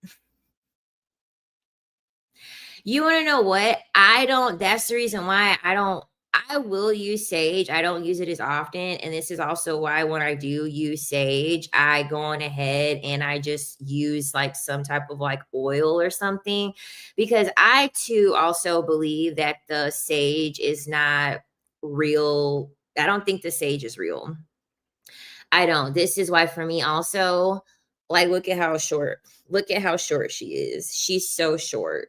you want to know what? I don't. That's the reason why I don't. I will use sage. I don't use it as often. And this is also why when I do use sage, I go on ahead and I just use like some type of like oil or something. Because I too also believe that the sage is not real. I don't think the sage is real. I don't. This is why for me also, like look at how short she is. She's so short.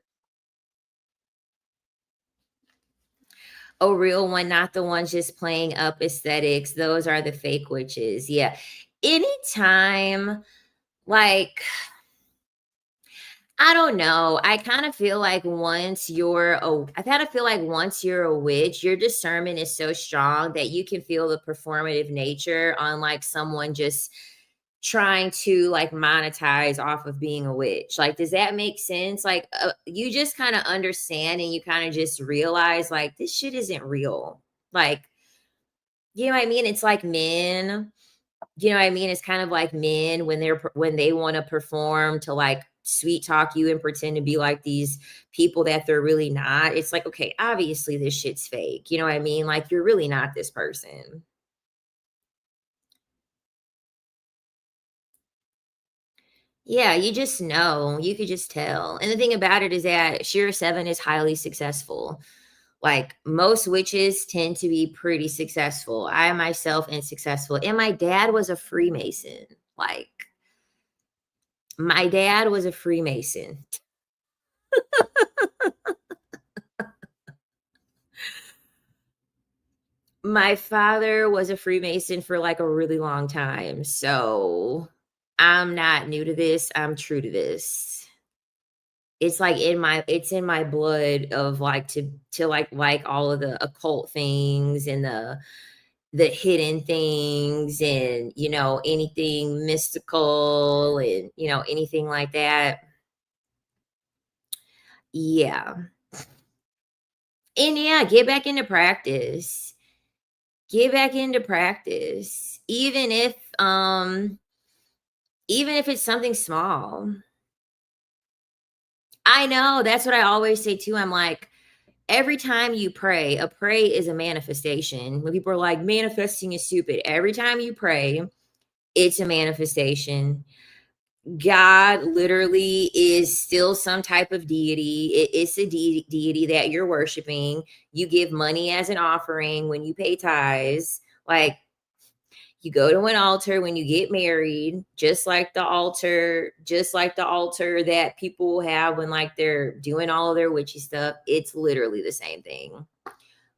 A real one, not the ones just playing up aesthetics. Those are the fake witches. Yeah. Anytime, like, I don't know. I kind of feel like once you're a witch, your discernment is so strong that you can feel the performative nature on like someone just trying to like monetize off of being a witch. Like, does that make sense? Like, you just kind of understand and you kind of just realize like this shit isn't real. Like, you know what I mean? It's like men, you know what I mean? It's kind of like men when they want to perform to like sweet talk you and pretend to be like these people that they're really not. It's like, okay, obviously this shit's fake. You know what I mean? Like, you're really not this person. Yeah, you just know. You could just tell. And the thing about it is that Shira 7 is highly successful. Like, most witches tend to be pretty successful. I myself am successful. And my dad was a Freemason. Like, my dad was a Freemason. My father was a Freemason for like a really long time. So I'm not new to this. I'm true to this. It's in my blood of like to like all of the occult things and the hidden things and anything mystical and anything like that. Yeah. And yeah, get back into practice. Get back into practice. Even if it's something small. I know, that's what I always say too. I'm like, every time you pray, a pray is a manifestation. When people are like, manifesting is stupid. Every time you pray, it's a manifestation. God literally is still some type of deity. It's a deity that you're worshiping. You give money as an offering when you pay tithes. Like, you go to an altar when you get married, just like the altar that people have when like they're doing all of their witchy stuff. It's literally the same thing.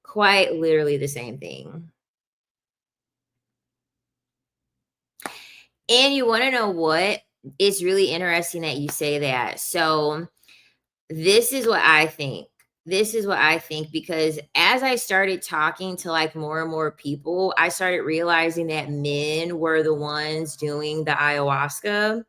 Quite literally the same thing. And you want to know what? It's really interesting that you say that. So, this is what I think. This is what I think because as I started talking to like more and more people, I started realizing that men were the ones doing the ayahuasca.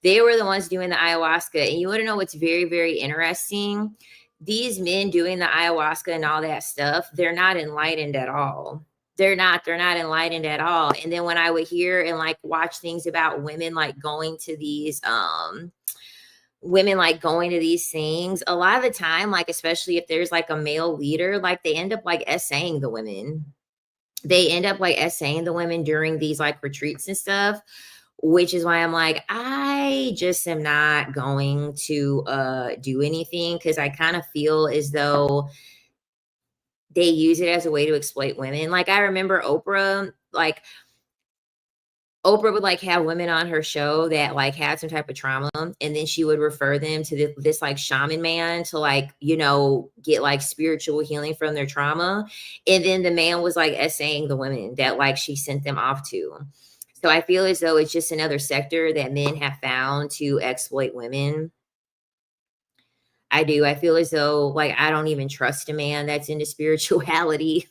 They were the ones doing the ayahuasca. And you want to know what's very, very interesting? These men doing the ayahuasca and all that stuff, they're not enlightened at all. They're not enlightened at all. And then when I would hear and like watch things about women like going to these things, a lot of the time, like especially if there's like a male leader, like they end up like essaying the women. They end up like essaying the women during these like retreats and stuff, which is why I'm like, I just am not going to do anything because I kind of feel as though they use it as a way to exploit women. Like I remember Oprah would like have women on her show that like had some type of trauma, and then she would refer them to this like shaman man to like, get like spiritual healing from their trauma. And then the man was like essaying the women that like she sent them off to. So I feel as though it's just another sector that men have found to exploit women. I do. I feel as though like I don't even trust a man that's into spirituality.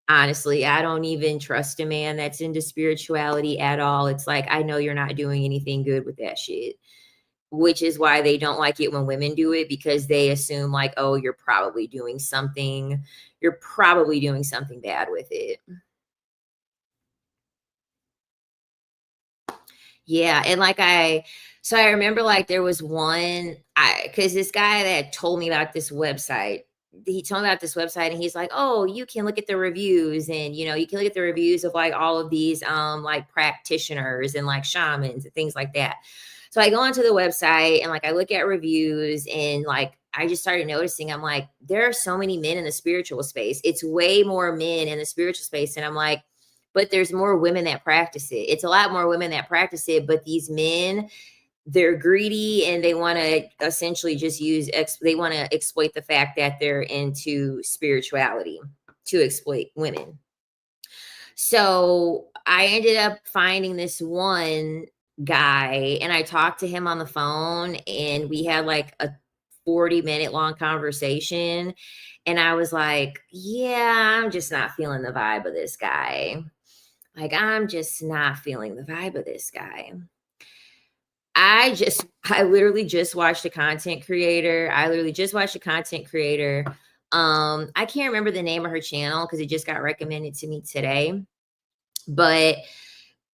Honestly, I don't even trust a man that's into spirituality at all. It's like, I know you're not doing anything good with that shit, which is why they don't like it when women do it because they assume, like, oh, you're probably doing something bad with it. Yeah. And so I remember like there was because this guy that told me about this website, he told me about this website and he's like, oh, you can look at the reviews and, you can look at the reviews of like all of these, like practitioners and like shamans and things like that. So I go onto the website and like, I look at reviews and like, I just started noticing, I'm like, there are so many men in the spiritual space. It's way more men in the spiritual space. And I'm like, but there's more women that practice it. It's a lot more women that practice it, but these men, they're greedy and they want to essentially just they want to exploit the fact that they're into spirituality to exploit women. So I ended up finding this one guy and I talked to him on the phone and we had like a 40-minute long conversation. And I was like, yeah, I'm just not feeling the vibe of this guy. Like, I'm just not feeling the vibe of this guy. I literally just watched a content creator. I literally just watched a content creator. I can't remember the name of her channel because it just got recommended to me today. But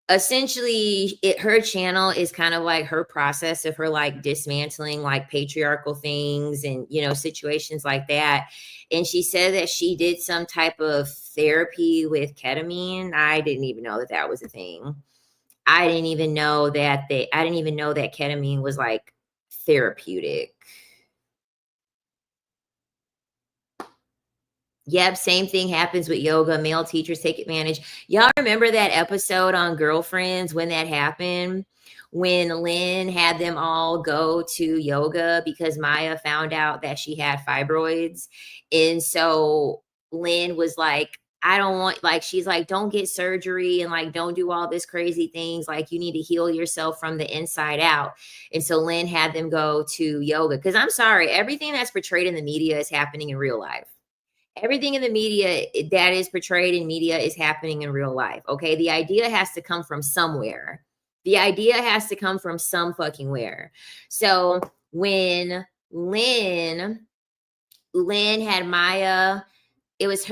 essentially her channel is kind of like her process of her like dismantling like patriarchal things and situations like that. And she said that she did some type of therapy with ketamine. I didn't even know that that was a thing. I didn't even know that ketamine was like therapeutic. Yep, same thing happens with yoga. Male teachers take advantage. Y'all remember that episode on Girlfriends when that happened? When Lynn had them all go to yoga because Maya found out that she had fibroids. And so Lynn was like, I don't want, like, she's like, don't get surgery and like, don't do all this crazy things. Like, you need to heal yourself from the inside out. And so Lynn had them go to yoga. Cause I'm sorry, everything that's portrayed in the media is happening in real life. Everything in the media that is portrayed in media is happening in real life. Okay. The idea has to come from somewhere. The idea has to come from some fucking where. So when Lynn had Maya, it was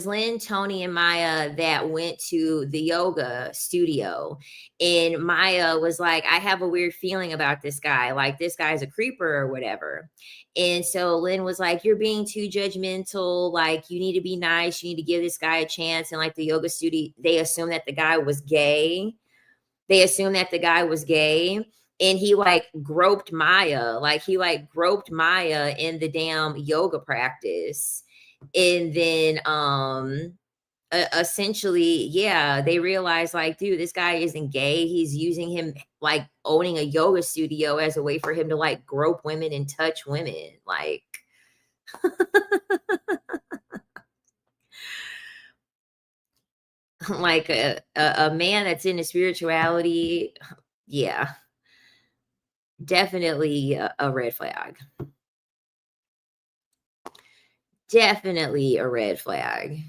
Lynn, Tony, and Maya that went to the yoga studio. And Maya was like, I have a weird feeling about this guy. Like, this guy's a creeper or whatever. And so Lynn was like, you're being too judgmental. Like, you need to be nice. You need to give this guy a chance. And like the yoga studio, they assumed that the guy was gay. They assumed that the guy was gay. And he like groped Maya. Like, he like groped Maya in the damn yoga practice. And then essentially, yeah, they realized like, dude, this guy isn't gay. He's using him like owning a yoga studio as a way for him to like grope women and touch women. Like, like a man that's into spirituality. Yeah, definitely a red flag. Definitely a red flag.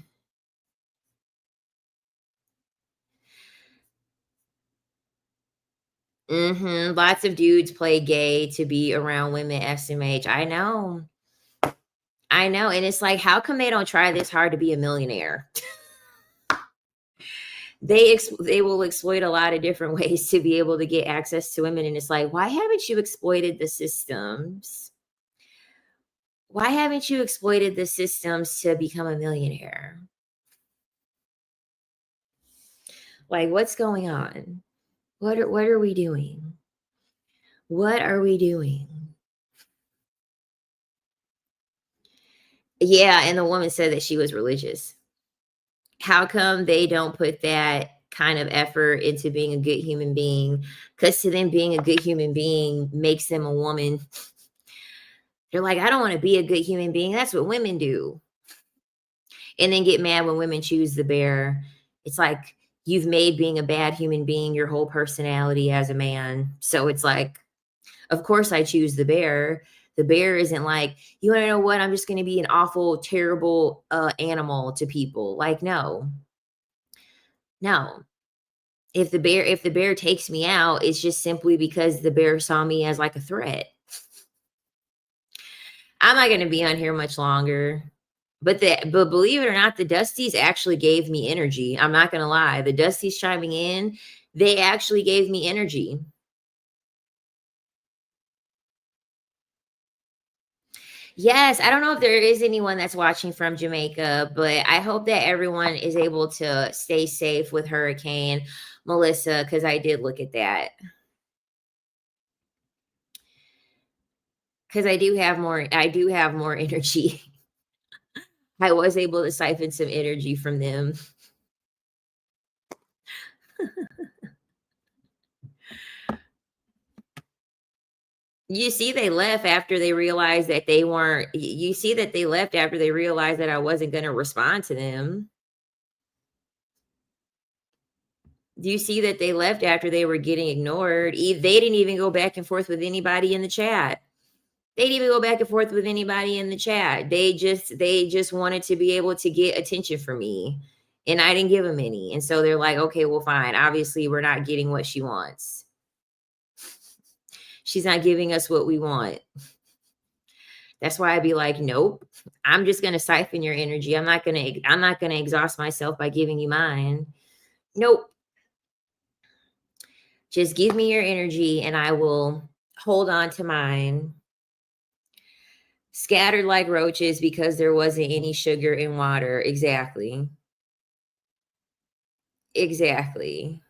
Lots of dudes play gay to be around women SMH. I know. I know. And it's like, how come they don't try this hard to be a millionaire? They will exploit a lot of different ways to be able to get access to women. And it's like, why haven't you exploited the systems? Why haven't you exploited the systems to become a millionaire? Like, what's going on? What are we doing? What are we doing? Yeah, and the woman said that she was religious. How come they don't put that kind of effort into being a good human being? Because to them, being a good human being makes them a woman. They're like, I don't want to be a good human being. That's what women do. And then get mad when women choose the bear. It's like you've made being a bad human being your whole personality as a man. So it's like, of course I choose the bear. The bear isn't like, you want to know what? I'm just going to be an awful, terrible animal to people. Like, no, no. If the bear takes me out, it's just simply because the bear saw me as like a threat. I'm not going to be on here much longer. But believe it or not, the Dusties actually gave me energy. I'm not going to lie. The Dusties chiming in, they actually gave me energy. Yes, I don't know if there is anyone that's watching from Jamaica, but I hope that everyone is able to stay safe with Hurricane Melissa, because I did look at that. Because I do have more energy. I was able to siphon some energy from them. You see, they left after they realized that they weren't. You see that they left after they realized that I wasn't going to respond to them. Do you see that they left after they were getting ignored? They didn't even go back and forth with anybody in the chat. They didn't even go back and forth with anybody in the chat. They just wanted to be able to get attention from me, and I didn't give them any. And so they're like, okay, well, fine. Obviously, we're not getting what she wants. She's not giving us what we want. That's why I'd be like, nope. I'm just gonna siphon your energy. I'm not gonna exhaust myself by giving you mine. Nope. Just give me your energy and I will hold on to mine. Scattered like roaches because there wasn't any sugar in water. Exactly. Exactly.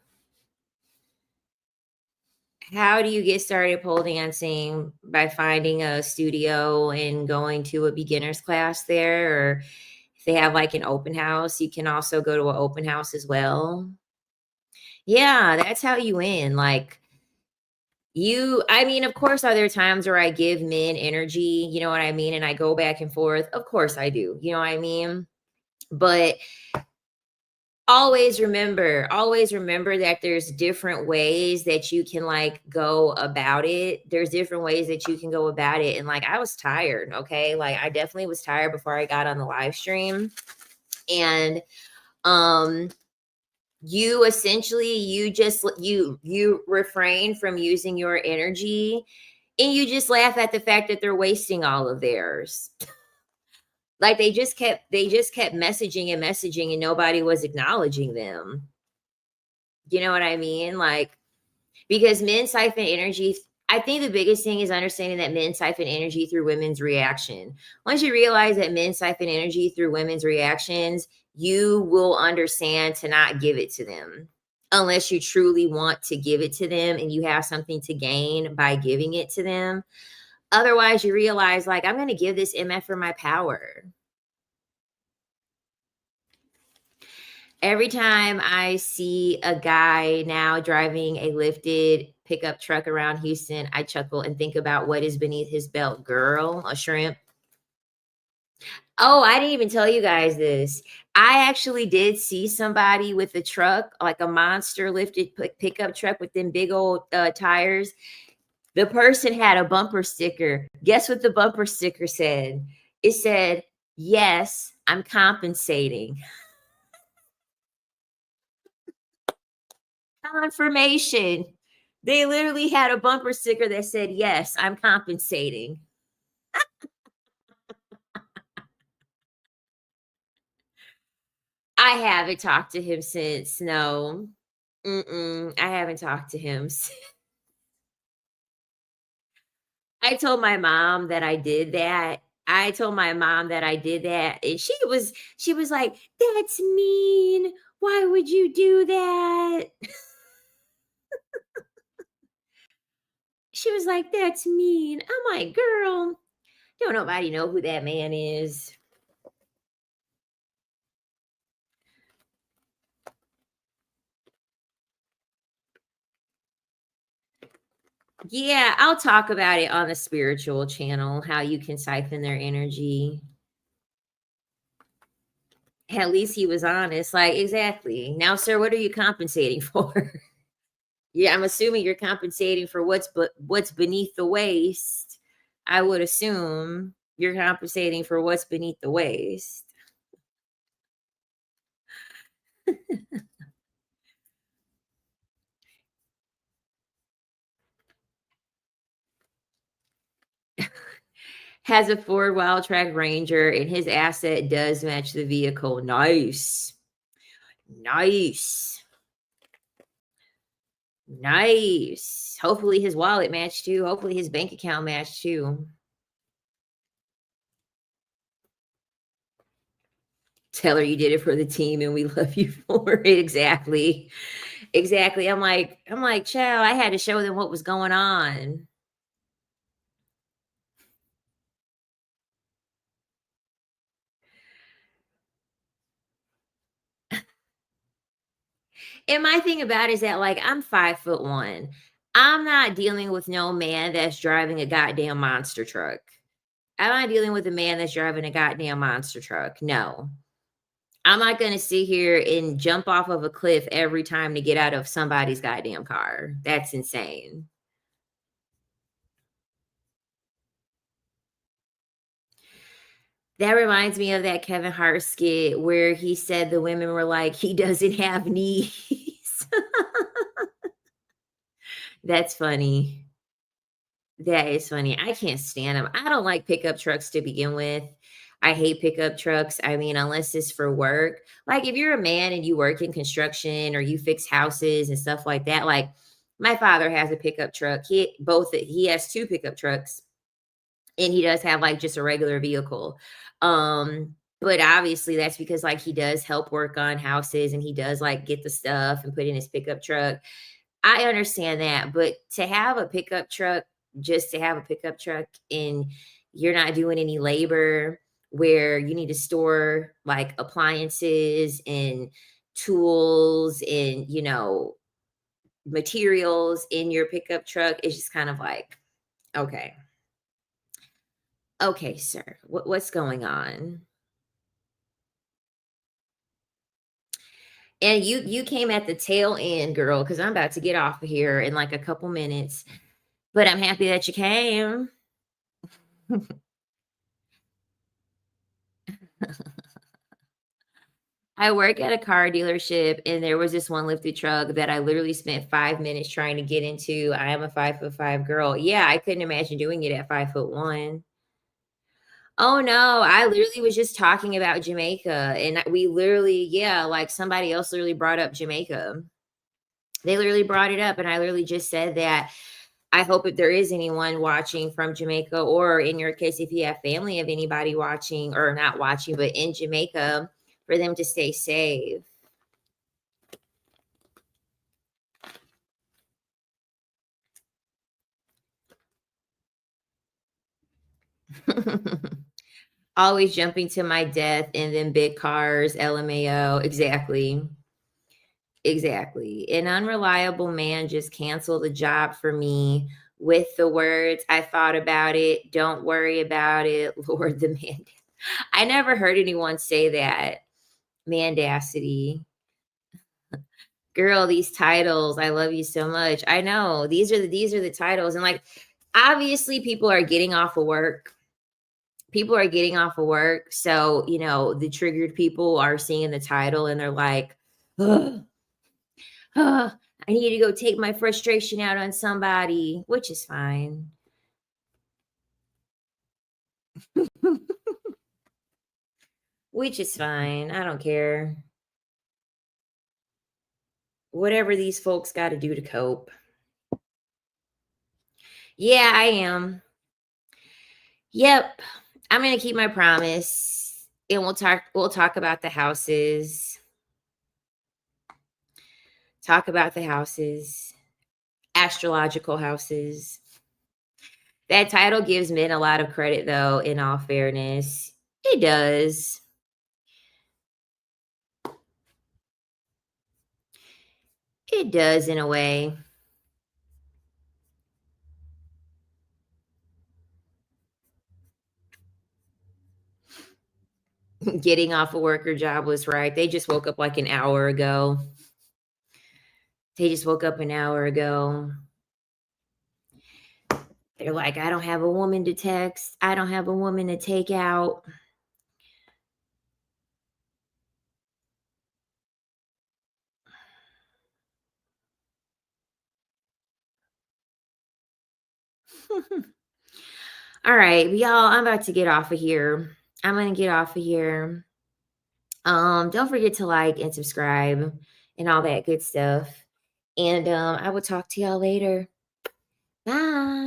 How do you get started pole dancing? By finding a studio and going to a beginner's class there, or if they have like an open house, you can also go to an open house as well. Yeah, that's how you win. Like I mean, of course, are there times where I give men energy, you know what I mean? And I go back and forth. Of course I do. You know what I mean? But always remember that there's different ways that you can like go about it. There's different ways that you can go about it. And like I was tired, okay? Like I definitely was tired before I got on the live stream. And um you essentially you refrain from using your energy and you just laugh at the fact that they're wasting all of theirs. Like they just kept messaging and messaging and nobody was acknowledging them. You know what I mean? Like, because men siphon energy. I think the biggest thing is understanding that men siphon energy through women's reaction. Once you realize that men siphon energy through women's reactions, you will understand to not give it to them unless you truly want to give it to them and you have something to gain by giving it to them. Otherwise, you realize, like, I'm going to give this MF for my power. Every time I see a guy now driving a lifted pickup truck around Houston, I chuckle and think about what is beneath his belt. Girl, a shrimp. Oh, I didn't even tell you guys this. I actually did see somebody with a truck, like a monster lifted pickup truck with them big old tires. The person had a bumper sticker. Guess what the bumper sticker said? It said, "Yes, I'm compensating." Confirmation. They literally had a bumper sticker that said, "Yes, I'm compensating." I haven't talked to him since. No. I haven't talked to him. I told my mom that I did that. I told my mom that I did that, and she was like, "That's mean. Why would you do that?" She was like, "That's mean." I'm like, "Girl, don't nobody know who that man is." Yeah, I'll talk about it on the spiritual channel, how you can siphon their energy. At least he was honest. Like, exactly. Now, sir, what are you compensating for? Yeah, I'm assuming you're compensating for what's beneath the waist. I would assume you're compensating for what's beneath the waist. Has a Ford Wildtrak Ranger, and his asset does match the vehicle. Nice. Nice. Nice. Hopefully his wallet matched too. Hopefully his bank account matched too. Tell her you did it for the team and we love you for it. Exactly. Exactly. I'm like, child, I had to show them what was going on. And my thing about it is that like I'm 5'1". I'm not dealing with no man that's driving a goddamn monster truck. I'm not dealing with a man that's driving a goddamn monster truck. No. I'm not gonna sit here and jump off of a cliff every time to get out of somebody's goddamn car. That's insane. That reminds me of that Kevin Hart skit where he said the women were like, "He doesn't have knees." That's funny. That is funny. I can't stand them. I don't like pickup trucks to begin with. I hate pickup trucks. I mean, unless it's for work. Like if you're a man and you work in construction or you fix houses and stuff like that, like My father has a pickup truck. He has 2 pickup trucks, and he does have, like, just a regular vehicle. But obviously that's because, like, he does help work on houses and he does, like, get the stuff and put in his pickup truck. I understand that, but to have a pickup truck, just to have a pickup truck, and you're not doing any labor where you need to store, like, appliances and tools and, materials in your pickup truck, it's just kind of like, "Okay. Okay, sir. What's going on?" And you came at the tail end, girl, because 'cause I'm about to get off of here in, like, a couple minutes, but I'm happy that you came. I work at a car dealership, and there was this one lifted truck that I literally spent 5 minutes trying to get into. I am a 5'5" girl. Yeah, I couldn't imagine doing it at 5'1". Oh, no, I literally was just talking about Jamaica, and we literally, yeah, like, somebody else literally brought up Jamaica. They literally brought it up, and I literally just said that I hope if there is anyone watching from Jamaica, or in your case, if you have family of anybody watching, or not watching, but in Jamaica, for them to stay safe. Always jumping to my death and then big cars, LMAO. Exactly. Exactly. An unreliable man just canceled the job for me with the words, "I thought about it. Don't worry about it. Lord the man." I never heard anyone say that. Mandacity. Girl, these titles, I love you so much. I know. These are the titles. And, like, obviously people are getting off of work. People are getting off of work. So, the triggered people are seeing the title and they're like, "Ugh, I need to go take my frustration out on somebody," which is fine. Which is fine. I don't care. Whatever these folks got to do to cope. Yeah, I am. Yep. I'm going to keep my promise, and we'll talk about the houses. Talk about the houses. Astrological houses. That title gives men a lot of credit, though, in all fairness. It does. It does in a way. Getting off a work or job was right. They just woke up like an hour ago. They just woke up an hour ago. They're like, "I don't have a woman to text. I don't have a woman to take out." All right, y'all, I'm about to get off of here. I'm gonna get off of here. Don't forget to like and subscribe and all that good stuff. And I will talk to y'all later. Bye.